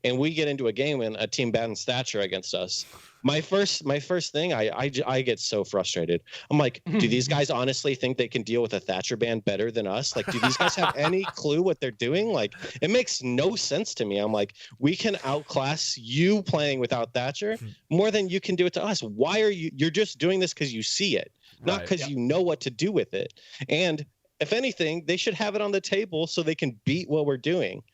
and we get into a game and a team bans Thatcher against us, my first thing, I get so frustrated. I'm like, do these guys honestly think they can deal with a Thatcher ban better than us? Like, do these guys have any clue what they're doing? Like, it makes no sense to me. I'm like, we can outclass you playing without Thatcher more than you can do it to us. Why are you're just doing this because you see it, not because you know what to do with it. And if anything, they should have it on the table so they can beat what we're doing.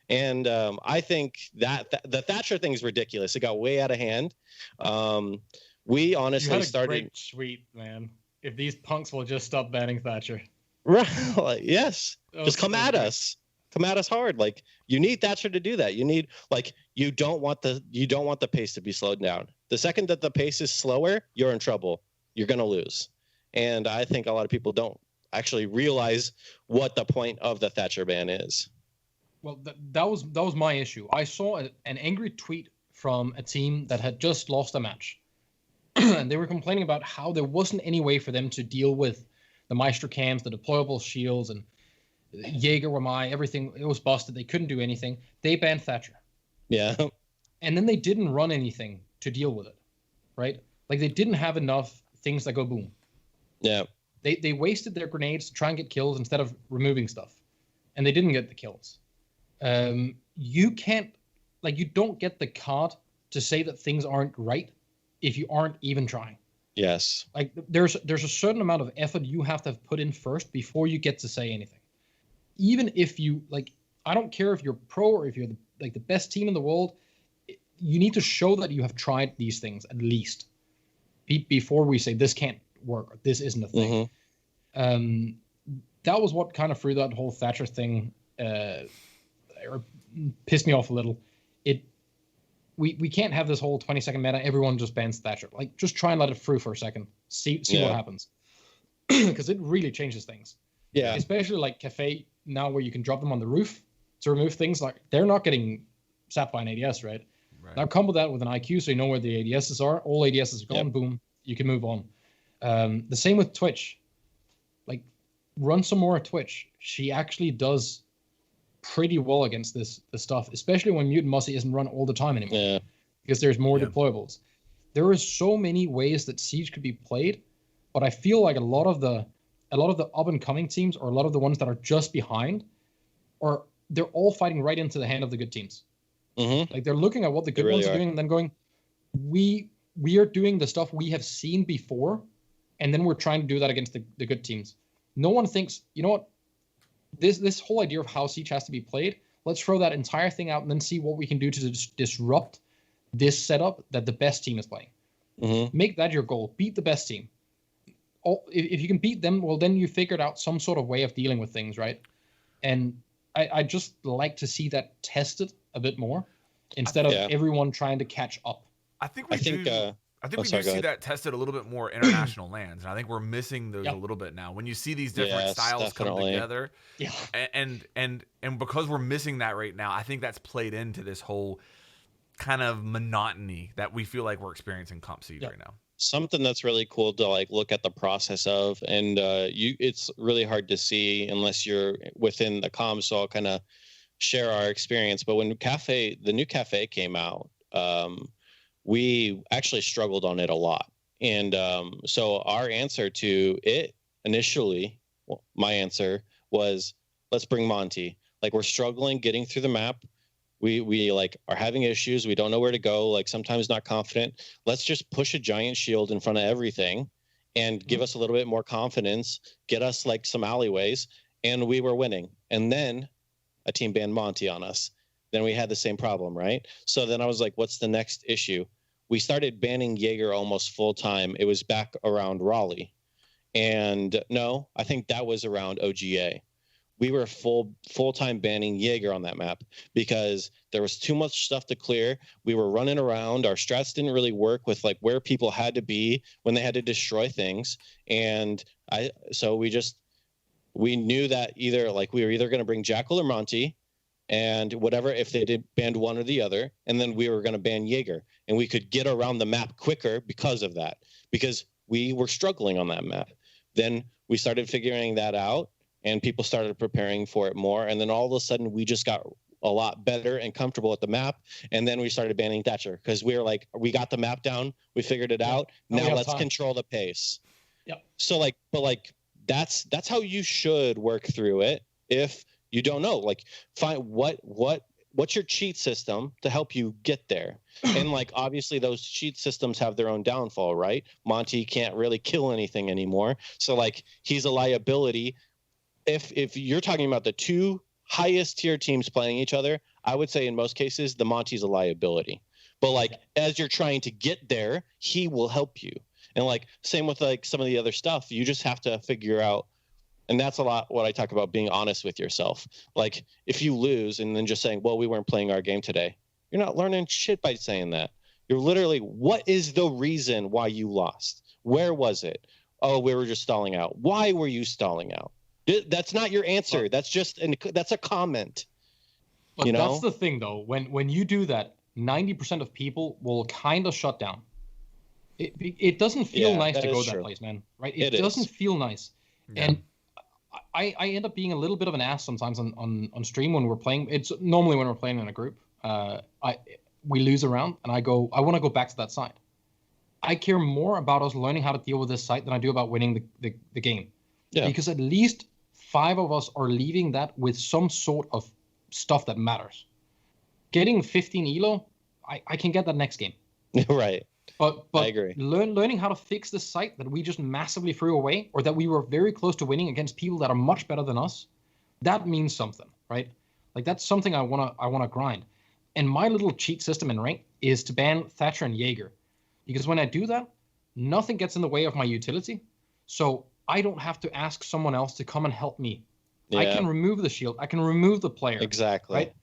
And I think that the Thatcher thing is ridiculous. It got way out of hand. We honestly started. Great tweet, man. If these punks will just stop banning Thatcher, right? Yes, just come at us. Come at us hard. Like, you need Thatcher to do that. You need, like, you don't want the pace to be slowed down. The second that the pace is slower, you're in trouble. You're gonna lose. And I think a lot of people don't actually realize what the point of the Thatcher ban is. Well, that was my issue. I saw an angry tweet from a team that had just lost a match. And they were complaining about how there wasn't any way for them to deal with the Maestro cams, the deployable shields, and Jager, everything. It was busted. They couldn't do anything. They banned Thatcher. Yeah. And then they didn't run anything to deal with it, right? Like, they didn't have enough things that go boom. Yeah. They wasted their grenades to try and get kills instead of removing stuff. And they didn't get the kills. You don't get the card to say that things aren't right if you aren't even trying. Yes. Like, there's a certain amount of effort you have to put in first before you get to say anything. Even if you, like, I don't care if you're pro or if you're the best team in the world, you need to show that you have tried these things at least before we say this can't work or this isn't a thing. That was what kind of threw that whole Thatcher thing or pissed me off a little. We can't have this whole 20-second meta. Everyone just bans Thatcher. Like, just try and let it through for a second. See what happens. Because it really changes things. Yeah. Especially like Cafe now, where you can drop them on the roof to remove things. Like, they're not getting sapped by an ADS, right? Now combo that with an IQ so you know where the ADSs are. All ADSs are gone. Boom. You can move on. The same with Twitch. Like, run some more at Twitch. She actually does pretty well against this stuff, especially when Mutant Mossy isn't run all the time anymore. Because there's more deployables. There are so many ways that Siege could be played, but I feel like a lot of the up and coming teams, or a lot of the ones that are just behind, they're all fighting right into the hand of the good teams. Like, they're looking at what the good ones are doing and then going, we are doing the stuff we have seen before, and then we're trying to do that against the good teams. No one thinks, you know what? This whole idea of how Siege has to be played, let's throw that entire thing out and then see what we can do to disrupt this setup that the best team is playing. Make that your goal. Beat the best team. If you can beat them, well, then you figured out some sort of way of dealing with things, right? And I just like to see that tested a bit more instead of everyone trying to catch up. I think we do see that tested a little bit more international lands, and I think we're missing those a little bit now. When you see these different styles come together, and because we're missing that right now, I think that's played into this whole kind of monotony that we feel like we're experiencing Comp Siege right now. Something that's really cool to like look at the process of, and it's really hard to see unless you're within the comms. So I'll kind of share our experience. But when the new Cafe came out, we actually struggled on it a lot. And so our answer to it initially, my answer was, let's bring Monty. Like, we're struggling getting through the map. We like are having issues. We don't know where to go. Like, sometimes not confident. Let's just push a giant shield in front of everything and give us a little bit more confidence, get us like some alleyways. And we were winning. And then a team banned Monty on us. Then we had the same problem, right? So then I was like, what's the next issue? We started banning Jager almost full time. It was back around Raleigh. And no, I think that was around OGA. We were full-time banning Jager on that map because there was too much stuff to clear. We were running around. Our strats didn't really work with like where people had to be when they had to destroy things. And we knew that either like we were either going to bring Jackal or Monty and whatever, if they did banned one or the other, and then we were going to ban Jager, and we could get around the map quicker because of that, because we were struggling on that map. Then we started figuring that out, and people started preparing for it more. And then all of a sudden, we just got a lot better and comfortable at the map. And then we started banning Thatcher because we were like, we got the map down, we figured it out. Now let's control the pace. Yep. So that's how you should work through it. If you don't know, like, find what's your cheat system to help you get there. And like, obviously those cheat systems have their own downfall, right? Monty can't really kill anything anymore. So like, he's a liability. If you're talking about the two highest tier teams playing each other, I would say in most cases, the Monty's a liability. But like, as you're trying to get there, he will help you. And like, same with like some of the other stuff, you just have to figure out. And that's a lot what I talk about, being honest with yourself. Like, if you lose and then just saying, well, we weren't playing our game today, you're not learning shit by saying that. You're literally, what is the reason why you lost? Where was it? Oh, we were just stalling out. Why were you stalling out? That's not your answer. That's a comment. But you know? That's the thing, though. When you do that, 90% of people will kind of shut down. It doesn't feel nice to go that place, man. Right? It doesn't feel nice. Yeah. And I end up being a little bit of an ass sometimes on stream when we're playing. It's normally when we're playing in a group. We lose a round, and I want to go back to that side. I care more about us learning how to deal with this site than I do about winning the game. Yeah. Because at least 5 of us are leaving that with some sort of stuff that matters. Getting 15 elo, I can get that next game. Right. But I agree. Learning how to fix this site that we just massively threw away, or that we were very close to winning against people that are much better than us, that means something, right? Like, that's something I wanna grind. And my little cheat system in rank is to ban Thatcher and Jager, because when I do that, nothing gets in the way of my utility. So I don't have to ask someone else to come and help me. Yeah. I can remove the shield. I can remove the player. Exactly. Right?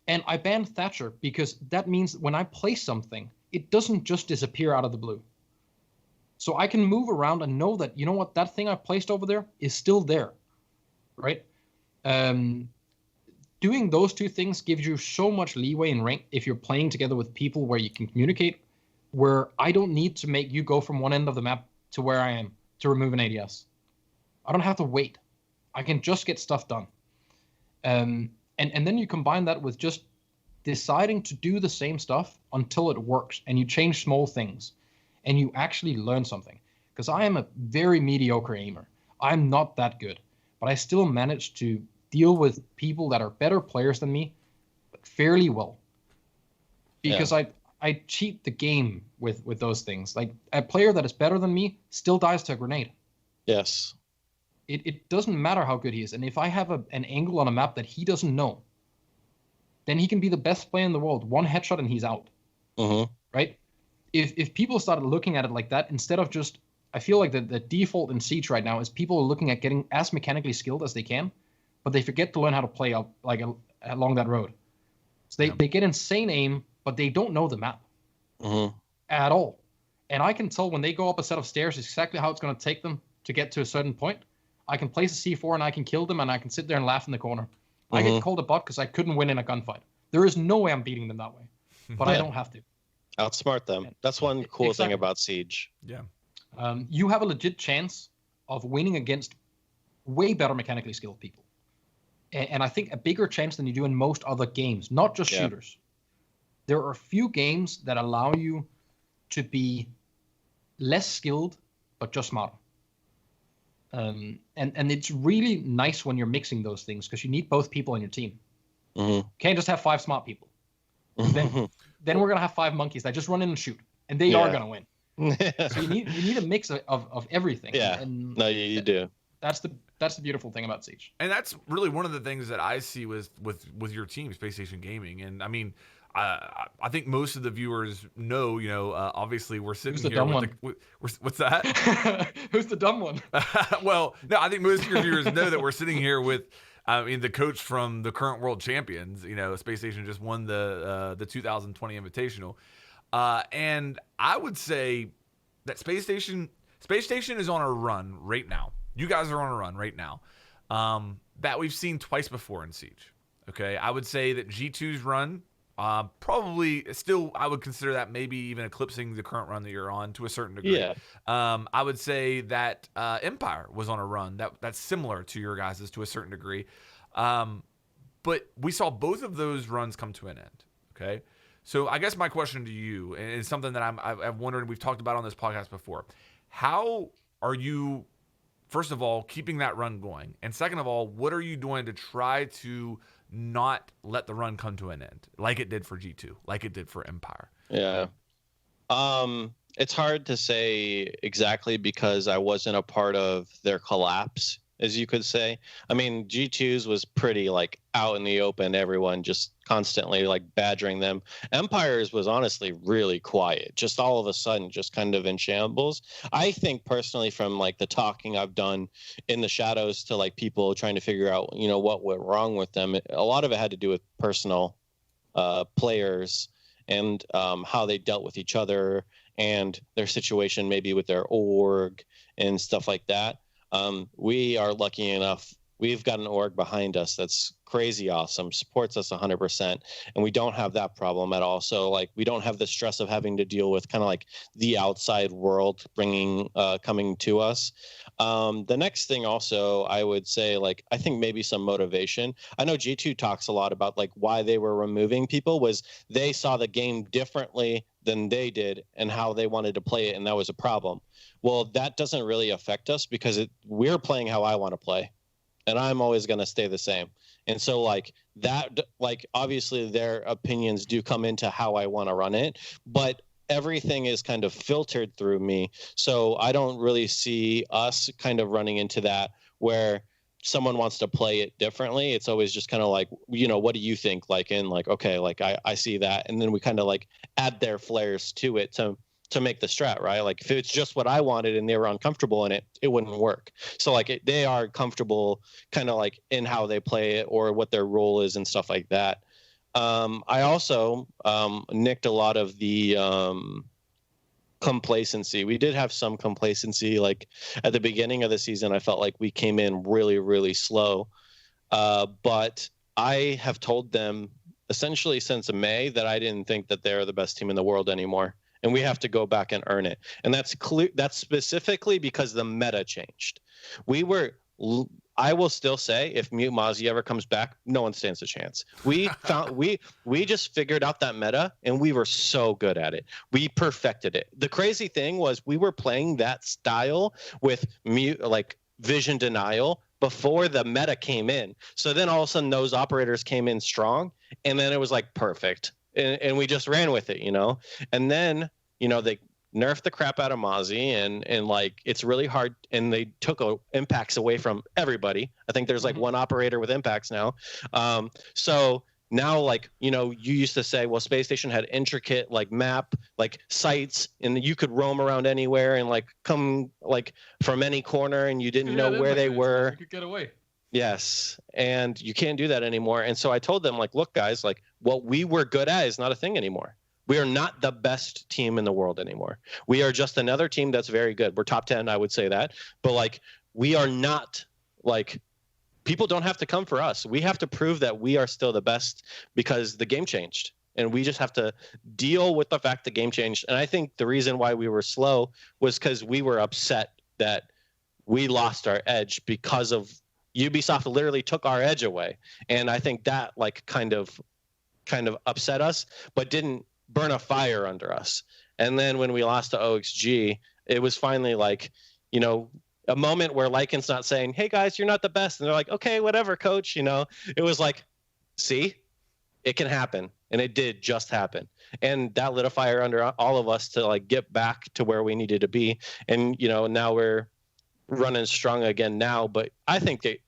And I banned Thatcher because that means when I play something, it doesn't just disappear out of the blue. So I can move around and know that, you know what, that thing I placed over there is still there, right? Doing those two things gives you so much leeway in rank if you're playing together with people where you can communicate, where I don't need to make you go from one end of the map to where I am to remove an ADS. I don't have to wait. I can just get stuff done. And then you combine that with just deciding to do the same stuff until it works, and you change small things and you actually learn something. Because I am a very mediocre aimer. I'm not that good, but I still manage to deal with people that are better players than me fairly well. Because I cheat the game with those things. Like, a player that is better than me still dies to a grenade. Yes. It doesn't matter how good he is. And if I have an angle on a map that he doesn't know, then he can be the best player in the world. One headshot and he's out. Mm-hmm. Right? If people started looking at it like that, instead of just, I feel like the default in Siege right now is people are looking at getting as mechanically skilled as they can, but they forget to learn how to play up along that road. So they get insane aim, but they don't know the map at all. And I can tell when they go up a set of stairs exactly how it's going to take them to get to a certain point. I can place a C4 and I can kill them, and I can sit there and laugh in the corner. I get called a bot because I couldn't win in a gunfight. There is no way I'm beating them that way, but I don't have to. Outsmart them. That's one cool thing about Siege. Yeah. You have a legit chance of winning against way better mechanically skilled people. And I think a bigger chance than you do in most other games, not just shooters. There are a few games that allow you to be less skilled, but just smarter. And it's really nice when you're mixing those things, because you need both people on your team. You can't just have 5 smart people. Then we're going to have 5 monkeys that just run in and shoot, and they are going to win. So you need a mix of everything. Yeah, and no, you do. That's the beautiful thing about Siege. And that's really one of the things that I see with your team, Space Station Gaming. And I mean, I think most of the viewers know, obviously we're sitting Who's the here dumb with one? what's that? Who's the dumb one? Well, no, I think most of your viewers know that we're sitting here with, the coach from the current world champions. Space Station just won the 2020 Invitational, and I would say that Space Station is on a run right now. You guys are on a run right now, that we've seen twice before in Siege. Okay, I would say that G2's run. Probably still, I would consider that maybe even eclipsing the current run that you're on to a certain degree. Yeah. I would say that Empire was on a run that's similar to your guys's to a certain degree. But we saw both of those runs come to an end. Okay. So I guess my question to you, and it's something that I've wondered, and we've talked about on this podcast before. How are you, first of all, keeping that run going? And second of all, what are you doing to try to not let the run come to an end like it did for G2, like it did for Empire? Yeah. It's hard to say exactly because I wasn't a part of their collapse, as you could say. I mean, G2's was pretty like out in the open, everyone just constantly like badgering them. Empire's was honestly really quiet, just all of a sudden just kind of in shambles. I think personally, from like the talking I've done in the shadows to like people trying to figure out, what went wrong with them, a lot of it had to do with personal players and how they dealt with each other and their situation maybe with their org and stuff like that. We are lucky enough. We've got an org behind us that's crazy awesome, supports us 100%, and we don't have that problem at all. So like we don't have the stress of having to deal with kind of like the outside world coming to us. The next thing also, I would say, like, I think maybe some motivation. I know G2 talks a lot about like why they were removing people was they saw the game differently than they did and how they wanted to play it, and that was a problem. Well, that doesn't really affect us because we're playing how I want to play, and I'm always going to stay the same. And so like that, like obviously their opinions do come into how I want to run it, but everything is kind of filtered through me. So I don't really see us kind of running into that where someone wants to play it differently. It's always just kind of like, what do you think? Like, and like, okay, like I see that. And then we kind of like add their flares to it to make the strat, right? Like if it's just what I wanted and they were uncomfortable in it, it wouldn't work. So like they are comfortable kind of like in how they play it or what their role is and stuff like that. I also nicked a lot of the complacency. We did have some complacency. Like at the beginning of the season, I felt like we came in really, really slow. But I have told them essentially since May that I didn't think that they're the best team in the world anymore. And we have to go back and earn it. And that's clear. That's specifically because the meta changed. I will still say if Mute Mozzie ever comes back, no one stands a chance. We just figured out that meta and we were so good at it. We perfected it. The crazy thing was we were playing that style with vision denial before the meta came in. So then all of a sudden those operators came in strong and then it was like perfect. And we just ran with it, and then, they nerfed the crap out of Mozzie and like, it's really hard. And they took impacts away from everybody. I think there's like one operator with impacts now. So now, like, you used to say, well, Space Station had intricate like map, like sites, and you could roam around anywhere and like come like from any corner and you didn't know where they were. You could get away. Yes. And you can't do that anymore. And so I told them, like, look, guys, like what we were good at is not a thing anymore. We are not the best team in the world anymore. We are just another team that's very good. We're top 10, I would say that. But like, we are not like, people don't have to come for us. We have to prove that we are still the best because the game changed. And we just have to deal with the fact the game changed. And I think the reason why we were slow was because we were upset that we lost our edge because of Ubisoft literally took our edge away. And I think that like kind of upset us, but didn't burn a fire under us. And then when we lost to OXG, it was finally like, a moment where Lycan's not saying, hey guys, you're not the best. And they're like, okay, whatever, coach. It was like, see, it can happen. And it did just happen. And that lit a fire under all of us to like get back to where we needed to be. And, now we're running strong again now. But I think that,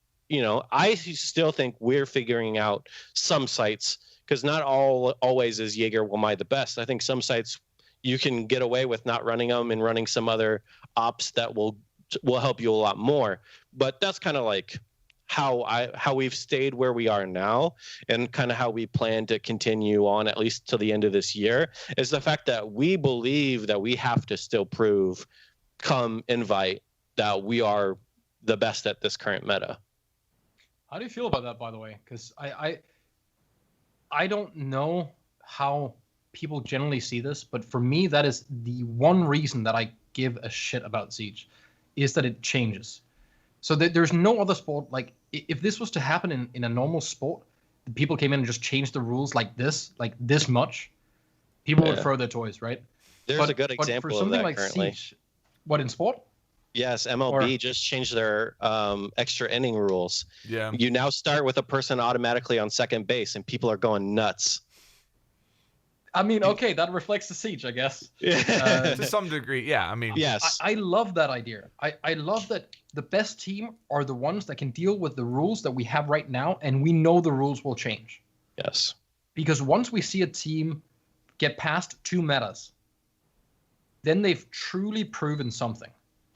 I still think we're figuring out some sites, because not always is Jaeger Wamai the best. I think some sites you can get away with not running them and running some other ops that will help you a lot more. But that's kind of like how we've stayed where we are now, and kind of how we plan to continue on at least till the end of this year, is the fact that we believe that we have to still prove come invite that we are the best at this current meta. How do you feel about that, by the way? Because I don't know how people generally see this, but for me, that is the one reason that I give a shit about Siege, is that it changes. So there's no other sport, like, if this was to happen in a normal sport, people came in and just changed the rules like this much, people would throw their toys, right? There's a good example of that like currently. Siege, what, in sport? Yes, MLB just changed their extra inning rules. Yeah. You now start with a person automatically on second base, and people are going nuts. I mean, okay, that reflects the Siege, I guess. To some degree, yeah. I mean, yes. I love that idea. I love that the best team are the ones that can deal with the rules that we have right now, and we know the rules will change. Yes. Because once we see a team get past 2 metas, then they've truly proven something,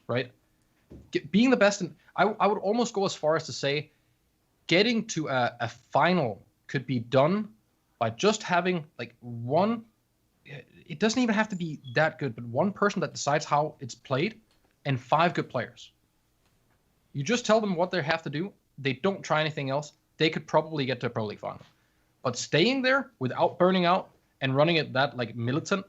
right? Being the best, I would almost go as far as to say getting to a final could be done by just having like one, it doesn't even have to be that good, but one person that decides how it's played and 5 good players. You just tell them what they have to do. They don't try anything else. They could probably get to a Pro League final. But staying there without burning out and running it that like militant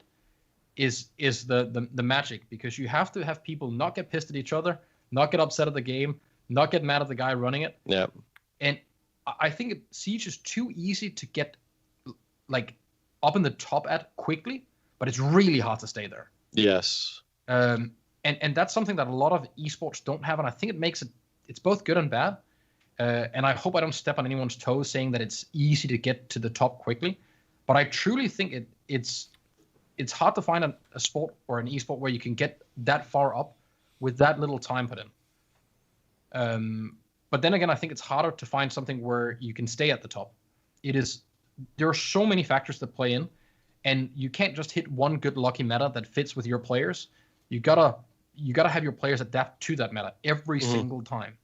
is the magic, because you have to have people not get pissed at each other, not get upset at the game, not get mad at the guy running it. Yeah. And I think Siege is too easy to get like up in the top at quickly, but it's really hard to stay there. Yes. And that's something that a lot of esports don't have, and I think it makes it's both good and bad. And I hope I don't step on anyone's toes saying that it's easy to get to the top quickly, but I truly think it's hard to find a sport or an esport where you can get that far up with that little time put in. But then again, I think it's harder to find something where you can stay at the top. There are so many factors that play in, and you can't just hit one good lucky meta that fits with your players. You gotta have your players adapt to that meta every single time.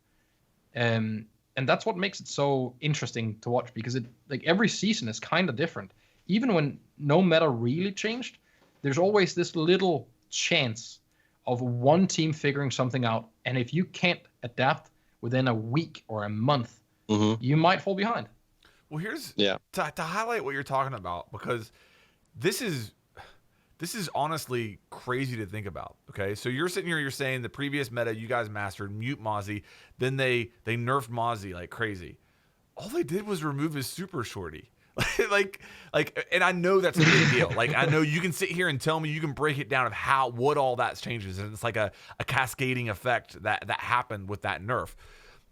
And that's what makes it so interesting to watch, because every season is kind of different. Even when no meta really changed, there's always this little chance of one team figuring something out. And if you can't adapt within a week or a month, you might fall behind. Well, here's to highlight what you're talking about, because this is honestly crazy to think about. Okay, so you're sitting here, you're saying the previous meta you guys mastered, mute Mozzie, then they nerfed Mozzie like crazy. All they did was remove his super shorty. like, and I know that's a big deal. Like, I know you can sit here and tell me, you can break it down of what all that changes, and it's like a cascading effect that happened with that nerf.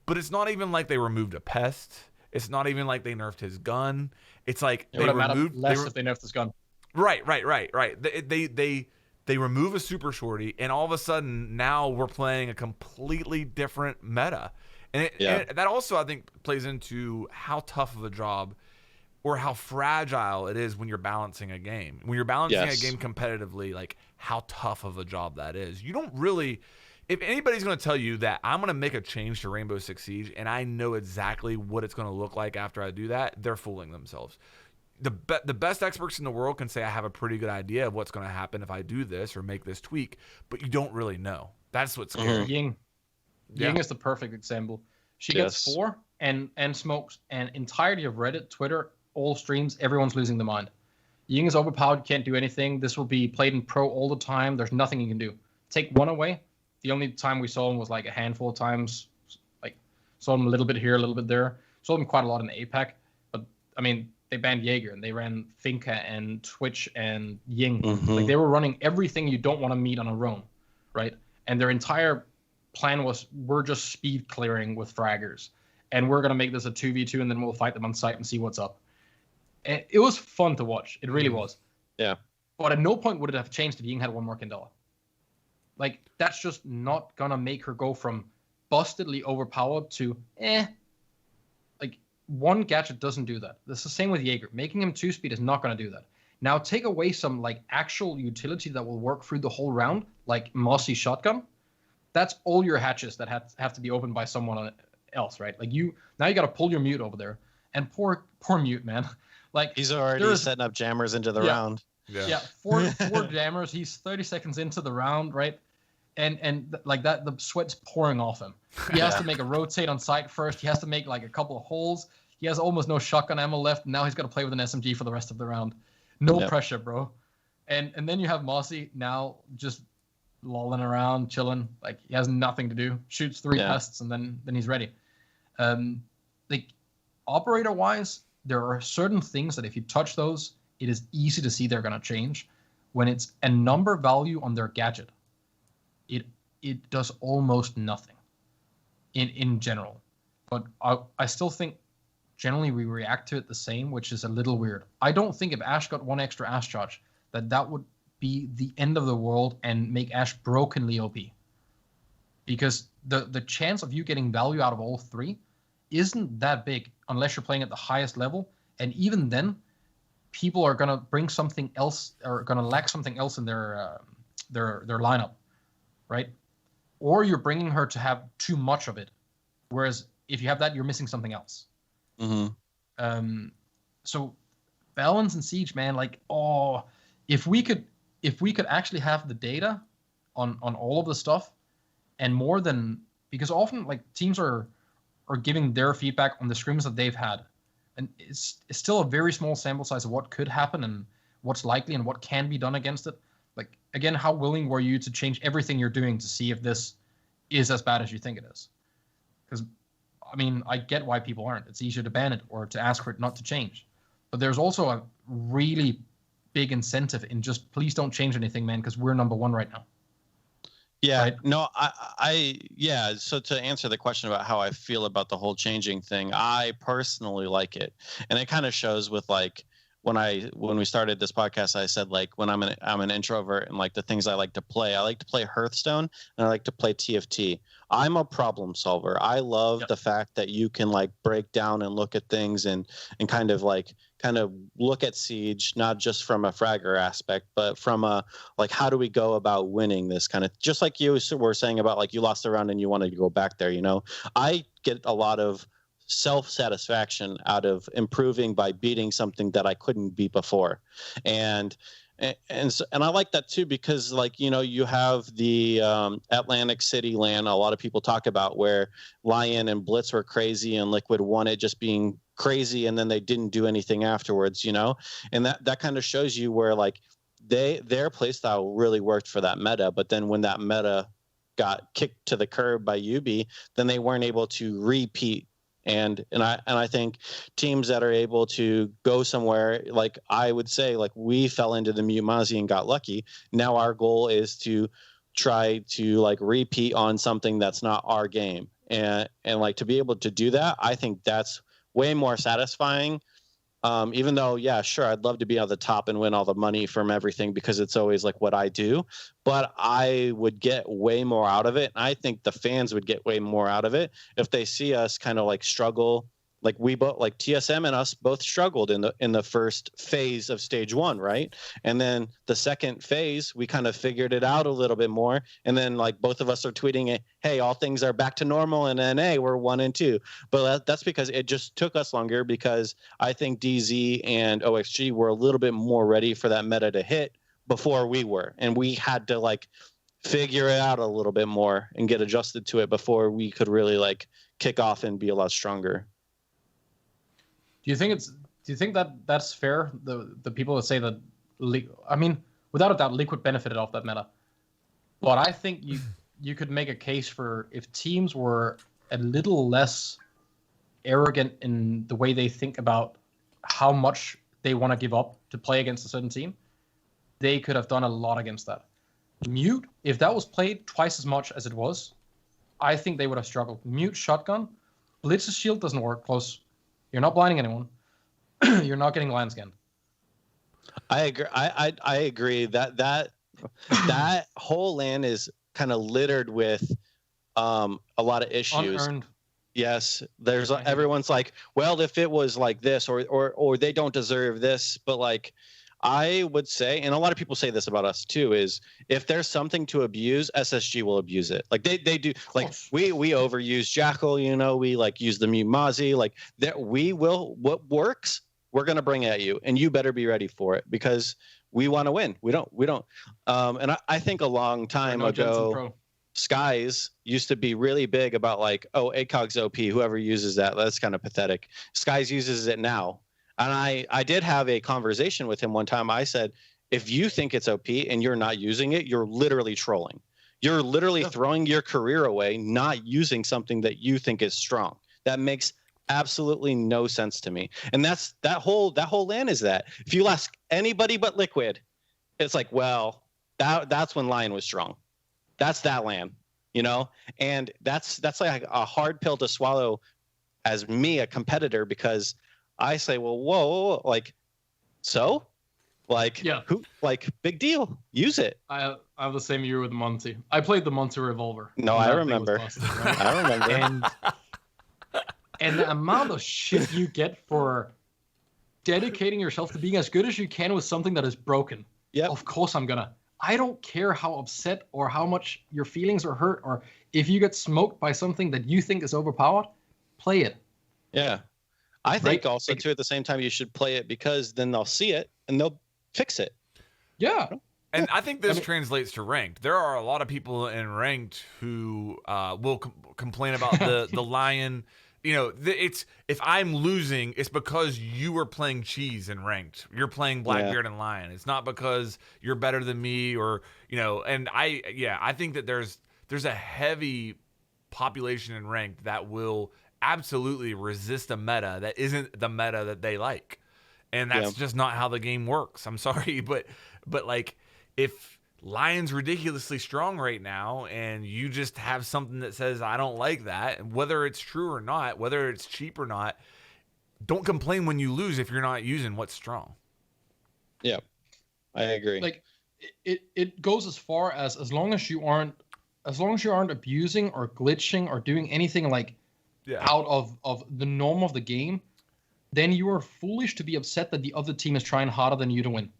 But it's not even like they removed a pest. It's not even like they nerfed his gun. It's like it would have mattered less if they nerfed his gun. Right. They remove a super shorty, and all of a sudden now we're playing a completely different meta. And that also, I think, plays into how tough of a job or how fragile it is when you're balancing a game. When you're balancing a game competitively, like how tough of a job that is. You don't really, if anybody's going to tell you that I'm going to make a change to Rainbow Six Siege and I know exactly what it's going to look like after I do that, they're fooling themselves. The best experts in the world can say I have a pretty good idea of what's going to happen if I do this or make this tweak, but you don't really know. That's what's scary. Ying is the perfect example. She gets 4 and smokes, and entirety of Reddit, Twitter, all streams, everyone's losing their mind. Ying is overpowered, can't do anything. This will be played in pro all the time. There's nothing you can do. Take 1 away. The only time we saw him was like a handful of times. Like, saw him a little bit here, a little bit there. Saw him quite a lot in APAC. But, I mean, they banned Jager, and they ran Finka and Twitch and Ying. Like, they were running everything you don't want to meet on a roam, right? And their entire plan was, we're just speed clearing with fraggers. And we're going to make this a 2v2, and then we'll fight them on site and see what's up. And it was fun to watch. It really was. Yeah. But at no point would it have changed if Ying had 1 more Candela. Like, that's just not gonna make her go from bustedly overpowered to Like, one gadget doesn't do that. It's the same with Jaeger. Making him 2-speed is not gonna do that. Now take away some like actual utility that will work through the whole round, like Mossy Shotgun. That's all your hatches that have to be opened by someone else, right? Like you got to pull your mute over there, and poor Mute, man. Like he's already setting up jammers into the round. Yeah, four jammers. He's 30 seconds into the round, right? And like that, the sweat's pouring off him. He has to make a rotate on site first. He has to make like a couple of holes. He has almost no shotgun ammo left. Now he's got to play with an SMG for the rest of the round. No pressure, bro. And then you have Mossy now just lolling around, chilling. Like he has nothing to do. Shoots 3 pests and then he's ready. Like operator wise, there are certain things that if you touch those, it is easy to see they're gonna change. When it's a number value on their gadget, it does almost nothing in general. But I still think generally we react to it the same, which is a little weird. I don't think if Ash got 1 extra Ash charge, that would be the end of the world and make Ash brokenly OP. Because the chance of you getting value out of all 3 isn't that big unless you're playing at the highest level. And even then, people are going to bring something else, or going to lack something else in their lineup, right? Or you're bringing her to have too much of it. Whereas if you have that, you're missing something else. Mm-hmm. So balance and Siege, man, like, if we could actually have the data on all of the stuff, and more than, because often like teams are giving their feedback on the scrims that they've had, and it's still a very small sample size of what could happen and what's likely and what can be done against it. Like, again, how willing were you to change everything you're doing to see if this is as bad as you think it is? Because I mean, I get why people aren't. It's easier to ban it or to ask for it not to change. But there's also a really big incentive in just please don't change anything, man, because we're number 1 right now. Yeah, right? No, yeah. So to answer the question about how I feel about the whole changing thing, I personally like it. And it kind of shows with like, when we started this podcast, I said like when I'm an introvert and like the things I like to play Hearthstone and I like to play TFT. I'm a problem solver. I love the fact that you can like break down and look at things and kind of look at Siege, not just from a fragger aspect, but from a like, how do we go about winning this kind of, just like you were saying about like you lost the round and you wanted to go back there, you know. I get a lot of self-satisfaction out of improving by beating something that I couldn't beat before. And I like that too, because like, you know, you have the Atlantic City LAN a lot of people talk about where Lion and Blitz were crazy and Liquid won it just being crazy, and then they didn't do anything afterwards, you know. And that kind of shows you where like their playstyle really worked for that meta, but then when that meta got kicked to the curb by UB, then they weren't able to repeat. And I think teams that are able to go somewhere, like I would say, like we fell into the Mute Mozzie and got lucky. Now our goal is to try to like repeat on something that's not our game. And like to be able to do that, I think that's way more satisfying. Even though, yeah, sure, I'd love to be on the top and win all the money from everything because it's always like what I do, but I would get way more out of it. And I think the fans would get way more out of it if they see us kind of like struggle. Like we both, like TSM and us both struggled in the first phase of stage 1, right? And then the second phase, we kind of figured it out a little bit more. And then like both of us are tweeting, hey, all things are back to normal, and NA we're 1 and 2. But that's because it just took us longer, because I think DZ and OXG were a little bit more ready for that meta to hit before we were, and we had to like figure it out a little bit more and get adjusted to it before we could really like kick off and be a lot stronger. Do you think that that's fair? The people that say that, I mean, without a doubt, Liquid benefited off that meta. But I think you could make a case for if teams were a little less arrogant in the way they think about how much they want to give up to play against a certain team, they could have done a lot against that. Mute, if that was played twice as much as it was, I think they would have struggled. Mute shotgun, Blitz's shield doesn't work close. You're not blinding anyone. You're not getting land scanned. I agree. I agree that whole LAN is kind of littered with a lot of issues. Unearned. Yes, there's everyone's like, well, if it was like this, or they don't deserve this, but like, I would say, and a lot of people say this about us too, is if there's something to abuse, SSG will abuse it. Like they do. Like we overuse Jackal, you know, we like use the mute Mozzie, like that. We will, what works, we're gonna bring at you, and you better be ready for it because we want to win. We don't. And I think a long time ago, Skies used to be really big about like, oh, ACOG's OP. Whoever uses that, that's kind of pathetic. Skies uses it now. And I did have a conversation with him one time. I said, if you think it's OP and you're not using it, you're literally trolling. You're literally throwing your career away, not using something that you think is strong. That makes absolutely no sense to me. And that's that whole LAN is that. If you ask anybody but Liquid, it's like, well, that's when Lion was strong. That's that LAN, you know? And that's like a hard pill to swallow as me, a competitor, because I say, well, whoa, like, so? Like, who? Like, big deal. Use it. I have the same year with Monty. I played the Monty Revolver. No, I remember. Busted, right? I remember. And the amount of shit you get for dedicating yourself to being as good as you can with something that is broken. Yeah. Of course I'm gonna. I don't care how upset or how much your feelings are hurt, or if you get smoked by something that you think is overpowered, play it. Yeah. I think also, too, at the same time, you should play it because then they'll see it and they'll fix it. Yeah. And I think this translates to ranked. There are a lot of people in ranked who will complain about the Lion. You know, it's if I'm losing, it's because you were playing cheese in ranked. You're playing Blackbeard and Lion. It's not because you're better than me or, you know, and I think that there's a heavy population in ranked that will absolutely resist a meta that isn't the meta that they like. And that's just not how the game works. I'm sorry, but like if Lion's ridiculously strong right now and you just have something that says I don't like that, and whether it's true or not, whether it's cheap or not, don't complain when you lose if you're not using what's strong. Yeah. I agree. Like it goes as far as long as you aren't abusing or glitching or doing anything like out of the norm of the game, then you are foolish to be upset that the other team is trying harder than you to win.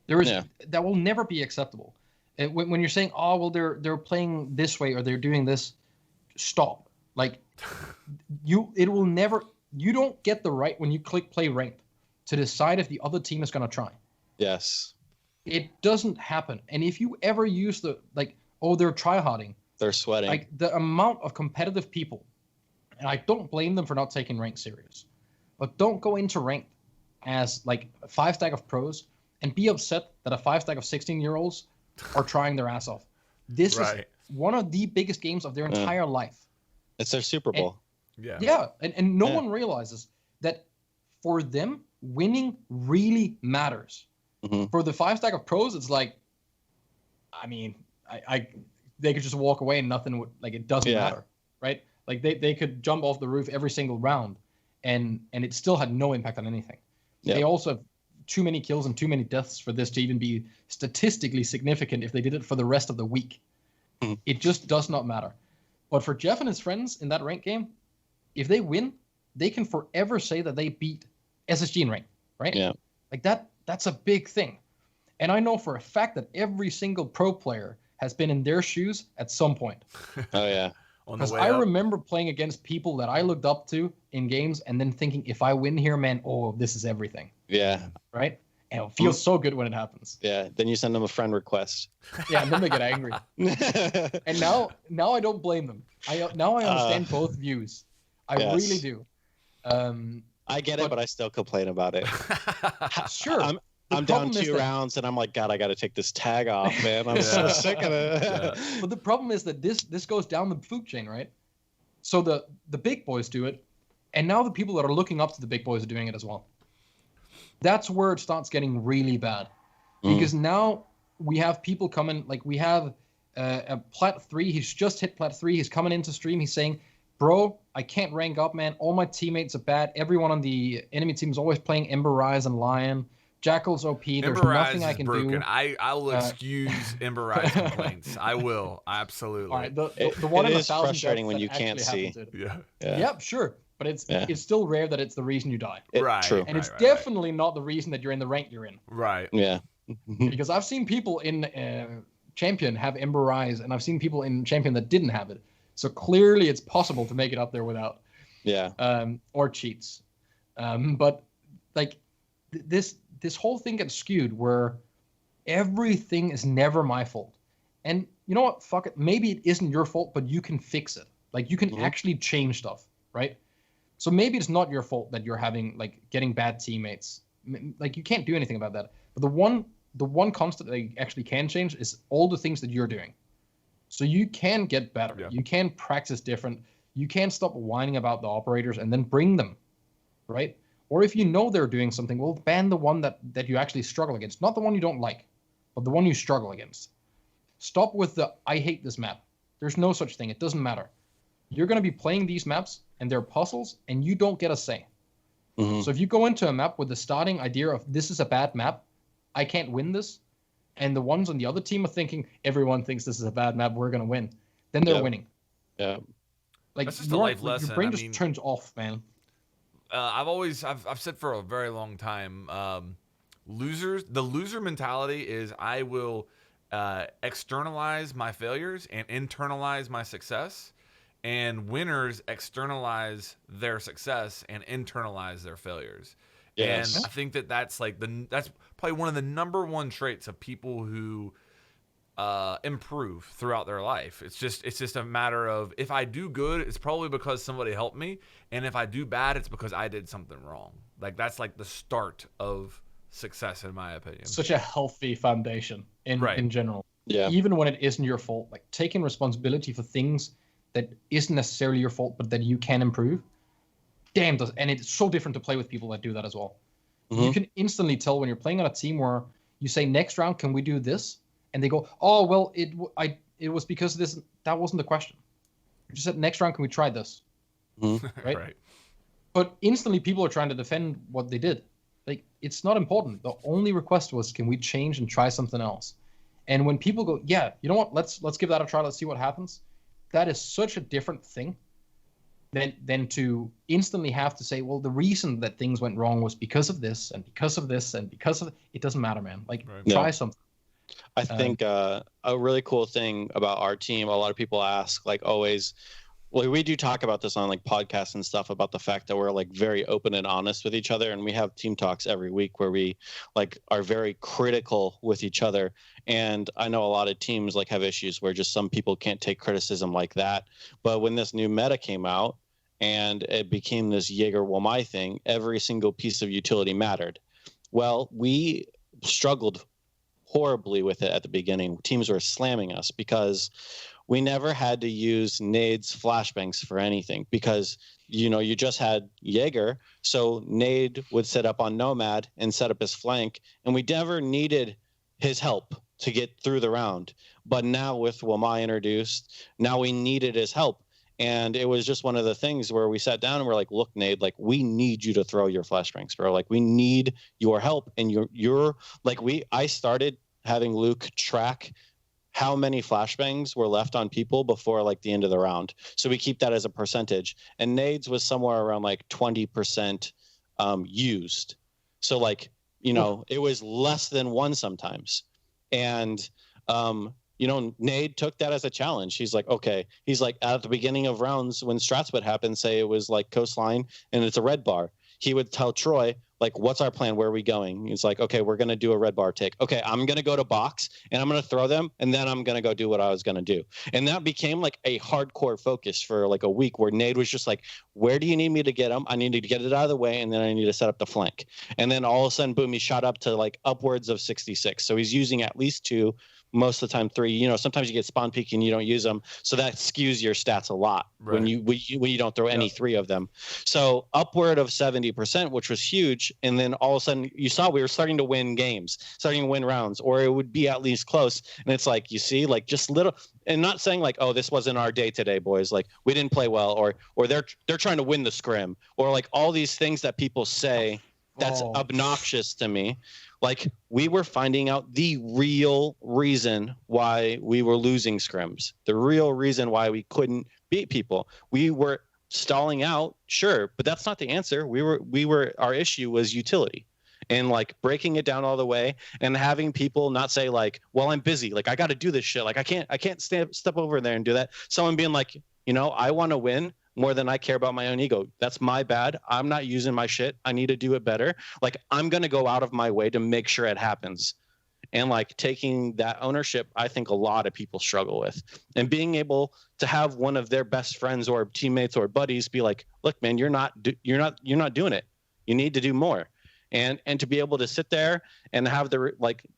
That will never be acceptable. And when you're saying, oh well, they're playing this way or they're doing this, stop. Like you don't get the right when you click play ranked to decide if the other team is gonna try. Yes. It doesn't happen. And if you ever use they're tryharding, they're sweating. Like the amount of competitive people. And I don't blame them for not taking ranked serious. But don't go into ranked as like a 5-stack of pros and be upset that a 5-stack of 16-year-olds are trying their ass off. This is one of the biggest games of their entire life. It's their Super Bowl. And no one realizes that for them, winning really matters. Mm-hmm. For the 5-stack of pros, it's like, I mean, they could just walk away and nothing would, like, it doesn't matter, right? Like they could jump off the roof every single round, and it still had no impact on anything. They also have too many kills and too many deaths for this to even be statistically significant if they did it for the rest of the week. Mm-hmm. It just does not matter. But for Jeff and his friends in that rank game, if they win, they can forever say that they beat SSG in rank, right? Yeah. Like that's a big thing. And I know for a fact that every single pro player has been in their shoes at some point. Oh, yeah. Because I remember playing against people that I looked up to in games and then thinking, if I win here, man, this is everything. Yeah. Right? And it feels so good when it happens. Yeah. Then you send them a friend request. Yeah, and then they get angry. And now I don't blame them. Now I understand both views. I really do. I get it, but I still complain about it. Sure. I'm down 2 rounds, and I'm like, God, I got to take this tag off, man. I'm so sick of it. But the problem is that this goes down the food chain, right? So the big boys do it, and now the people that are looking up to the big boys are doing it as well. That's where it starts getting really bad. Because now we have people coming, like we have a Plat 3. He's just hit Plat 3. He's coming into stream. He's saying, bro, I can't rank up, man. All my teammates are bad. Everyone on the enemy team is always playing Ember Rise and Lion. Jackal's OP. There's Ember Rise nothing I is can broken. do. I will excuse Ember Rise complaints. I will absolutely. All right, the one it in is 1,000 frustrating deaths when that you can't actually see. happens. Yeah. Yep, sure, but it's still rare that it's the reason you die. Right. True. And it's definitely not the reason that you're in the rank you're in. Right. Yeah. Because I've seen people in Champion have Ember Rise, and I've seen people in Champion that didn't have it. So clearly it's possible to make it up there without. Yeah. Or cheats. But like this whole thing gets skewed where everything is never my fault. And you know what? Fuck it. Maybe it isn't your fault, but you can fix it. Like you can actually change stuff, right? So maybe it's not your fault that you're getting bad teammates. Like you can't do anything about that. But the one constant that you actually can change is all the things that you're doing. So you can get better. Yeah. You can practice different. You can stop whining about the operators and then bring them, right? Or if you know they're doing something, well, ban the one that you actually struggle against. Not the one you don't like, but the one you struggle against. Stop with the, I hate this map. There's no such thing. It doesn't matter. You're going to be playing these maps, and they're puzzles, and you don't get a say. Mm-hmm. So if you go into a map with the starting idea of, this is a bad map, I can't win this, and the ones on the other team are thinking, everyone thinks this is a bad map, we're going to win, then they're winning. Yeah. Like, that's just a life lesson. Your brain just turns off, man. I've said for a very long time, the loser mentality is I will externalize my failures and internalize my success, and winners externalize their success and internalize their failures. Yes. And I think that's that's probably one of the number one traits of people who improve throughout their life. It's just a matter of, if I do good, it's probably because somebody helped me, and if I do bad, it's because I did something wrong. Like that's like the start of success, in my opinion. Such a healthy foundation in general. Yeah. Even when it isn't your fault, like taking responsibility for things that isn't necessarily your fault, but that you can improve. Damn, and it's so different to play with people that do that as well. Mm-hmm. You can instantly tell when you're playing on a team where you say, next round, can we do this? And they go, oh, well, it was because this, that wasn't the question. You just said, next round, can we try this? Mm-hmm. Right? But instantly people are trying to defend what they did. Like, it's not important. The only request was, can we change and try something else? And when people go, yeah, you know what, let's give that a try, let's see what happens. That is such a different thing than to instantly have to say, well, the reason that things went wrong was because of this and because of this and because of it doesn't matter, man. Like, try something. I think a really cool thing about our team, a lot of people ask, like, always, well, we do talk about this on like podcasts and stuff, about the fact that we're like very open and honest with each other, and we have team talks every week where we like are very critical with each other. And I know a lot of teams like have issues where just some people can't take criticism like that. But when this new meta came out and it became this Jager Wamai thing, every single piece of utility mattered. Well, we struggled horribly with it at the beginning. Teams were slamming us because we never had to use nades, flashbangs for anything, because you just had Jager, so nade would set up on Nomad and set up his flank, and we never needed his help to get through the round. But now with Wamai introduced, now we needed his help. And it was just one of the things where we sat down and we're like, look, Nade, like, we need you to throw your flashbangs, bro. Like, we need your help. And you're like, I started having Luke track how many flashbangs were left on people before like the end of the round. So we keep that as a percentage. And nades was somewhere around like 20% used. So like, it was less than one sometimes. And, Nade took that as a challenge. He's like, okay. He's like, at the beginning of rounds when strats would happen, say it was like coastline and it's a red bar, he would tell Troy, like, what's our plan? Where are we going? He's like, okay, we're going to do a red bar take. Okay, I'm going to go to box and I'm going to throw them, and then I'm going to go do what I was going to do. And that became like a hardcore focus for like a week, where Nade was just like, where do you need me to get them? I need to get it out of the way, and then I need to set up the flank. And then all of a sudden, boom, he shot up to like upwards of 66. So he's using at least 2, most of the time 3. Sometimes you get spawn peek and you don't use them, so that skews your stats a lot when you don't throw any 3 of them. So upward of 70%, which was huge. And then all of a sudden you saw we were starting to win games, starting to win rounds, or it would be at least close. And it's like, you see, like, just little, and not saying like, oh, this wasn't our day today, boys, like we didn't play well, or they're trying to win the scrim, or like all these things that people say that's obnoxious to me. Like, we were finding out the real reason why we were losing scrims, the real reason why we couldn't beat people. We were stalling out, sure, but that's not the answer. Our issue was utility, and like breaking it down all the way and having people not say like, well, I'm busy, like I got to do this shit, like I can't step over there and do that. Someone being like, I want to win more than I care about my own ego. That's my bad. I'm not using my shit. I need to do it better. Like, I'm going to go out of my way to make sure it happens. And like taking that ownership, I think a lot of people struggle with, and being able to have one of their best friends or teammates or buddies be like, look, man, you're not doing it. You need to do more. And to be able to sit there and have the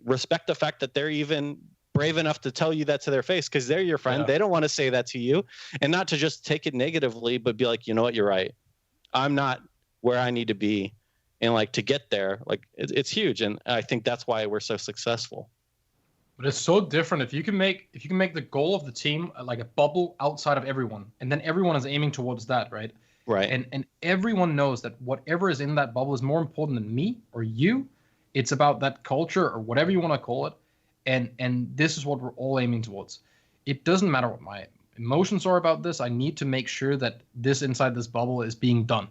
respect the fact that they're even brave enough to tell you that to their face, because they're your friend. Yeah. They don't want to say that to you, and not to just take it negatively, but be like, you know what, you're right. I'm not where I need to be. And like to get there, like it's huge. And I think that's why we're so successful. But it's so different if you can make the goal of the team like a bubble outside of everyone, and then everyone is aiming towards that, right? Right. And everyone knows that whatever is in that bubble is more important than me or you. It's about that culture or whatever you want to call it. And this is what we're all aiming towards. It doesn't matter what my emotions are about this. I need to make sure that this inside this bubble is being done.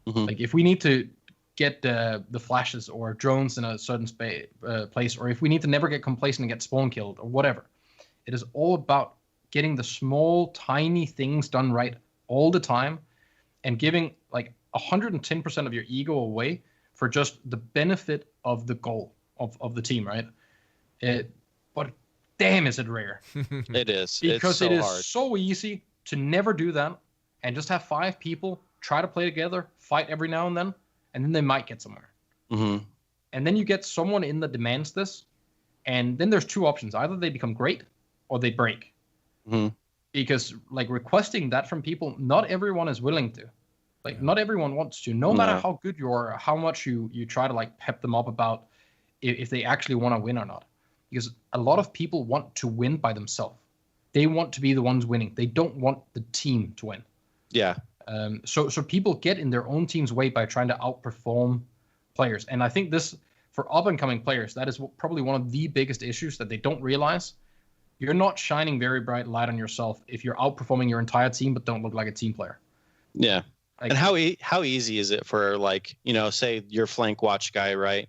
Mm-hmm. Like if we need to get the flashes or drones in a certain place, or if we need to never get complacent and get spawn killed or whatever, it is all about getting the small, tiny things done right all the time, and giving like 110% of your ego away for just the benefit of the goal of the team, right? But damn, is it rare. It is. Because it is hard. So easy to never do that and just have 5 people try to play together, fight every now and then they might get somewhere. Mm-hmm. And then you get someone in that demands this, and then there's 2 options. Either they become great or they break. Mm-hmm. Because like requesting that from people, not everyone is willing to. Like not everyone wants to, no matter how good you are, or how much you try to like pep them up about if they actually want to win or not. Because a lot of people want to win by themselves. They want to be the ones winning. They don't want the team to win. Yeah. So people get in their own team's way by trying to outperform players. And I think this, for up-and-coming players, that is probably one of the biggest issues that they don't realize. You're not shining very bright light on yourself if you're outperforming your entire team but don't look like a team player. Yeah. Like, and how easy is it for, like, say your flank watch guy, right?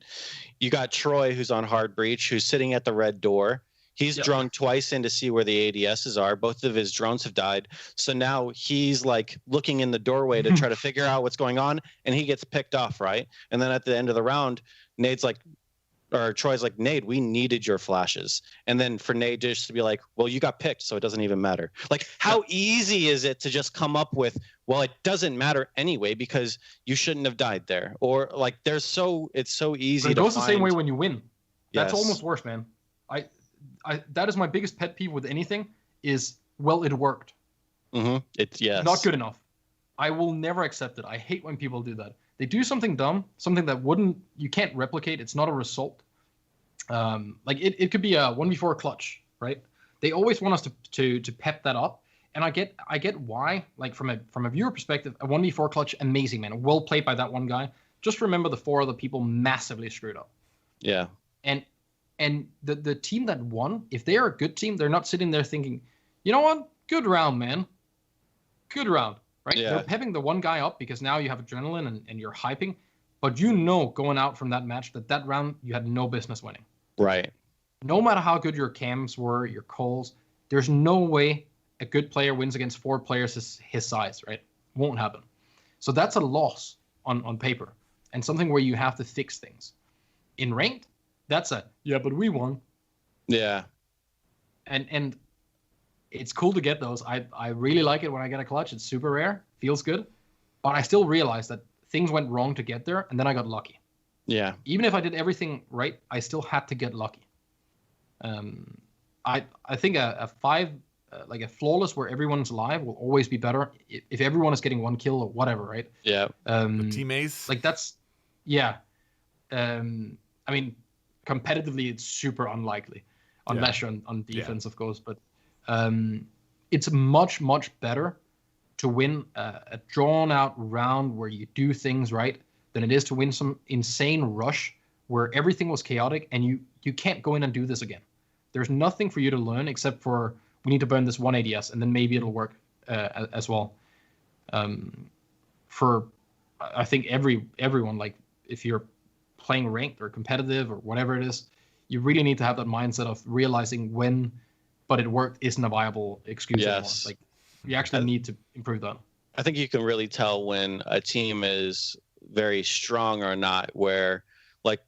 You got Troy, who's on hard breach, who's sitting at the red door. He's droned twice in to see where the ADSs are. Both of his drones have died. So now he's like looking in the doorway to try to figure out what's going on, and he gets picked off, right? And then at the end of the round, Troy's like, Nade, we needed your flashes. And then for Nade just to be like, well, you got picked, so it doesn't even matter. Like, how easy is it to just come up with, well, it doesn't matter anyway because you shouldn't have died there? Or like, it's so easy. But it goes the same way when you win. That's Yes. almost worse, man. That is my biggest pet peeve with anything is, well, it worked. Mm-hmm. It's not good enough. I will never accept it. I hate when people do that. They do something dumb, something that you can't replicate. It's not a result. Like it could be a 1v4 clutch, right? They always want us to pep that up. And I get why, like from a viewer perspective, a 1v4 clutch, amazing, man. Well played by that one guy. Just remember the 4 other people massively screwed up. Yeah. And the team that won, if they are a good team, they're not sitting there thinking, you know what? Good round, man. Good round. Right? Yeah. They're pepping the one guy up because now you have adrenaline and you're hyping. But going out from that match that round you had no business winning. Right. No matter how good your cams were, your calls, there's no way a good player wins against 4 players his size, right? Won't happen. So that's a loss on paper and something where you have to fix things. In ranked, that's but we won. Yeah. And it's cool to get those. I really like it when I get a clutch. It's super rare. Feels good. But I still realize that things went wrong to get there, and then I got lucky. Yeah. Even if I did everything right, I still had to get lucky. I think a 5, like a flawless where everyone's alive will always be better if everyone is getting 1 kill or whatever, right? Yeah. Teammates. Like that's, yeah. I mean, competitively, it's super unlikely, unless you're on defense, of course. But it's much, much better to win a drawn-out round where you do things right than it is to win some insane rush where everything was chaotic and you can't go in and do this again. There's nothing for you to learn except for we need to burn this one ADS and then maybe it'll work as well. For I think everyone, like if you're playing ranked or competitive or whatever it is, you really need to have that mindset of realizing when but it worked isn't a viable excuse anymore. Like you actually need to improve that. I think you can really tell when a team is very strong or not, where like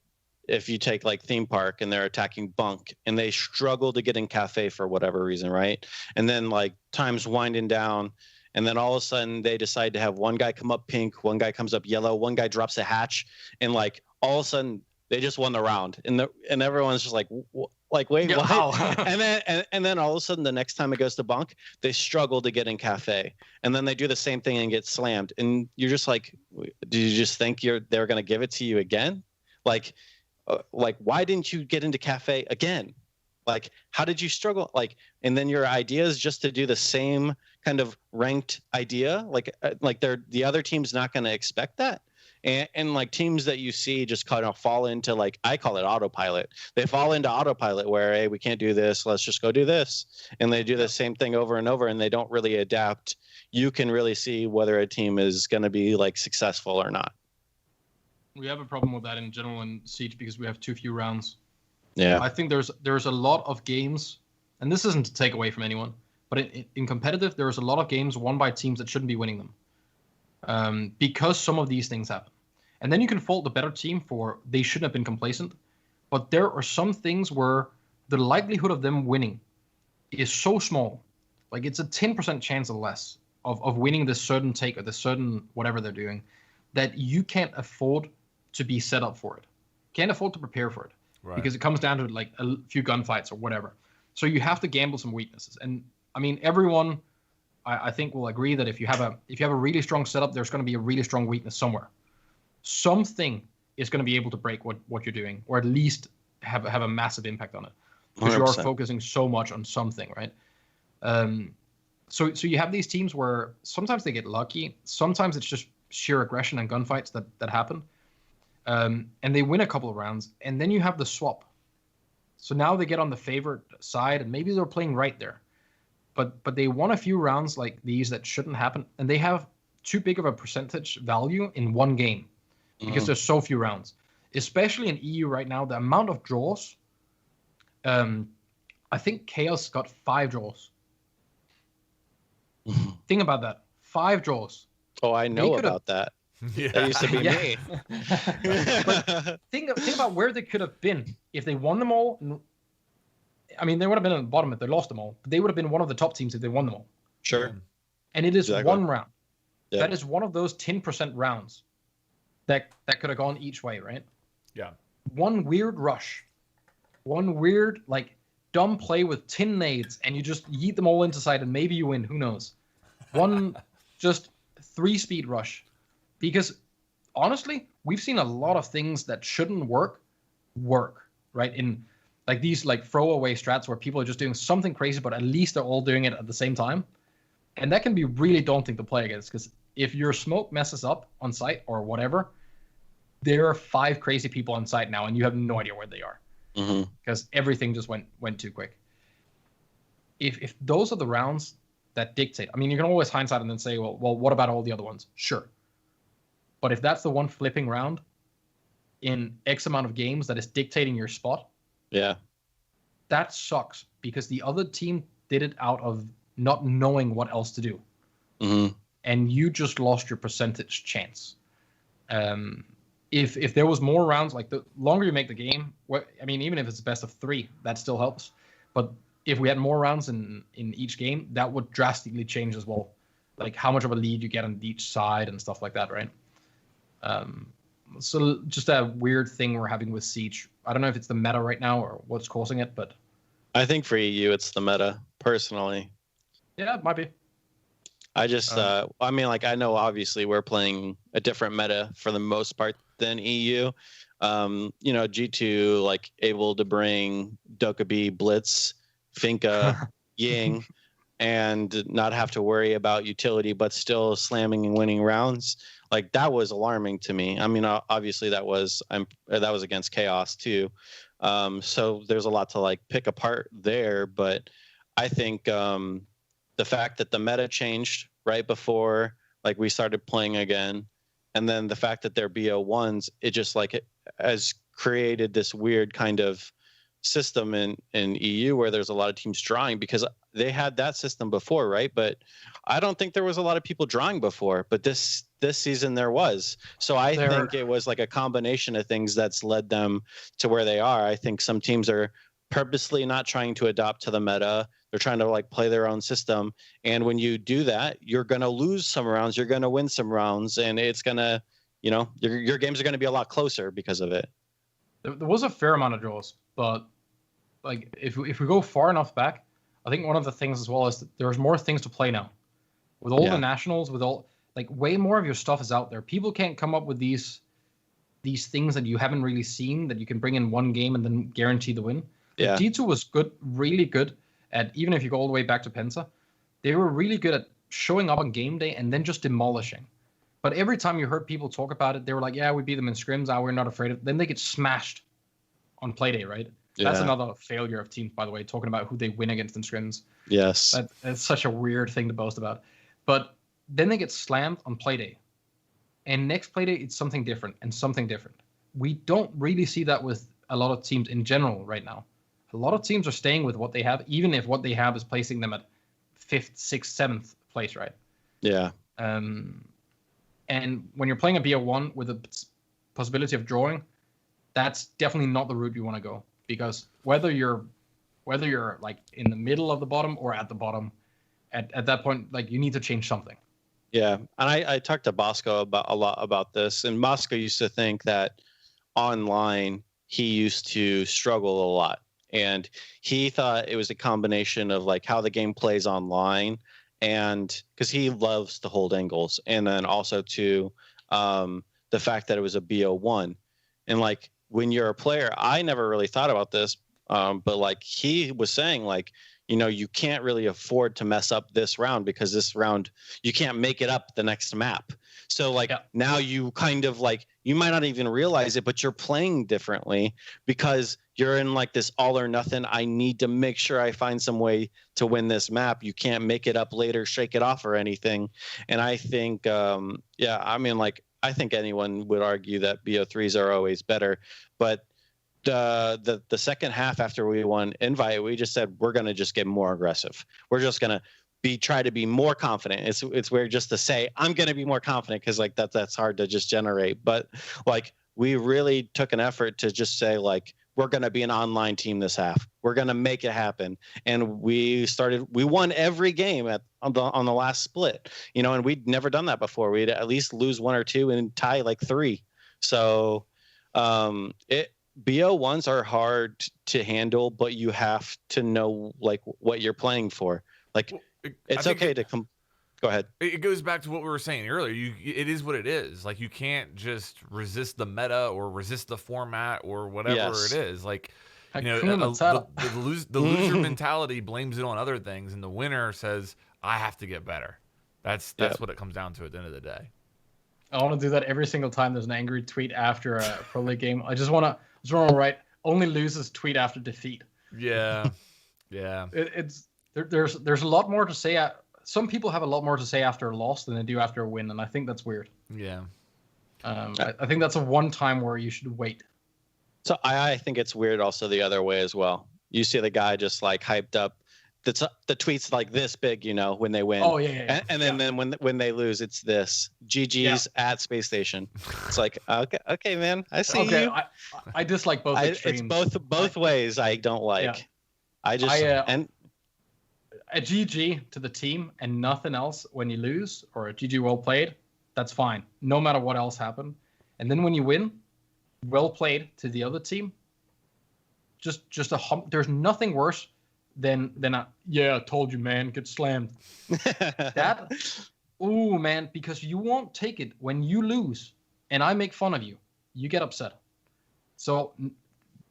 if you take like Theme Park and they're attacking Bunk and they struggle to get in Cafe for whatever reason, right? And then like time's winding down and then all of a sudden they decide to have one guy come up pink, one guy comes up yellow, one guy drops a hatch, and like all of a sudden they just won the round, and everyone's just like wait, yeah, what? and then all of a sudden the next time it goes to Bunk, they struggle to get in Cafe, and then they do the same thing and get slammed, and you're just like, do you just think they're going to give it to you again? Like why didn't you get into Cafe again? Like how did you struggle? Like, and then your idea is just to do the same kind of ranked idea, like the other team's not going to expect that. And like teams that you see just kind of fall into, like, I call it autopilot. They fall into autopilot where, hey, we can't do this, let's just go do this. And they do the same thing over and over and they don't really adapt. You can really see whether a team is going to be like successful or not. We have a problem with that in general in Siege because we have too few rounds. Yeah. I think there's a lot of games, and this isn't to take away from anyone, but in competitive, there's a lot of games won by teams that shouldn't be winning them. Because some of these things happen. And then you can fault the better team for they shouldn't have been complacent. But there are some things where the likelihood of them winning is so small. Like it's a 10% chance or less of winning this certain take or this certain whatever they're doing, that you can't afford to be set up for it. Can't afford to prepare for it. Right. Because it comes down to like a few gunfights or whatever. So you have to gamble some weaknesses. And I mean, everyone, I think will agree that if you have a really strong setup, there's going to be a really strong weakness somewhere. Something is going to be able to break what you're doing, or at least have a massive impact on it, because you are focusing so much on something, right? So you have these teams where sometimes they get lucky, sometimes it's just sheer aggression and gunfights that happen, and they win a couple of rounds, and then you have the swap. So now they get on the favorite side, and maybe they're playing right there. But they won a few rounds like these that shouldn't happen, and they have too big of a percentage value in one game because there's so few rounds. Especially in EU right now, the amount of draws. I think Chaos got 5 draws. Think about that. 5 draws. Oh, I know about that. Yeah. That used to be me. But think about where they could have been if they won them all. I mean, they would have been at the bottom if they lost them all, but they would have been one of the top teams if they won them all. Sure. And it is one round. Yeah. That is one of those 10% rounds that could have gone each way, right? Yeah. One weird rush. One weird, like, dumb play with 10 nades, and you just yeet them all into side, and maybe you win. Who knows? One just 3-speed rush. Because, honestly, we've seen a lot of things that shouldn't work, right? In like these like throwaway strats where people are just doing something crazy, but at least they're all doing it at the same time. And that can be really daunting to play against, because if your smoke messes up on site or whatever, there are 5 crazy people on site now, and you have no idea where they are, because everything just went too quick. If those are the rounds that dictate, I mean, you can always hindsight and then say, well, what about all the other ones? Sure. But if that's the one flipping round in X amount of games that is dictating your spot, yeah, that sucks, because the other team did it out of not knowing what else to do. And you just lost your percentage chance. If there was more rounds, like the longer you make the game, I mean, even if it's best of 3, that still helps. But if we had more rounds in each game, that would drastically change as well. Like how much of a lead you get on each side and stuff like that, right? So just a weird thing we're having with Siege. I don't know if it's the meta right now or what's causing it, but I think for EU it's the meta, personally. Yeah, it might be. I just, I mean, like, I know obviously we're playing a different meta for the most part than EU. You know, G2 like able to bring Dokkaebi, Blitz, Finka, Ying, and not have to worry about utility, but still slamming and winning rounds. Like that was alarming to me. I mean, obviously that was against Chaos too. So there's a lot to like pick apart there, but I think the fact that the meta changed right before like we started playing again, and then the fact that they're BO1s, it just like it has created this weird kind of system in EU where there's a lot of teams drawing, because they had that system before, right? But I don't think there was a lot of people drawing before, but this season there was. So I think it was like a combination of things that's led them to where they are. I think some teams are purposely not trying to adapt to the meta. They're trying to like play their own system, and when you do that, you're going to lose some rounds, you're going to win some rounds, and it's going to, you know, your games are going to be a lot closer because of it. There was a fair amount of draws, but like if we go far enough back, I think one of the things as well is that there's more things to play now. With all the nationals, with all like way more of your stuff is out there. People can't come up with these things that you haven't really seen that you can bring in one game and then guarantee the win. Yeah. G2 was good, really good at, even if you go all the way back to Penta, they were really good at showing up on game day and then just demolishing. But every time you heard people talk about it, they were like, yeah, we beat them in scrims, we're not afraid of it. Then they get smashed on playday, right? Yeah. That's another failure of teams, by the way, talking about who they win against in scrims. Yes. That's such a weird thing to boast about. But then they get slammed on playday. And next playday, it's something different and something different. We don't really see that with a lot of teams in general right now. A lot of teams are staying with what they have, even if what they have is placing them at 5th, 6th, 7th place, right? Yeah. And when you're playing a BO1 with a possibility of drawing, that's definitely not the route you want to go. Because whether you're like in the middle of the bottom or at the bottom, at that point, like you need to change something. Yeah, and I talked to Bosco a lot about this, and Bosco used to think that online he used to struggle a lot, and he thought it was a combination of like how the game plays online, and because he loves to hold angles, and then also to the fact that it was a BO1, and like when you're a player, I never really thought about this, but like he was saying, like, you know, you can't really afford to mess up this round because this round you can't make it up the next map. So like now you kind of like, you might not even realize it, but you're playing differently because you're in like this all or nothing. I need to make sure I find some way to win this map. You can't make it up later, shake it off or anything. And I think, I mean, like, I think anyone would argue that BO3s are always better, but the second half after we won Invite, we just said we're going to just get more aggressive. We're just going to try to be more confident. It's weird just to say I'm going to be more confident because like that's hard to just generate. But like we really took an effort to just say like we're going to be an online team this half. We're going to make it happen. And we won every game on the last split. You know, and we'd never done that before. We'd at least lose 1 or 2 and tie like 3. So BO1s are hard to handle, but you have to know like what you're playing for. Like it's okay to come. Go ahead. It goes back to what we were saying earlier. It is what it is. Like you can't just resist the meta or resist the format or whatever it is. Like you know, the loser mentality blames it on other things, and the winner says, "I have to get better." That's what it comes down to at the end of the day. I want to do that every single time there's an angry tweet after a Pro League game. I just want to write only loses tweet after defeat. Yeah, yeah. There's a lot more to say. Some people have a lot more to say after a loss than they do after a win, and I think that's weird. Yeah. I think that's a one time where you should wait. So I think it's weird also the other way as well. You see the guy just like hyped up. The tweet's like this big, you know, when they win. Oh yeah. And then when they lose, it's this GG's at Space Station. It's like okay, man, I see you. I dislike both extremes. It's both ways. I don't like. Yeah. And a GG to the team and nothing else when you lose, or a GG well played, that's fine. No matter what else happened. And then when you win, well played to the other team. Just a hump. There's nothing worse than I told you, man, get slammed. Ooh, man, because you won't take it when you lose and I make fun of you. You get upset. So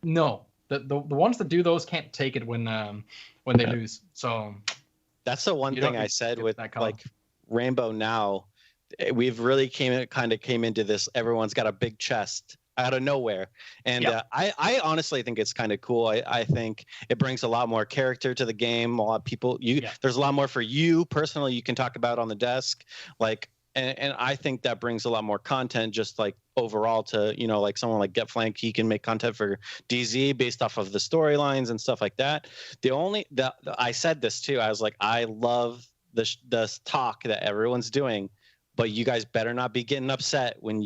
no, the ones that do those can't take it when they lose. So That's the one You thing don't I said get with that color. like Rainbow Now. We've really came into this. Everyone's got a big chest out of nowhere, and Yep. I honestly think it's kind of cool. I think it brings a lot more character to the game. A lot of people, there's a lot more for you personally. You can talk about on the desk, like, and I think that brings a lot more content. Just like overall to like someone like Get Flank, he can make content for DZ based off of the storylines and stuff like that. I said this too. I was like, I love the talk that everyone's doing, but you guys better not be getting upset when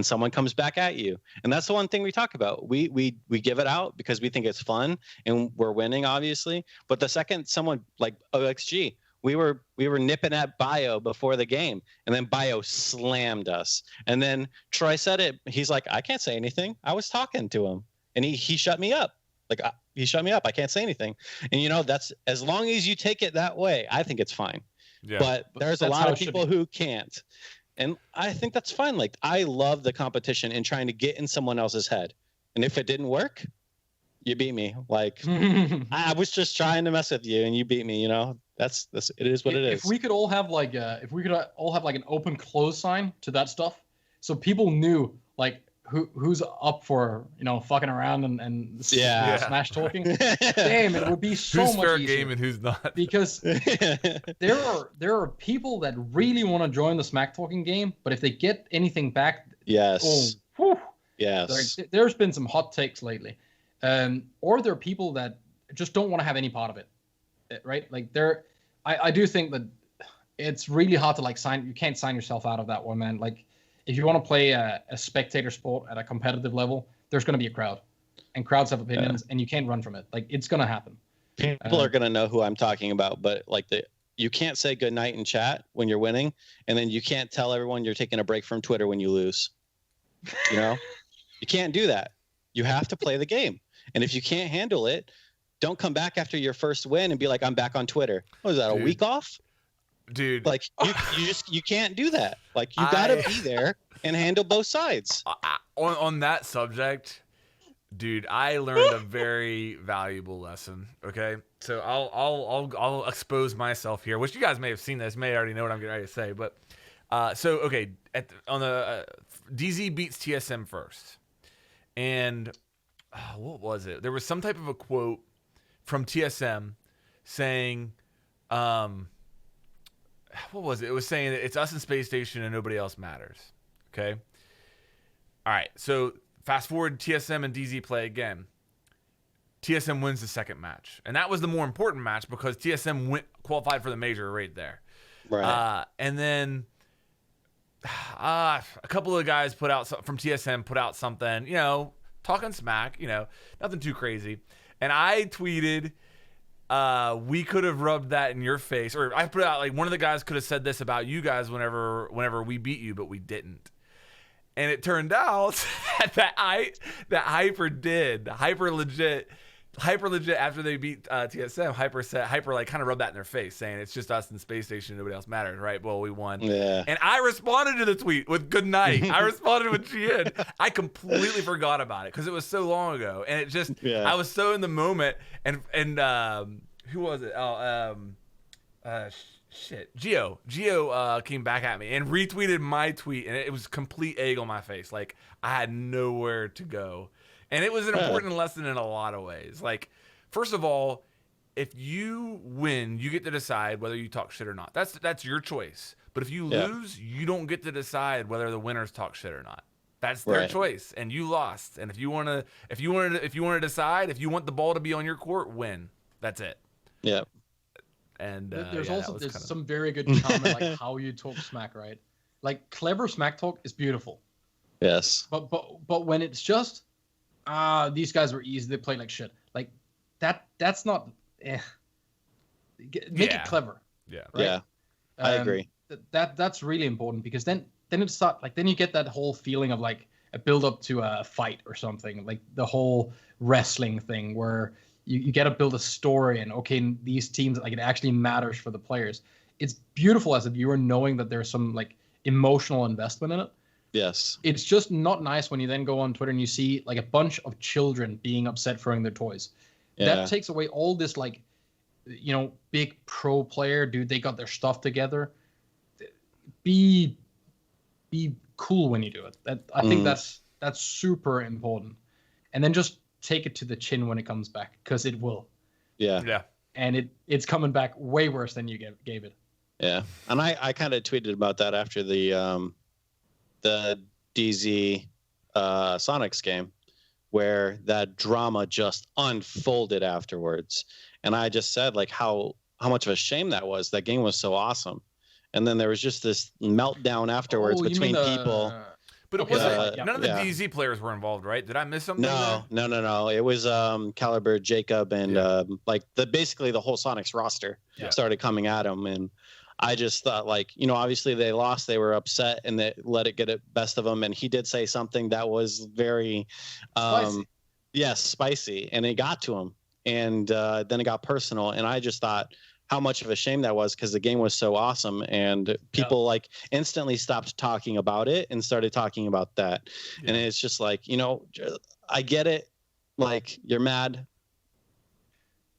someone comes back at you. And that's the one thing we talk about. We give it out because we think it's fun and we're winning, obviously. But the second someone like OXG, we were nipping at Bio before the game, and then Bio slammed us. And then Troy said it. He's like, I can't say anything. I was talking to him, and he shut me up. Like, he shut me up. I can't say anything. And that's, as long as you take it that way, I think it's fine. Yeah. But there's a lot of people who can't. And I think that's fine. Like, I love the competition and trying to get in someone else's head. And if it didn't work, you beat me. Like, I was just trying to mess with you and you beat me, That's it is what it is. If we could all have like an open close sign to that stuff, so people knew like who's up for fucking around and smash talking. Damn, it would be so who's much fair easier. Game and who's not. Because there are people that really want to join the smack talking game, but if they get anything back, yes, yes, there's been some hot takes lately, or there are people that just don't want to have any part of it, right? Like I do think that it's really hard to like you can't sign yourself out of that one, man. Like, if you want to play a spectator sport at a competitive level, there's going to be a crowd, and crowds have opinions, and you can't run from it. Like, it's going to happen. People are going to know who I'm talking about, but like you can't say good night in chat when you're winning, and then you can't tell everyone you're taking a break from Twitter when you lose. You can't do that. You have to play the game, and if you can't handle it, don't come back after your first win and be like, I'm back on Twitter. What is that, a week off? Dude, like you can't do that. Like, you gotta be there and handle both sides. On that subject, dude, I learned a very valuable lesson. Okay, so I'll expose myself here, which you guys may have seen this, may already know what I'm getting ready to say, but so okay, on the DZ beats TSM first, and what was it? There was some type of a quote from TSM saying, what was it? It was saying that it's us in Space Station and nobody else matters. Okay. All right. So fast forward, TSM and DZ play again. TSM wins the second match, and that was the more important match because TSM qualified for the major right there. Right. And then a couple of guys from TSM put out something, talking smack, nothing too crazy. And I tweeted, we could have rubbed that in your face, or I put out like one of the guys could have said this about you guys whenever we beat you, but we didn't. And it turned out that Hyper did. Hyper legit after they beat TSM. Hyper like kind of rubbed that in their face, saying it's just us in Space Station, nobody else matters, right? Well, we won. Yeah. And I responded to the tweet with good night. I responded with Gian. I completely forgot about it because it was so long ago, and it just I was so in the moment. And who was it? Gio came back at me and retweeted my tweet, and it was complete egg on my face. Like, I had nowhere to go. And it was an important lesson in a lot of ways. Like, first of all, if you win, you get to decide whether you talk shit or not. That's your choice. But if you lose, you don't get to decide whether the winners talk shit or not. That's their choice, and you lost. And if you want to decide, if you want the ball to be on your court, win. That's it. Yeah. And there's some very good comment like how you talk smack, right? Like, clever smack talk is beautiful. Yes. But when it's just these guys were easy, they played like shit. Like, that's not make it clever. Yeah. Right? Yeah. I agree. That's really important, because then it's not like, then you get that whole feeling of like a build up to a fight or something, like the whole wrestling thing where you got to build a story, and okay, these teams, like, it actually matters for the players. It's beautiful as a viewer knowing that there's some like emotional investment in it. Yes. It's just not nice when you then go on Twitter and you see like a bunch of children being upset throwing their toys. Yeah. That takes away all this like big pro player, dude. They got their stuff together. Be cool when you do it. I think that's super important. And then just take it to the chin when it comes back, because it will. Yeah. And it's coming back way worse than you gave it. Yeah. And I kind of tweeted about that after the DZ Sonics game, where that drama just unfolded afterwards. And I just said, like, how much of a shame that was. That game was so awesome. And then there was just this meltdown afterwards between people. But it wasn't, none of the DZ players were involved, right? Did I miss something? No. It was Caliber, Jacob, and basically the whole Sonics roster started coming at him. And I just thought, like, obviously they lost, they were upset, and they let it get it best of them. And he did say something that was very, spicy. Yes, spicy, and it got to him. And then it got personal. And I just thought how much of a shame that was, because the game was so awesome, and people like instantly stopped talking about it and started talking about that. Yeah. And it's just like, I get it. Like, you're mad,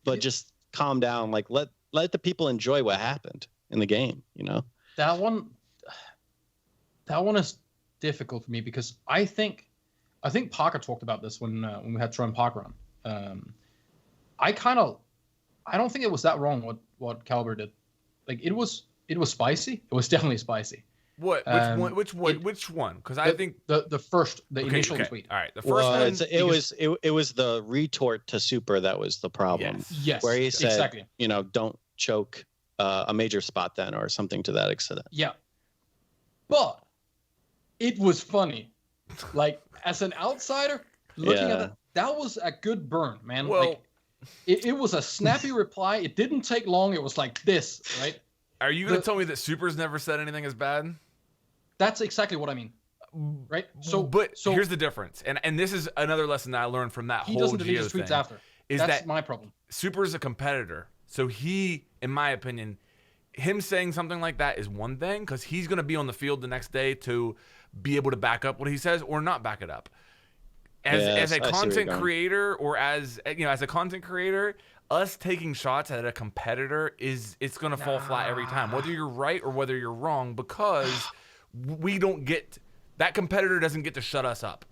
but just calm down. Like, let the people enjoy what happened in the game, That one is difficult for me, because I think Parker talked about this when we had Troy and Parker on. I don't think it was that wrong what Caliber did. Like, it was spicy. It was definitely spicy. What? Which one? Because I think the initial tweet. All right, the first one. It was the retort to Super that was the problem. Yes. Where he said, exactly. Don't choke a major spot then, or something to that extent. Yeah. But it was funny. Like, as an outsider looking at that was a good burn, man. Well, like, it was a snappy reply. It didn't take long. It was like this, right? Are you going to tell me that Super's never said anything as bad? That's exactly what I mean, right? So here's the difference, and this is another lesson that I learned from that whole Geo thing. He doesn't delete his tweets after. That's my problem. Super's a competitor, so he, in my opinion, him saying something like that is one thing, because he's going to be on the field the next day to be able to back up what he says or not back it up. As a content creator, or as a content creator, us taking shots at a competitor it's going to fall flat every time, whether you're right or whether you're wrong, because we don't get that competitor doesn't get to shut us up.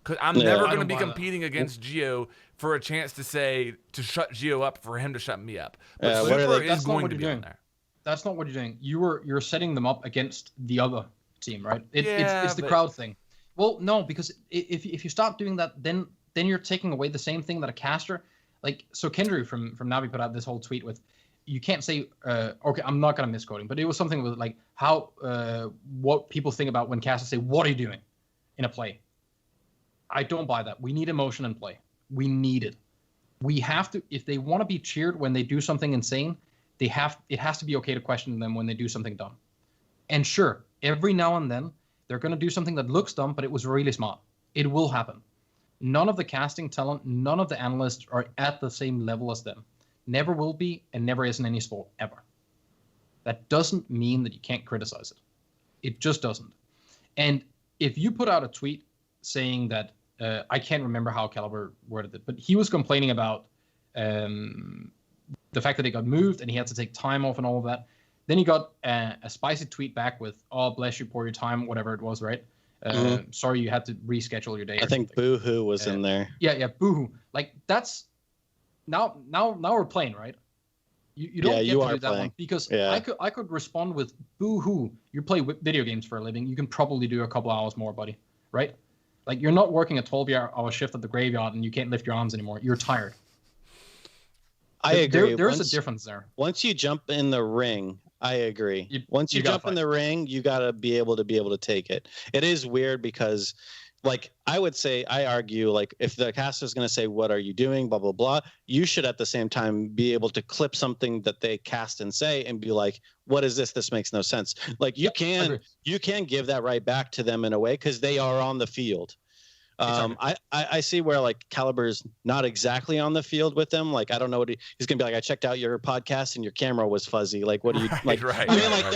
Because I'm never going to be competing against Geo for a chance to shut Geo up for him to shut me up. But Super is going to be in there. That's not what you're doing. You're setting them up against the other team, right? It's the crowd thing. Well, no, because if you stop doing that, then you're taking away the same thing that a caster, like, so Kendry from Navi put out this whole tweet with, you can't say, okay, I'm not gonna misquoting, but it was something with like how what people think about when casters say, "What are you doing?" in a play. I don't buy that. We need emotion in play. We need it. We have to, if they want to be cheered when they do something insane, it has to be okay to question them when they do something dumb. And sure, every now and then they're going to do something that looks dumb, but it was really smart. It will happen. None of the casting talent, none of the analysts are at the same level as them. Never will be, and never is in any sport, ever. That doesn't mean that you can't criticize it. It just doesn't. And if you put out a tweet saying that, I can't remember how Caliber worded it, but he was complaining about the fact that he got moved and he had to take time off and all of that. Then he got a spicy tweet back with, "Oh, bless you for your time," whatever it was, right? Sorry you had to reschedule your day. I think Boohoo was in there. Yeah, Boohoo. Like, that's now we're playing, right? You don't get to do that one, because I could respond with, "Boohoo, you play video games for a living. You can probably do a couple hours more, buddy," right? Like, you're not working a 12-hour shift at the graveyard and you can't lift your arms anymore. You're tired. I agree. There's a difference there. Once you jump in the ring, I agree. Once you jump in the ring, you got to be able to take it. It is weird because, like, I argue, like, if the caster is going to say, "What are you doing?" blah, blah, blah, you should at the same time be able to clip something that they cast and say and be like, "What is this? This makes no sense." Like, you can give that right back to them in a way, because they are on the field. I see where, like, Caliber's not exactly on the field with them. Like, I don't know what he's gonna be like. "I checked out your podcast and your camera was fuzzy." Like, what do you like? Right, I mean, like,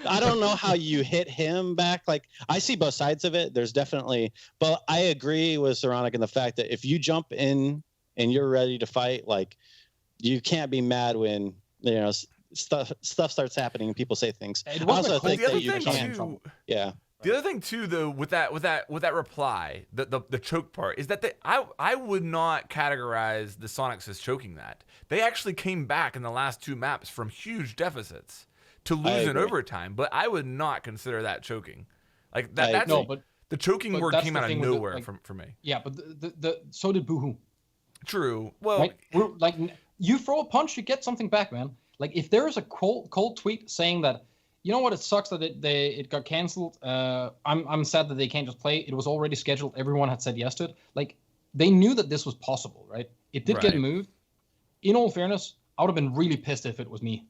I don't know how you hit him back. Like, I see both sides of it. There's definitely, but I agree with Saronic in the fact that if you jump in and you're ready to fight, like, you can't be mad when stuff starts happening and people say things. It I wasn't also a cool think the other that you thing can. too, Yeah. the other thing too, though, with that reply, the choke part, is that I would not categorize the Sonics as choking that. They actually came back in the last 2 maps from huge deficits to lose in agree. overtime, but I would not consider that choking. Like that. I That's agree. No, the choking but word that's came the out of thing with it, nowhere like- for me. Yeah, but so did Boohoo. True. Well, Right? We're, like, you throw a punch, you get something back, man. Like, if there is a cold tweet saying that, you know what, it sucks that it got canceled. I'm sad that they can't just play. It was already scheduled. Everyone had said yes to it. Like, they knew that this was possible, right? It did get Right. moved. In all fairness, I would have been really pissed if it was me.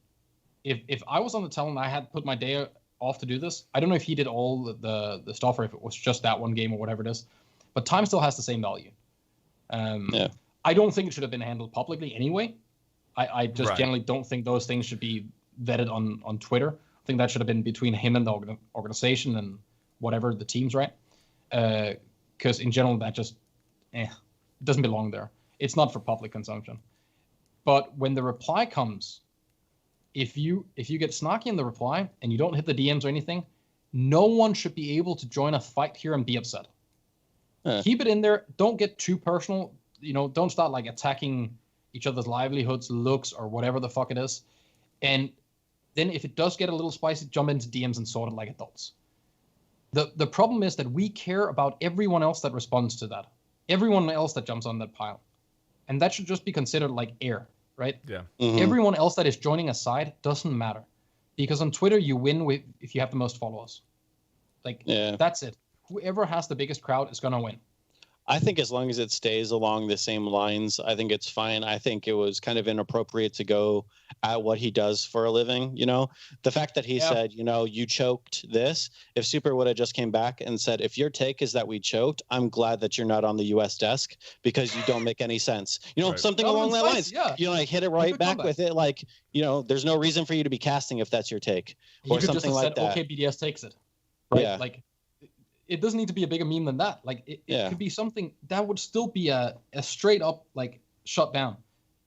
If I was on the talent, I had put my day off to do this. I don't know if he did all the stuff or if it was just that one game or whatever it is. But time still has the same value. Yeah. I don't think it should have been handled publicly anyway. I just Right. generally don't think those things should be vetted on Twitter. I think that should have been between him and the organization and whatever the teams, right? Because in general, that just doesn't belong there. It's not for public consumption. But when the reply comes, if you get snarky in the reply and you don't hit the DMs or anything, no one should be able to join a fight here and be upset. Keep it in there. Don't get too personal. Don't start like attacking each other's livelihoods, looks, or whatever the fuck it is. And then if it does get a little spicy, jump into DMs and sort it like adults. The problem is that we care about everyone else that responds to that. Everyone else that jumps on that pile. And that should just be considered like air, right? yeah. Mhm. Everyone else that is joining a side doesn't matter. Because on Twitter, you win if you have the most followers. Like, Yeah. that's it. Whoever has the biggest crowd is going to win. I think as long as it stays along the same lines, I think it's fine. I think it was kind of inappropriate to go at what he does for a living. The fact that he Yeah. said, you choked this. If Super would have just came back and said, if your take is that we choked, I'm glad that you're not on the U.S. desk because you don't make any sense. Right. Something That would've along been that spicy, lines. yeah. Hit it right could back come with it. Like, there's no reason for you to be casting if that's your take You or could just something have like said, that. okay, BDS takes it. Right? Yeah. Like, it doesn't need to be a bigger meme than that. Like, it Yeah. could be something that would still be a straight up, like, shut down.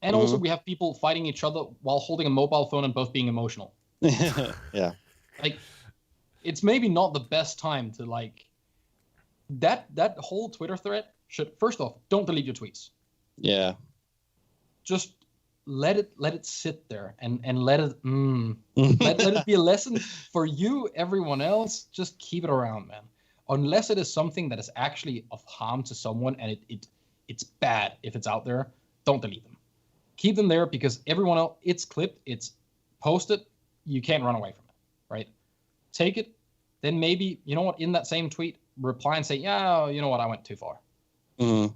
And also, we have people fighting each other while holding a mobile phone and both being emotional. Yeah. Like, it's maybe not the best time to, like, that whole Twitter thread should, first off, don't delete your tweets. Yeah. Just let it sit there and let it let it be a lesson for you. Everyone else, just keep it around, man. Unless it is something that is actually of harm to someone and it's bad if it's out there, don't delete them. Keep them there because everyone else, it's clipped, it's posted, you can't run away from it, right? Take it, then maybe, in that same tweet, reply and say, yeah, you know what, I went too far. Mhm.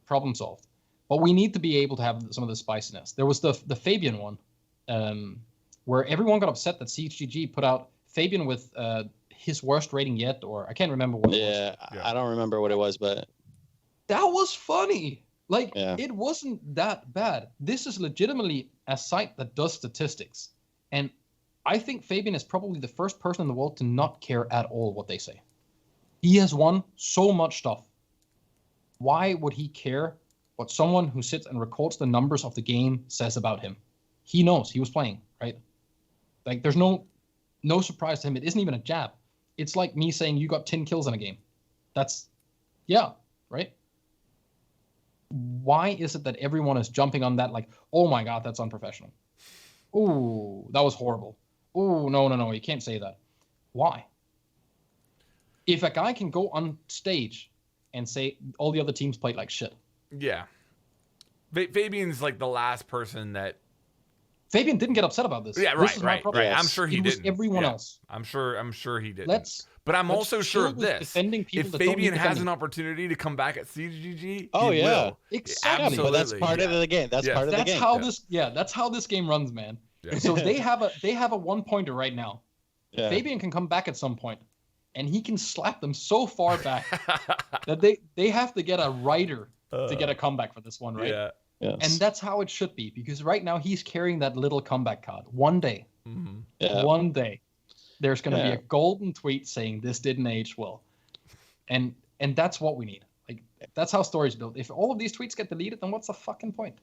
Problem solved. But we need to be able to have some of the spiciness. There was the Fabian one, where everyone got upset that CHGG put out Fabian with his worst rating yet, or I can't remember what it was. Yeah. Yeah. I don't remember what it was, but That was funny. Like, Yeah. it wasn't that bad. This is legitimately a site that does statistics. And I think Fabian is probably the first person in the world to not care at all what they say. He has won so much stuff. Why would he care what someone who sits and records the numbers of the game says about him? He knows he was playing, right? Like, there's no surprise to him. It isn't even a jab. It's like me saying you got 10 kills in a game. Yeah, right? Why is it that everyone is jumping on that like, oh my God, that's unprofessional? Ooh, that was horrible. Ooh, no, you can't say that. Why? If a guy can go on stage and say all the other teams played like shit. Yeah. Fabian's like the last person that. Fabian didn't get upset about this. Yeah, This is my right. problem. I'm sure he It was didn't. everyone Yeah. else. I'm sure he didn't. Let's also sure chill of with this. defending people If that don't Fabian need has defending. an opportunity to come back at CGG, Oh, he yeah. will. Exactly. but that's Absolutely, part of yeah. the game. That's Yeah. part of the That's game. how that's how this game runs, man. Yeah. So they have a 1-pointer right now. Yeah. Fabian can come back at some point, and he can slap them so far back that they have to get a writer to get a comeback for this one, right? Yeah. Yes. And that's how it should be, because right now he's carrying that little comeback card. One day, Yeah. one day, there's going to be Yeah. a golden tweet saying this didn't age well, and that's what we need. Like, that's how stories build. If all of these tweets get deleted, then what's the fucking point?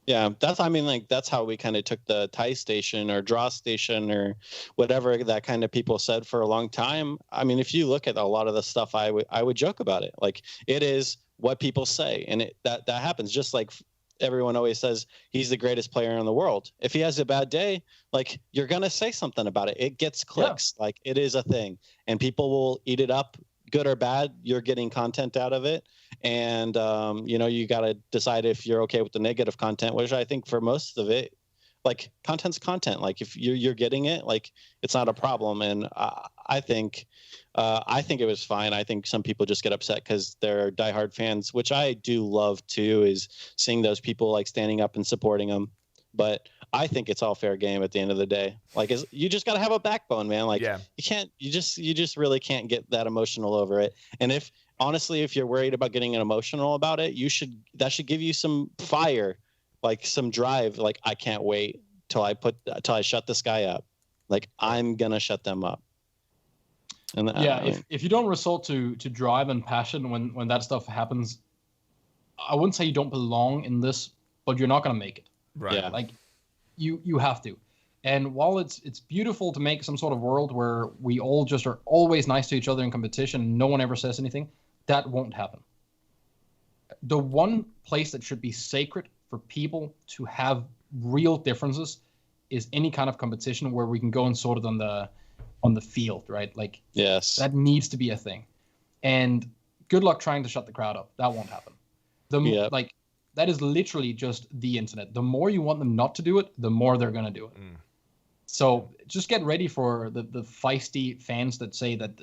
Yeah, I mean, like, that's how we kind of took the tie station or draw station or whatever that kind of people said for a long time. I mean, if you look at a lot of the stuff, I would joke about it. Like, it is what people say, and that happens. Just like everyone always says, he's the greatest player in the world. If he has a bad day, like, you're gonna say something about it. It gets clicks. Like, it is a thing, and people will eat it up, good or bad. You're getting content out of it. And you got to decide if you're okay with the negative content, which I think for most of it, like, content's content. Like, if you're getting it, like, it's not a problem. And I think it was fine. I think some people just get upset because they're diehard fans, which I do love too, is seeing those people like standing up and supporting them. But I think it's all fair game at the end of the day. Like, you just got to have a backbone, man. Like, you just really can't get that emotional over it. And honestly, if you're worried about getting emotional about it, that should give you some fire, like some drive. Like, I can't wait till I shut this guy up. Like, I'm gonna shut them up. And if you don't resort to drive and passion when that stuff happens, I wouldn't say you don't belong in this, but you're not gonna make it. Right. Yeah. Like, you have to. And while it's beautiful to make some sort of world where we all just are always nice to each other in competition and no one ever says anything, that won't happen. The one place that should be sacred for people to have real differences is any kind of competition where we can go and sort it on the field, right? Like, yes, that needs to be a thing. And good luck trying to shut the crowd up. That won't happen. Like, that is literally just the internet. The more you want them not to do it, the more they're going to do it. So just get ready for the feisty fans that say that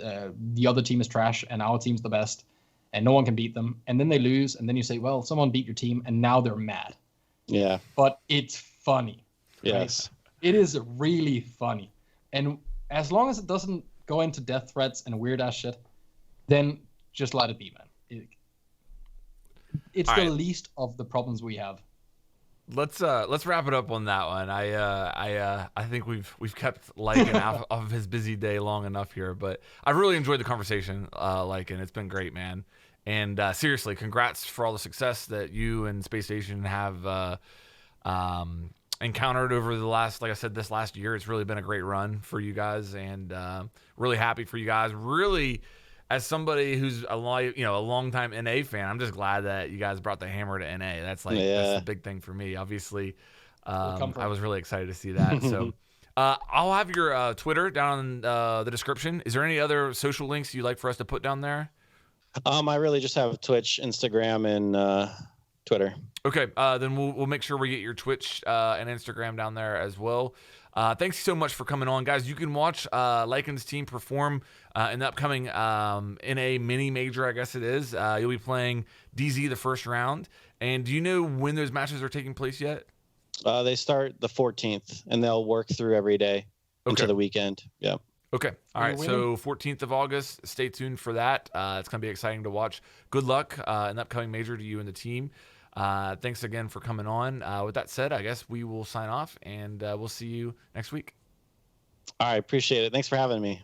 the other team is trash and our team's the best and no one can beat them. And then they lose. And then you say, well, someone beat your team and now they're mad. Yeah. But it's funny. Yes. Right? It is really funny. And as long as it doesn't go into death threats and weird ass shit, then just let it be, man. It's the least of the problems we have. Let's wrap it up on that one. I think we've kept Lycan out of his busy day long enough here, but I really enjoyed the conversation, Lycan. It's been great, man. And seriously, congrats for all the success that you and Space Station have encountered over the last, like I said, this last year. It's really been a great run for you guys, and really happy for you guys. Really, as somebody who's a longtime NA fan, I'm just glad that you guys brought the hammer to NA. That's that's the big thing for me. Obviously, I was really excited to see that. So I'll have your Twitter down in the description. Is there any other social links you'd like for us to put down there? I really just have Twitch, Instagram, and Twitter. Okay, then we'll make sure we get your Twitch and Instagram down there as well. Thanks so much for coming on, guys. You can watch Lycan's team perform in the upcoming NA mini major, I guess it is. You'll be playing DZ the first round. And do you know when those matches are taking place yet? They start the 14th, and they'll work through every day into the weekend. Yeah. Okay. All right. So 14th of August, stay tuned for that. It's going to be exciting to watch. Good luck in the upcoming major to you and the team. Thanks again for coming on. With that said, I guess we will sign off, and we'll see you next week. All right. Appreciate it. Thanks for having me.